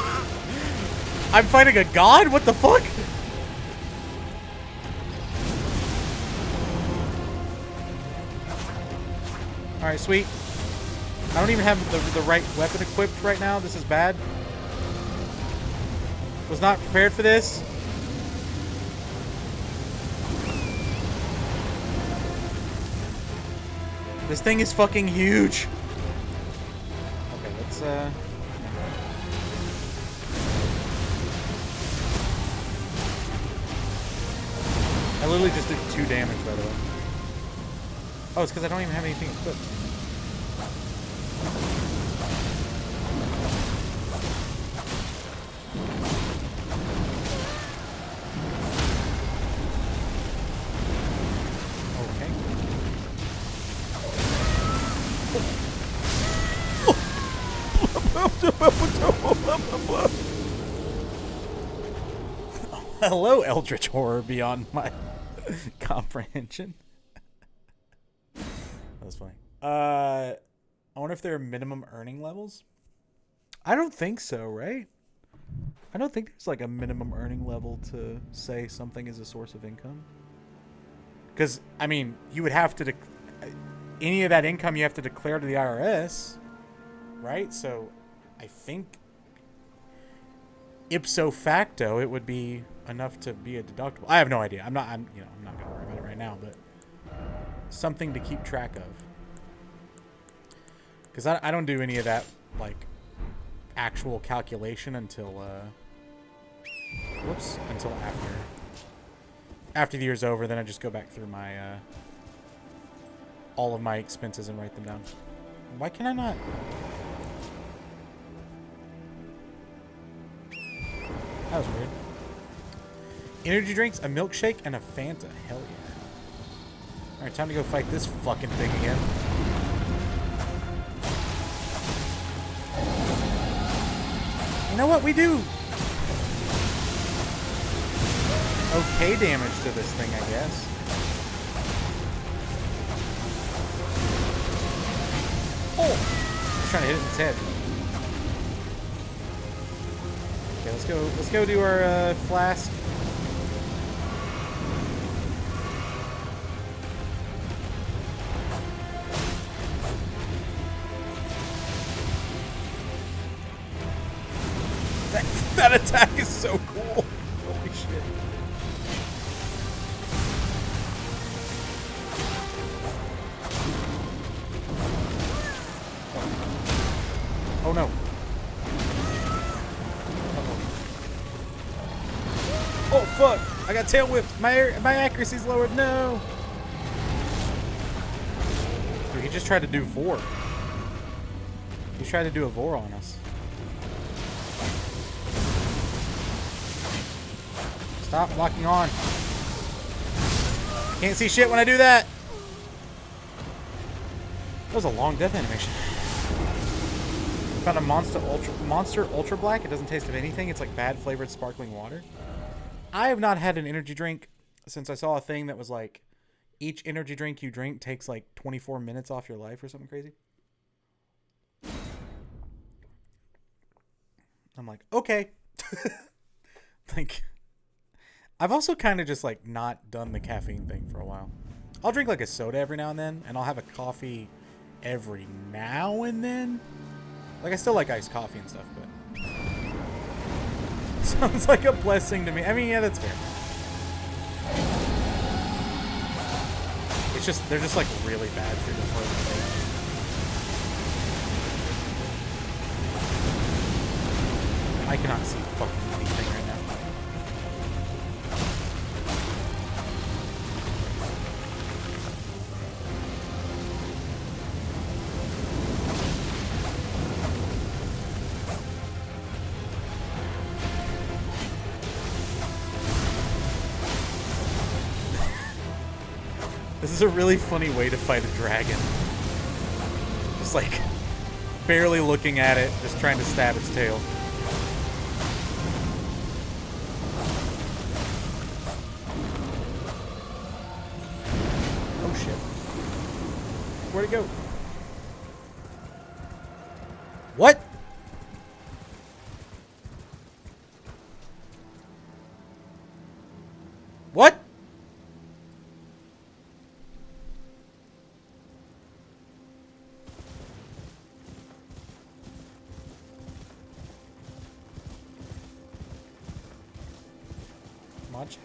I'm fighting a god? What the fuck? Alright, sweet. I don't even have the right weapon equipped right now. This is bad. Was not prepared for this. This thing is fucking huge. Okay, let's I literally just did 2 damage, by the way. Oh, it's because I don't even have anything equipped. Hello, Eldritch Horror beyond my comprehension. That's funny. I wonder if there are minimum earning levels. I don't think so, right? I don't think there's like a minimum earning level to say something is a source of income. Because, I mean, you would have to... any of that income you have to declare to the IRS, right? So, I think... ipso facto, it would be enough to be a deductible. I have no idea. I'm not gonna worry about it right now, but something to keep track of. Because I don't do any of that, like, actual calculation until, until after the year's over. Then I just go back through my, all of my expenses and write them down. Why can I not? That was weird. Energy drinks, a milkshake, and a Fanta. Hell yeah. Alright, time to go fight this fucking thing again. You know what? We do okay damage to this thing, I guess. Oh! I was trying to hit it in its head. Okay, let's go do our flask. That attack is so cool. Holy shit. Oh no. Oh fuck! I got tail whipped. My accuracy's lowered. No. Dude, he just tried to do Vor. He tried to do a Vor on us. Stop locking on. Can't see shit when I do that. That was a long death animation. Found a Monster Ultra Black. It doesn't taste of anything. It's like bad flavored sparkling water. I have not had an energy drink since I saw a thing that was like each energy drink you drink takes like 24 minutes off your life or something crazy. I'm like, okay. Like, I've also kind of just like not done the caffeine thing for a while. I'll drink like a soda every now and then, and I'll have a coffee every now and then. Like, I still like iced coffee and stuff, but sounds like a blessing to me. I mean, yeah, that's fair. It's just, they're just like really bad for your throat. I cannot see fucking anything right now. This is a really funny way to fight a dragon. Just like barely looking at it, just trying to stab its tail. Oh shit. Where'd it go? What? What? much.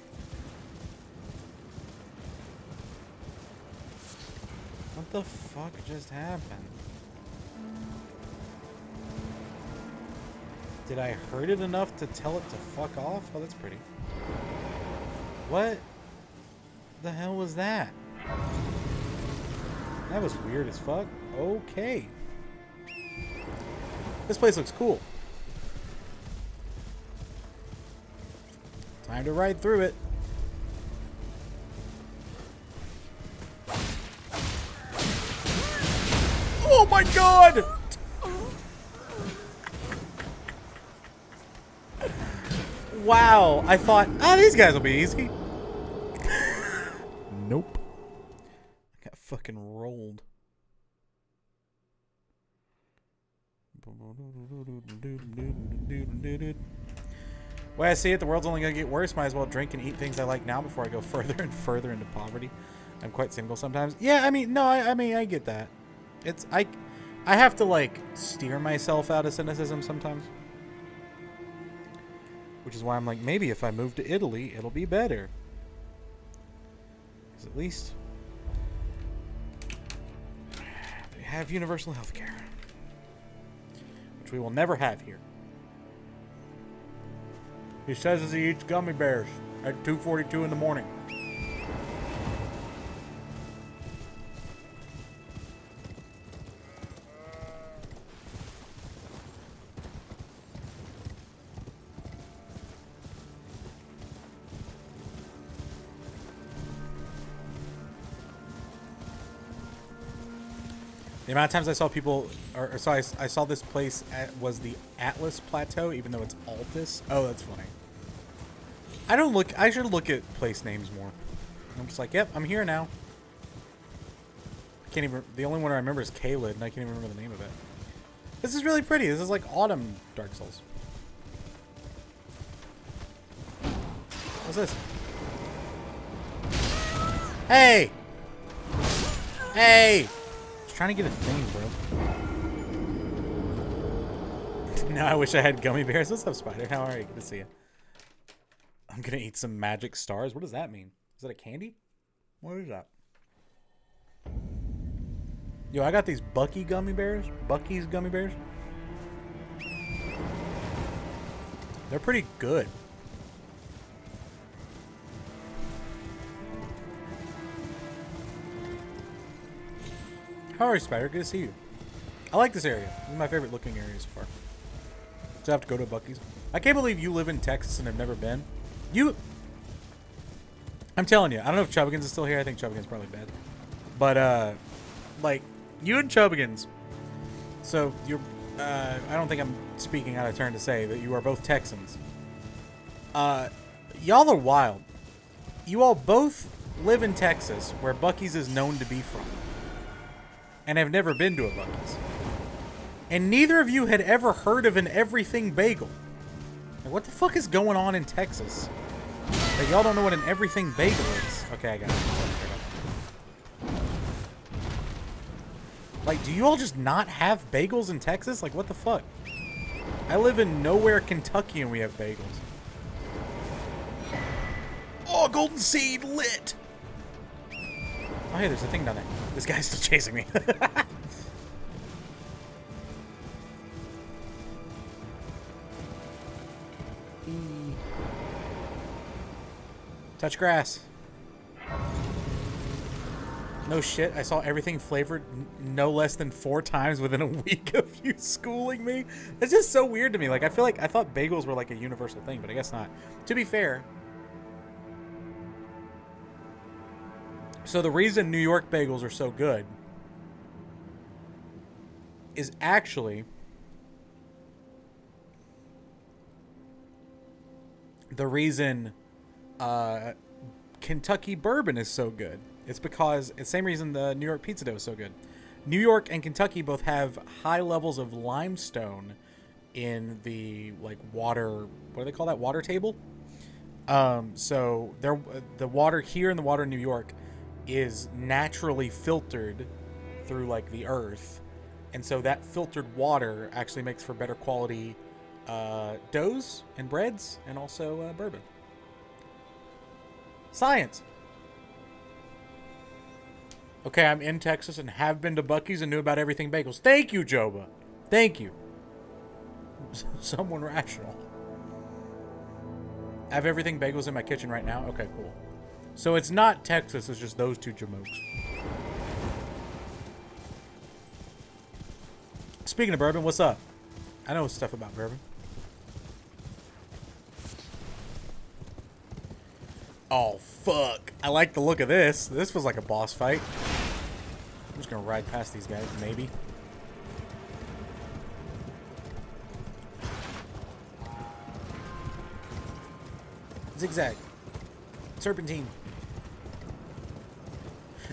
What the fuck just happened? Did I hurt it enough to tell it to fuck off? Oh, that's pretty. What the hell was that? That was weird as fuck. Okay. This place looks cool. Time to ride through it. Oh my god! Wow, I thought, these guys will be easy. Nope. I got fucking rolled. Way I see it, the world's only gonna get worse. Might as well drink and eat things I like now before I go further and further into poverty. I'm quite cynical sometimes. Yeah, I mean, no, I mean, I get that. It's, I have to, like, steer myself out of cynicism sometimes. Which is why I'm like, maybe if I move to Italy, it'll be better. Because at least they have universal health care. Which we will never have here. He says as he eats gummy bears at 2:42 in the morning. The amount of times I saw people, or so I saw this place was the Atlas Plateau, even though it's Altus. Oh, that's funny. I should look at place names more. I'm just like, yep, I'm here now. I can't even, the only one I remember is Caelid, and I can't even remember the name of it. This is really pretty. This is like autumn Dark Souls. What's this? Hey! Hey! Trying to get a thing, bro. Now I wish I had gummy bears. What's up, Spider? How are you? Good to see you. I'm gonna eat some magic stars. What does that mean? Is that a candy? What is that? Yo, I got these Bucky gummy bears. Bucky's gummy bears. They're pretty good. How are you, Spider? Good to see you. I like this area. This is my favorite looking area so far. So I have to go to Bucky's. I can't believe you live in Texas and have never been. I'm telling you, I don't know if Chubbikins is still here. I think Chubbikins is probably dead. But, like, you and Chubbikins. So, you're, I don't think I'm speaking out of turn to say that you are both Texans. Y'all are wild. You all both live in Texas, where Bucky's is known to be from. And have never been to a Bucky's. And neither of you had ever heard of an everything bagel. Like, what the fuck is going on in Texas? Like, y'all don't know what an everything bagel is. Okay, I got it. Like, do you all just not have bagels in Texas? Like, what the fuck? I live in nowhere, Kentucky, and we have bagels. Oh, golden seed lit! Oh, hey, there's a thing down there. This guy's still chasing me. Touch grass. No shit, I saw everything flavored no less than 4 times within a week of you schooling me. It's just so weird to me. Like, I feel like I thought bagels were like a universal thing, but I guess not. To be fair, so the reason New York bagels are so good is actually the reason Kentucky bourbon is so good. It's because it's the same reason the New York pizza dough is so good. New York and Kentucky both have high levels of limestone in the, like, water, what do they call that? Water table? So the water here and the water in New York is naturally filtered through, like, the earth. And so that filtered water actually makes for better quality doughs and breads and also bourbon. Science. Okay, I'm in Texas and have been to Buc-ee's and knew about everything bagels. Thank you, Joba. Thank you. Someone rational. I have everything bagels in my kitchen right now. Okay, cool. So it's not Texas, it's just those two jamokes. Speaking of bourbon, what's up? I know stuff about bourbon. Oh, fuck. I like the look of this. This was like a boss fight. I'm just gonna ride past these guys, maybe. Zigzag. Serpentine.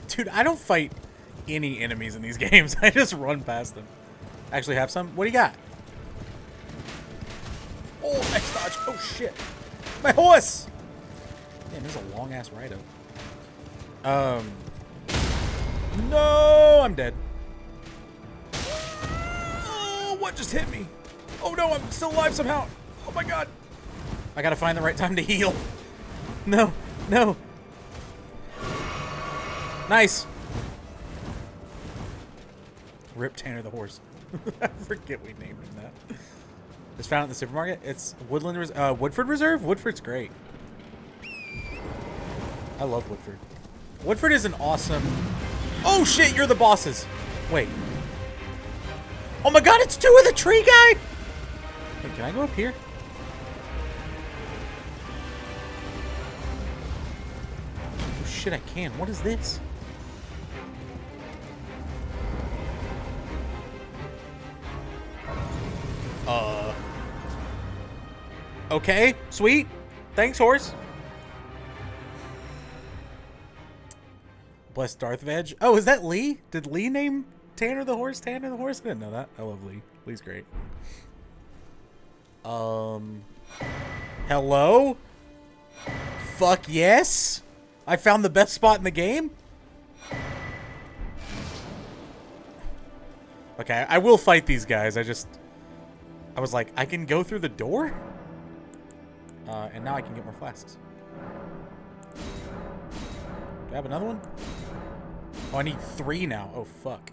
Dude, I don't fight any enemies in these games. I just run past them. Actually have some? What do you got? Oh, nice dodge. Oh, shit. My horse! Man, there's a long-ass ride up. No! I'm dead. Oh, what just hit me? Oh, no, I'm still alive somehow. Oh, my God. I gotta find the right time to heal. No, no. Nice. Rip Tanner the horse. I forget we named him that. It's found at the supermarket. It's Woodford Reserve? Woodford's great. I love Woodford. Woodford is an awesome... Oh shit, you're the bosses. Wait. Oh my god, it's two of the tree guy! Wait, can I go up here? Oh shit, I can. What is this? Okay, sweet. Thanks, horse. Bless Darth Veg. Oh, is that Lee? Did Lee name Tanner the horse? Tanner the horse? I didn't know that. I love Lee. Lee's great. Hello? Fuck yes? I found the best spot in the game? Okay, I will fight these guys. I was like, I can go through the door? And now I can get more flasks. Do I have another one? Oh, I need 3 now. Oh, fuck.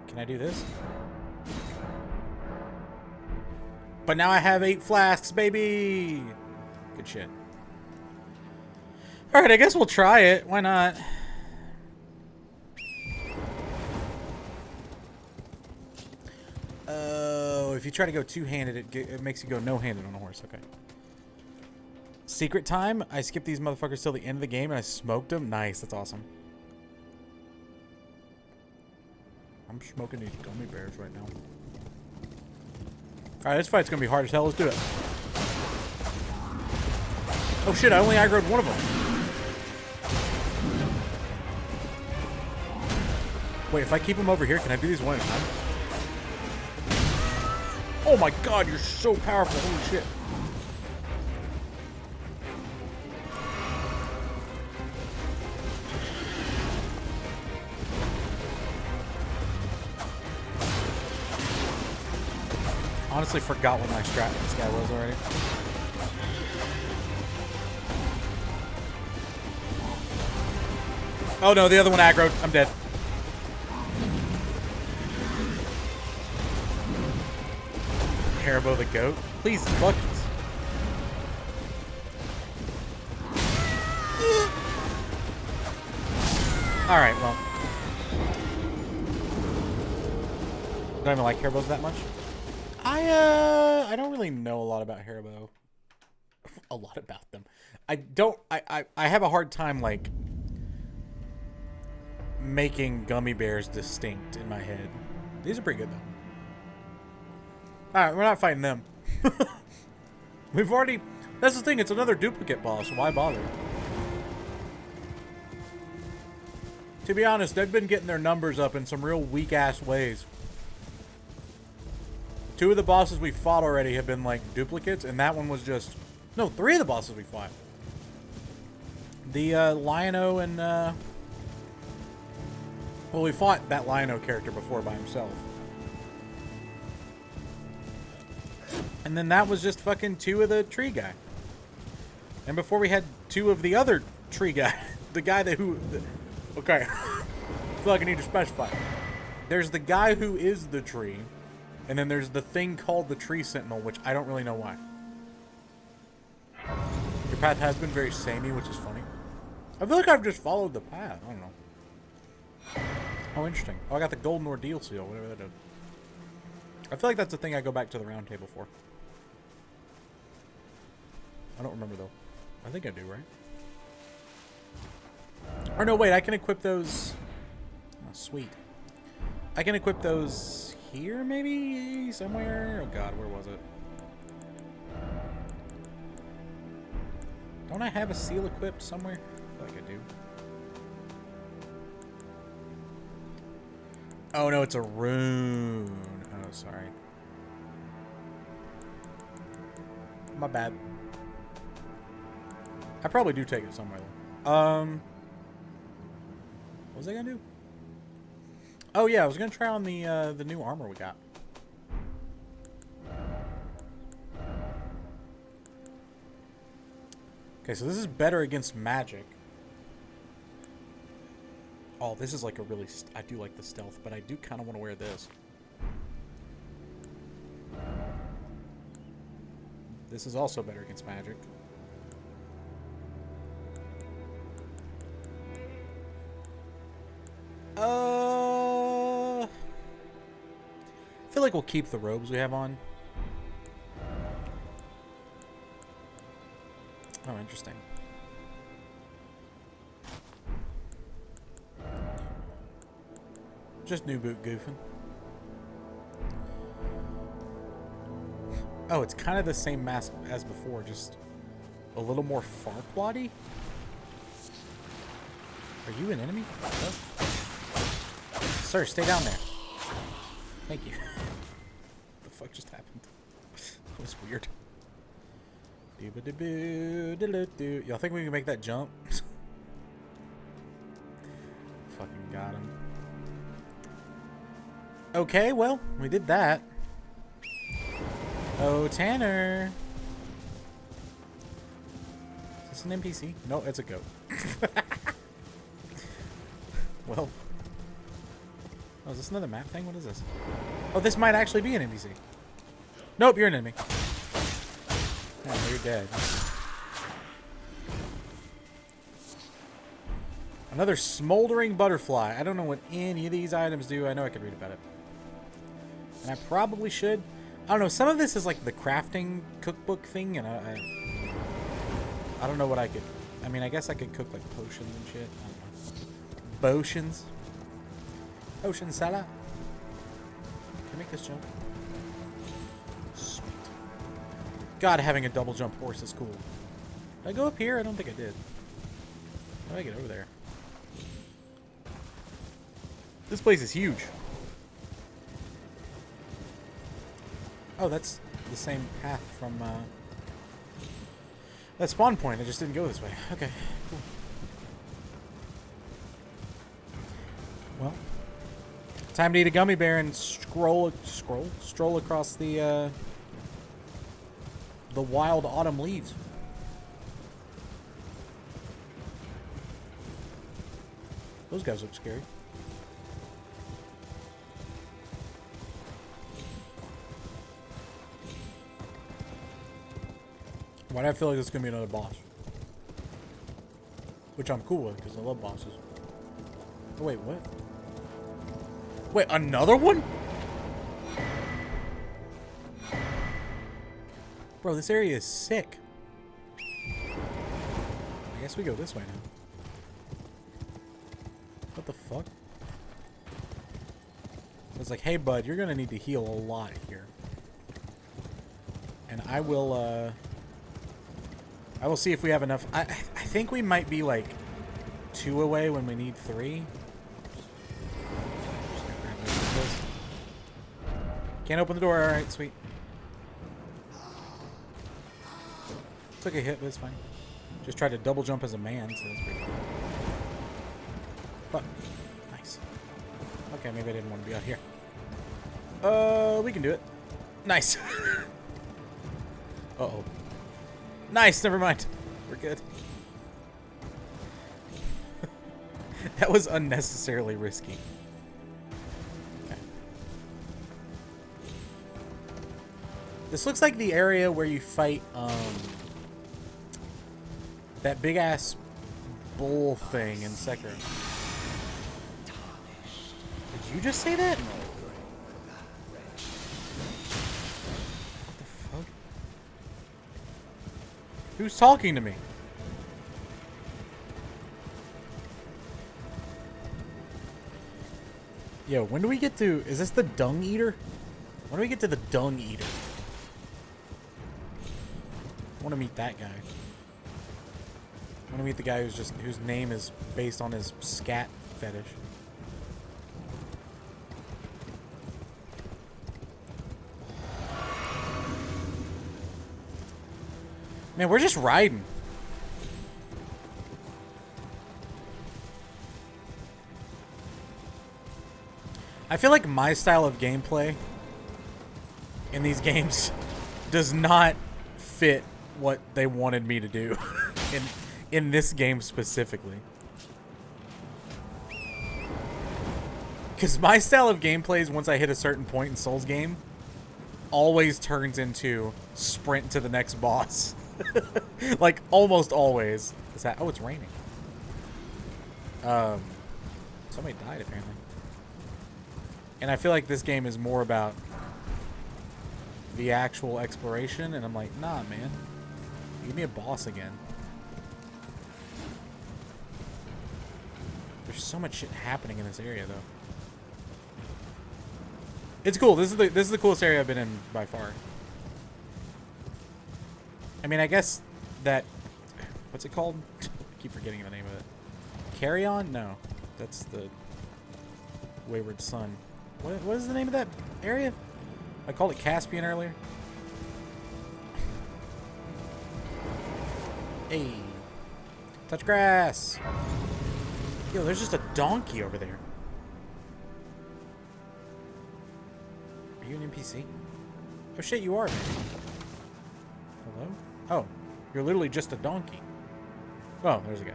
Can I do this? But now I have 8 flasks, baby! Good shit. Alright, I guess we'll try it. Why not? Oh, if you try to go two-handed, it makes you go no-handed on a horse. Okay. Secret time. I skipped these motherfuckers till the end of the game and I smoked them. Nice. That's awesome. I'm smoking these gummy bears right now. Alright, this fight's gonna be hard as hell. Let's do it. Oh shit, I only aggroed one of them. Wait, if I keep them over here, can I do these one at a time? Oh my god, you're so powerful. Holy shit. Honestly forgot what my strat this guy was already. Oh no, the other one aggroed. I'm dead. Haribo the goat. Please, buckets. Alright, well. Don't even like Haribos that much. I don't really know a lot about Haribo. A lot about them. I have a hard time, like, making gummy bears distinct in my head. These are pretty good, though. Alright, we're not fighting them. We've already... That's the thing, it's another duplicate boss. Why bother? To be honest, they've been getting their numbers up in some real weak-ass ways. 2 of the bosses we fought already have been, like, duplicates, and that one was just... No, 3 of the bosses we fought. The, Lion-O and, Well, we fought that Lion-O character before by himself. And then that was just fucking 2 of the tree guy. And before we had 2 of the other tree guy. The guy that okay. I feel like I need to specify. There's the guy who is the tree, and then there's the thing called the tree sentinel, which I don't really know why. Your path has been very samey, which is funny. I feel like I've just followed the path. I don't know. Oh, interesting. Oh, I got the golden ordeal seal, whatever that is. I feel like that's the thing I go back to the round table for. I don't remember, though. I think I do, right? Or no, wait, I can equip those... Oh, sweet. I can equip those here, maybe? Somewhere? Oh, God, where was it? Don't I have a seal equipped somewhere? I feel like I do. Oh, no, it's a rune. Oh, sorry. My bad. I probably do take it somewhere, though. What was I gonna do? Oh, yeah, I was gonna try on the new armor we got. Okay, so this is better against magic. Oh, this is like a really... I do like the stealth, but I do kind of want to wear this. This is also better against magic. I feel like we'll keep the robes we have on. Oh, interesting. Just new boot goofing. Oh, it's kind of the same mask as before, just a little more Farquaad-y. Are you an enemy? Hello? Sir, stay down there. Thank you. What the fuck just happened? That was weird. Y'all think we can make that jump? Fucking got him. Okay, well, we did that. Oh, Tanner. Is this an NPC? No, it's a goat. Well. Oh, is this another map thing? What is this? Oh, this might actually be an NPC. Nope, you're an enemy. Oh, you're dead. Another smoldering butterfly. I don't know what any of these items do. I know I could read about it. And I probably should. I don't know. Some of this is like the crafting cookbook thing, and I don't know what I could... I mean, I guess I could cook like potions and shit. I don't know. Potions. Potion salad. Can I make this jump? Sweet. God, having a double jump horse is cool. Did I go up here? I don't think I did. How do I get over there? This place is huge. Oh, that's the same path from that spawn point. I just didn't go this way. Okay, cool. Well, time to eat a gummy bear and stroll across the wild autumn leaves. Those guys look scary. Why do I feel like this is going to be another boss? Which I'm cool with, because I love bosses. Oh, wait, what? Wait, another one? Bro, this area is sick. I guess we go this way now. What the fuck? It's like, hey, bud, you're going to need to heal a lot here. And I will see if we have enough. I think we might be like 2 away when we need 3. Can't open the door. Alright, sweet. Took a hit, but it's fine. Just tried to double jump as a man, so that's pretty fun. But, nice. Okay, maybe I didn't want to be out here. We can do it. Nice. Uh-oh. Nice, never mind. We're good. That was unnecessarily risky. Okay. This looks like the area where you fight that big ass bull thing in Sekiro. Did you just say that? What the fuck? Who's talking to me? Yo, when do we get to... Is this the dung eater? When do we get to the dung eater? I want to meet that guy. I want to meet the guy whose name is based on his scat fetish. Man, we're just riding. I feel like my style of gameplay in these games does not fit what they wanted me to do in this game specifically. Because my style of gameplay is once I hit a certain point in Souls game, always turns into sprint to the next boss. Like, almost always. Is that... Oh, it's raining. Somebody died, apparently. And I feel like this game is more about the actual exploration, and I'm like, nah, man. Give me a boss again. There's so much shit happening in this area, though. It's cool. This is the coolest area I've been in by far. I mean, I guess that... What's it called? I keep forgetting the name of it. Carry On? No. That's the Wayward Son. What is the name of that area? I called it Caspian earlier. Hey. Touch grass. Yo, there's just a donkey over there. Are you an NPC? Oh shit, you are, man. Hello? Oh, you're literally just a donkey. Oh, there's a guy.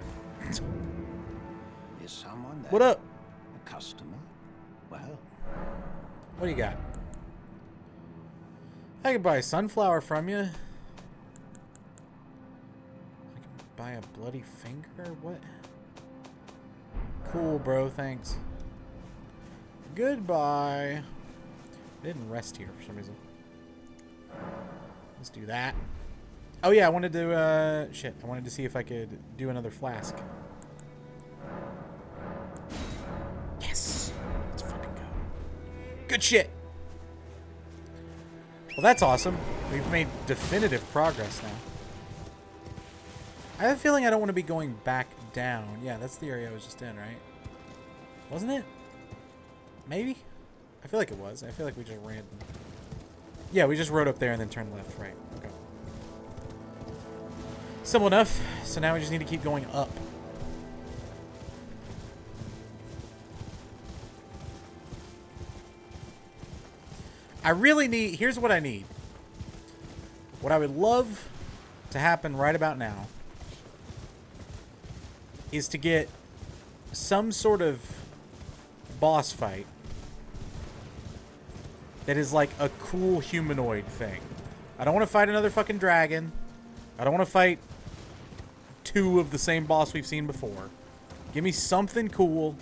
Is someone there? What up? A customer? Well, What do you got? I can buy a sunflower from you. I can buy a bloody finger? What? Cool, bro. Thanks. Goodbye. I didn't rest here for some reason. Let's do that. Oh yeah, I wanted to, shit. I wanted to see if I could do another flask. Yes! Let's fucking go. Good shit! Well, that's awesome. We've made definitive progress now. I have a feeling I don't want to be going back down. Yeah, that's the area I was just in, right? Wasn't it? Maybe? I feel like it was. I feel like we just ran... Yeah, we just rode up there and then turned left, right. Okay. Simple enough. So now we just need to keep going up. I really need... Here's what I need. What I would love to happen right about now is to get some sort of boss fight that is like a cool humanoid thing. I don't want to fight another fucking dragon. I don't want to fight two of the same boss we've seen before. Give me something cool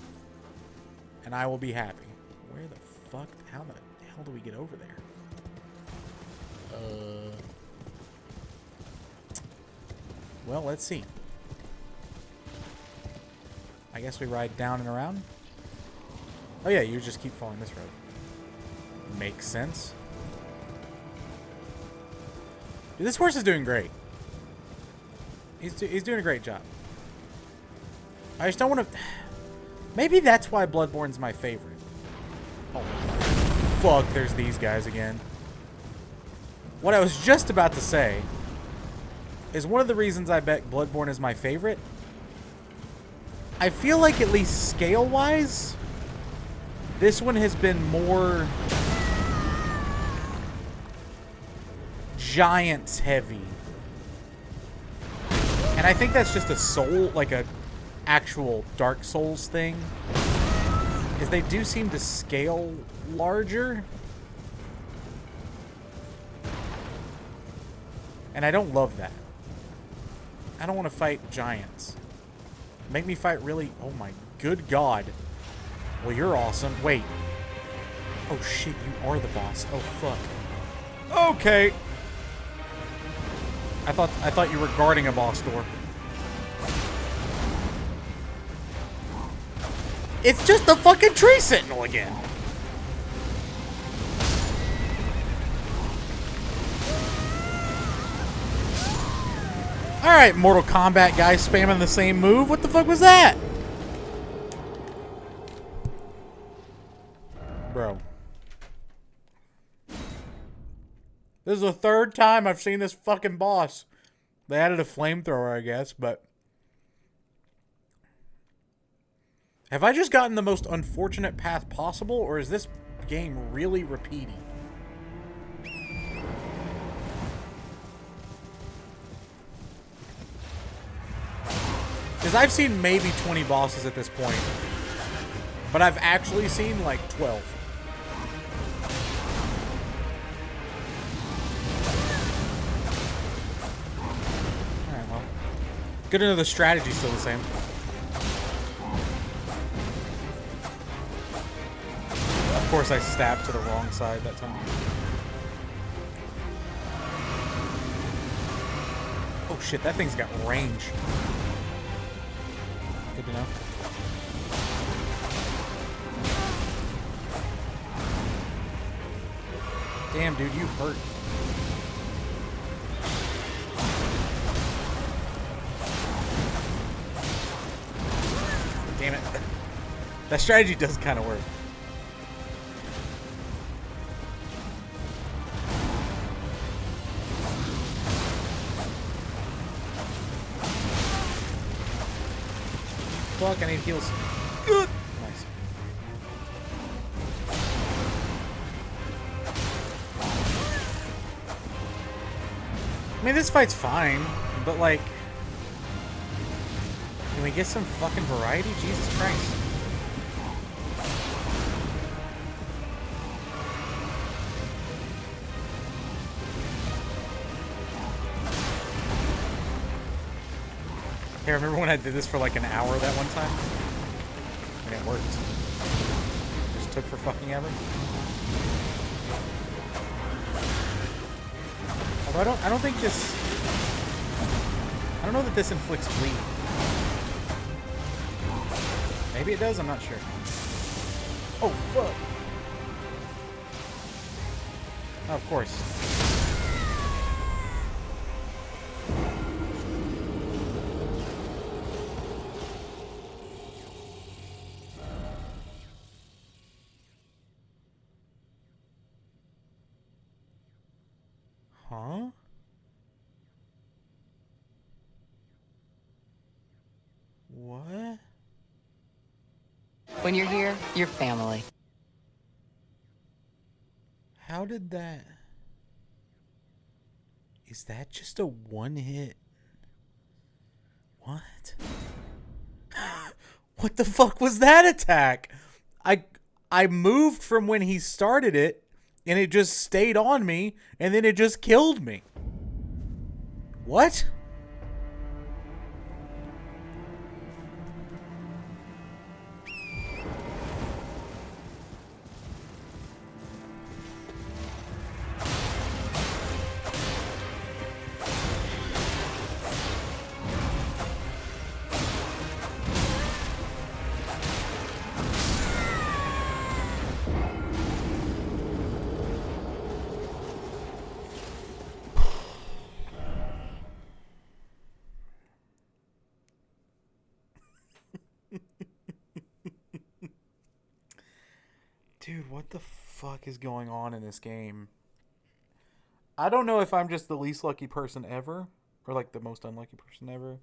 and I will be happy. Where the fuck? How the hell do we get over there? Well, let's see. I guess we ride down and around. Oh yeah, you just keep following this road. Makes sense. Dude, this horse is doing great. He's doing a great job. I just don't want to... Maybe that's why Bloodborne's my favorite. Oh, fuck, there's these guys again. What I was just about to say is one of the reasons I bet Bloodborne is my favorite. I feel like, at least scale-wise, this one has been more giants heavy. And I think that's just a soul, like a actual Dark Souls thing is they do seem to scale larger. And I don't love that. I don't want to fight giants. Make me fight really... Oh my good god. Well, you're awesome. Wait. Oh shit, you are the boss. Oh fuck. Okay. I thought you were guarding a boss door. It's just a fucking tree sentinel again. Alright, Mortal Kombat guy spamming the same move. What the fuck was that? Bro. This is the third time I've seen this fucking boss. They added a flamethrower, I guess, but... Have I just gotten the most unfortunate path possible, or is this game really repeating? Because I've seen maybe 20 bosses at this point. But I've actually seen like 12. Alright, well. Good to know the strategy's still the same. Of course I stabbed to the wrong side that time. Oh shit, that thing's got range. Good to know. Damn, dude, you hurt. Damn it. That strategy does kind of work. Fuck, I need heals. Good. Nice. I mean, this fight's fine, but like, can we get some fucking variety? Jesus Christ. Hey, remember when I did this for like an hour that one time? And it worked. Just took for fucking ever. Although I don't think this... I don't know that this inflicts bleed. Maybe it does, I'm not sure. Oh, fuck. Oh, of course. Huh? What? When you're here, you're family. How did that... Is that just a one hit? What? What the fuck was that attack? I moved from when he started it, and it just stayed on me, and then it just killed me. What? Dude, what the fuck is going on in this game? I don't know if I'm just the least lucky person ever, or like the most unlucky person ever,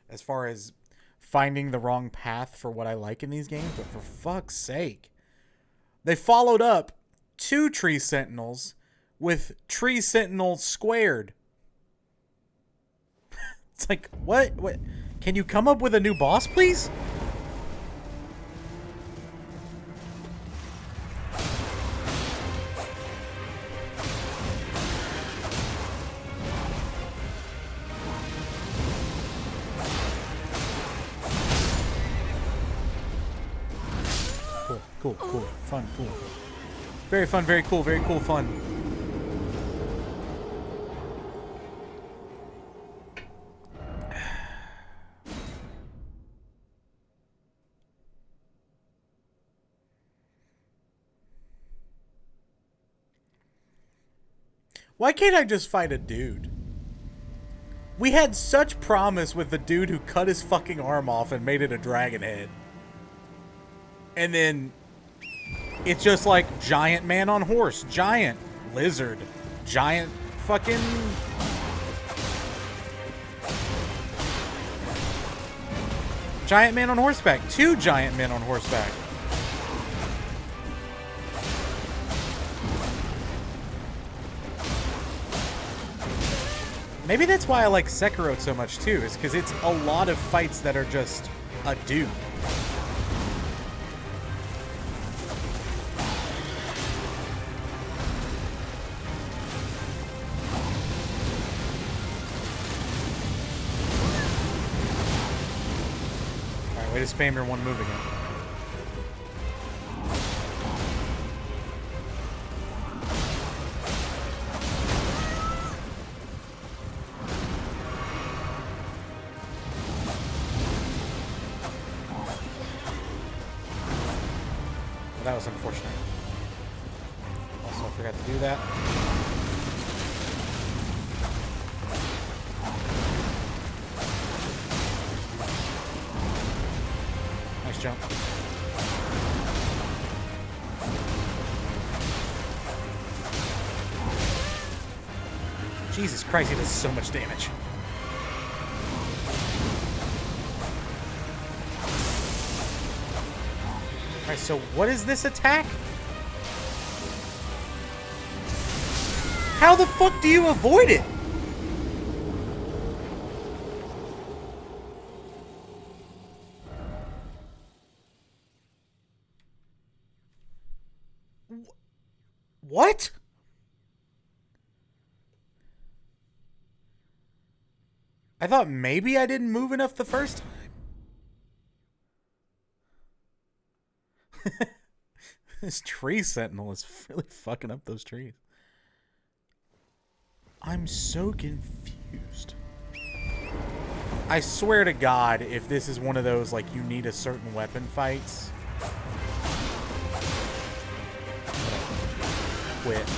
as far as finding the wrong path for what I like in these games, but for fuck's sake. They followed up 2 tree sentinels with tree sentinels squared. It's like, what? Can you come up with a new boss, please? Cool. Fun, cool. Very fun, very cool, fun. Why can't I just fight a dude? We had such promise with the dude who cut his fucking arm off and made it a dragon head. And then it's just like giant man on horse, giant lizard, giant fucking... giant man on horseback, 2 giant men on horseback. Maybe that's why I like Sekiro so much too, is because it's a lot of fights that are just a dude. Alright, way to spam your one move again. That was unfortunate. Also, I forgot to do that. Nice jump. Jesus Christ, he does so much damage. Alright, so what is this attack? How the fuck do you avoid it? What? I thought maybe I didn't move enough the first time. This tree sentinel is really fucking up those trees. I'm so confused. I swear to God, if this is one of those, like, you need a certain weapon fights. Quit.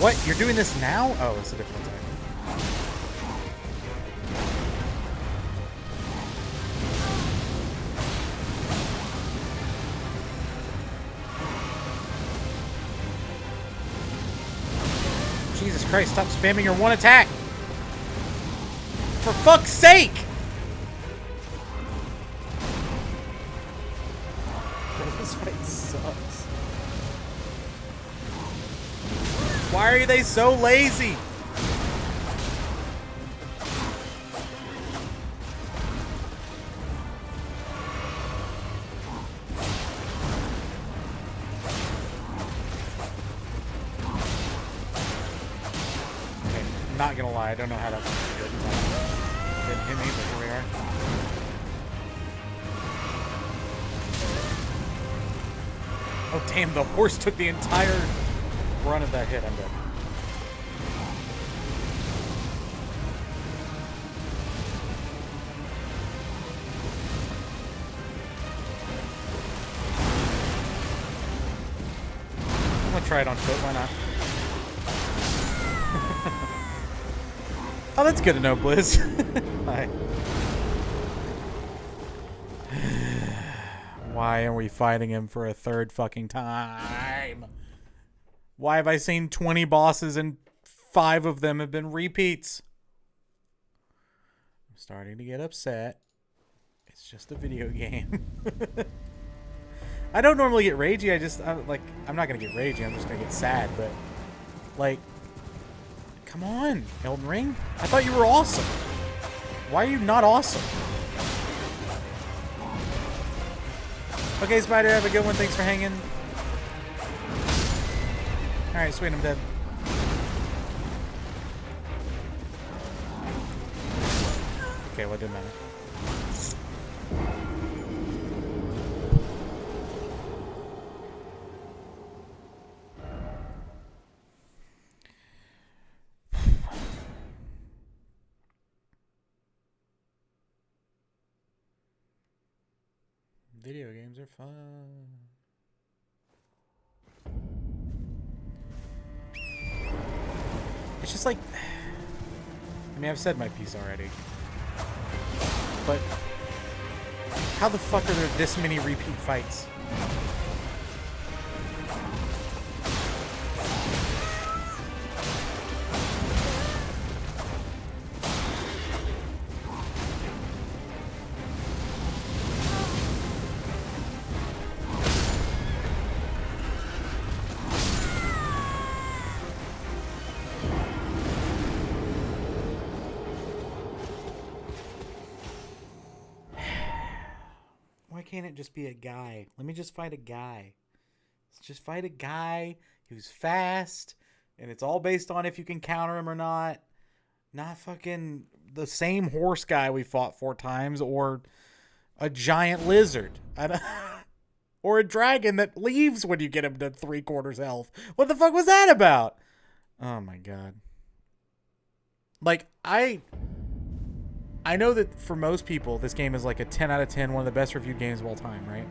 What? You're doing this now? Oh, it's a different attack. Jesus Christ, stop spamming your one attack! For fuck's sake! Bro, this fight sucks. Why are they so lazy? Okay, not gonna lie, I don't know how that didn't hit me, but here we are. Oh damn, the horse took the entire run of that hit. I'm dead. I'm gonna try it on foot, why not? Oh, that's good to know, Blizz. Hi. Why are we fighting him for a third fucking time? Why have I seen 20 bosses and 5 of them have been repeats? I'm starting to get upset. It's just a video game. I don't normally get ragey. I'm not gonna get ragey. I'm just gonna get sad. But like, come on, Elden Ring. I thought you were awesome. Why are you not awesome? Okay, Spider, have a good one. Thanks for hanging. All right, sweet. I'm dead. Okay, well, it didn't matter. Video games are fun. It's just like, I mean, I've said my piece already, but how the fuck are there this many repeat fights? Why can't it just be a guy? Let me just fight a guy. Let's just fight a guy who's fast, and it's all based on if you can counter him or not. Not fucking the same horse guy we fought 4 times, or a giant lizard. Or a dragon that leaves when you get him to 3/4 health. What the fuck was that about? Oh my god. Like, I know that for most people, this game is like a 10 out of 10, one of the best reviewed games of all time, right?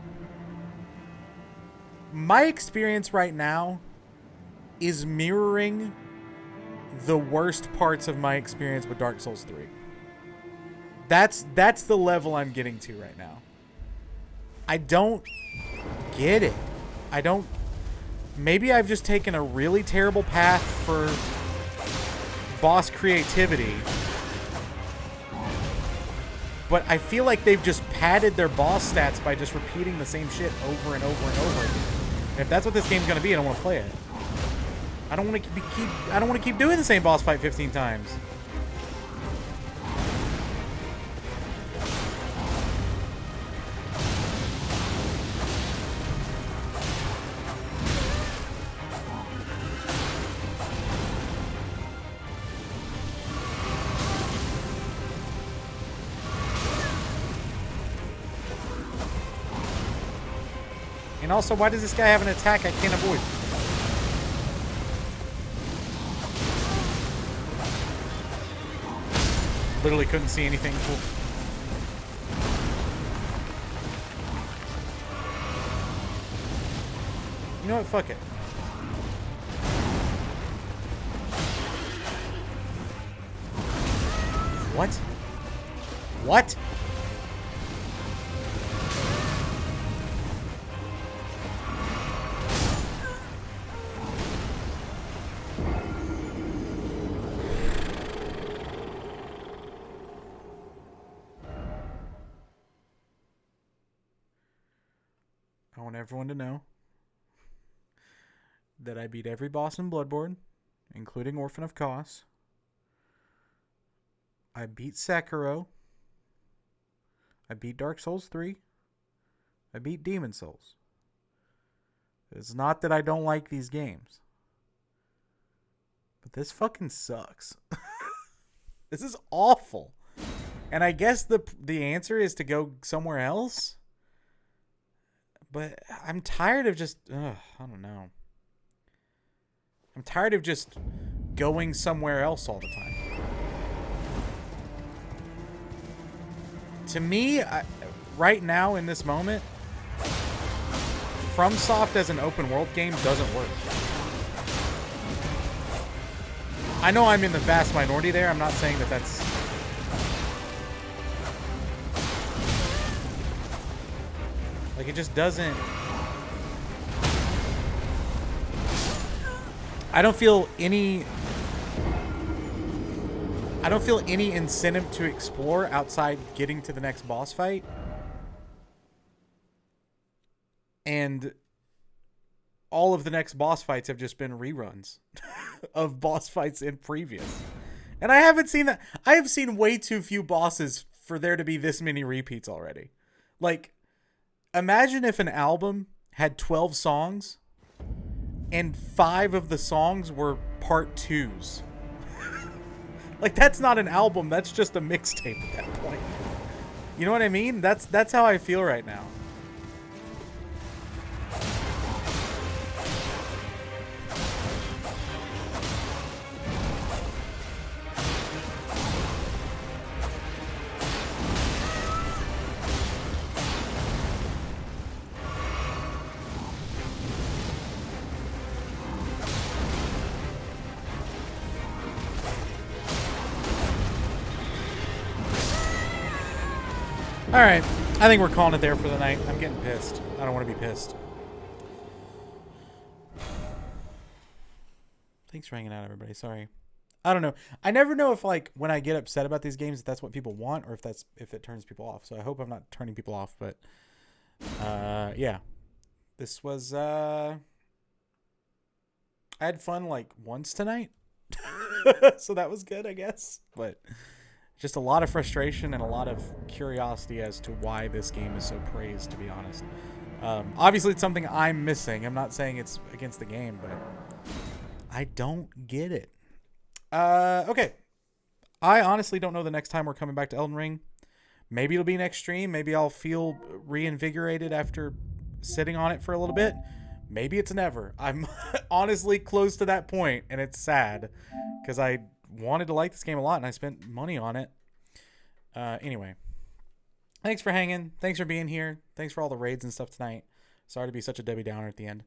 My experience right now is mirroring the worst parts of my experience with Dark Souls 3. That's the level I'm getting to right now. I don't get it. Maybe I've just taken a really terrible path for boss creativity. But I feel like they've just padded their boss stats by just repeating the same shit over and over and over again. And if that's what this game's gonna be, I don't want to play it. I don't want to keep doing the same boss fight 15 times. And also, why does this guy have an attack I can't avoid? Literally couldn't see anything cool. You know what? Fuck it. What? What? I want everyone to know that I beat every boss in Bloodborne, including Orphan of Kos. I beat Sekiro. I beat Dark Souls 3. I beat Demon Souls. It's not that I don't like these games, but this fucking sucks. This is awful. And I guess the answer is to go somewhere else. But I'm tired of just, I don't know. I'm tired of just going somewhere else all the time. To me, right now in this moment, FromSoft as an open world game doesn't work. I know I'm in the vast minority there. I'm not saying that that's... Like, it just doesn't... I don't feel any incentive to explore outside getting to the next boss fight. and all of the next boss fights have just been reruns of boss fights in previous. And I haven't seen that. I have seen way too few bosses for there to be this many repeats already. Like, imagine if an album had 12 songs and 5 of the songs were part 2s. Like, that's not an album, that's just a mixtape at that point. You know what I mean? That's how I feel right now. Alright, I think we're calling it there for the night. I'm getting pissed. I don't want to be pissed. Thanks for hanging out, everybody. Sorry. I don't know. I never know if, like, when I get upset about these games, if that's what people want or if it turns people off. So I hope I'm not turning people off, but yeah. This was I had fun like once tonight. So that was good, I guess. But just a lot of frustration and a lot of curiosity as to why this game is so praised, to be honest. Obviously, it's something I'm missing. I'm not saying it's against the game, but I don't get it. Okay. I honestly don't know the next time we're coming back to Elden Ring. Maybe it'll be next stream. Maybe I'll feel reinvigorated after sitting on it for a little bit. Maybe it's never. I'm honestly close to that point, and it's sad because I wanted to like this game a lot and I spent money on it. Anyway, thanks for hanging. Thanks for being here. Thanks for all the raids and stuff tonight. Sorry to be such a Debbie Downer at the end.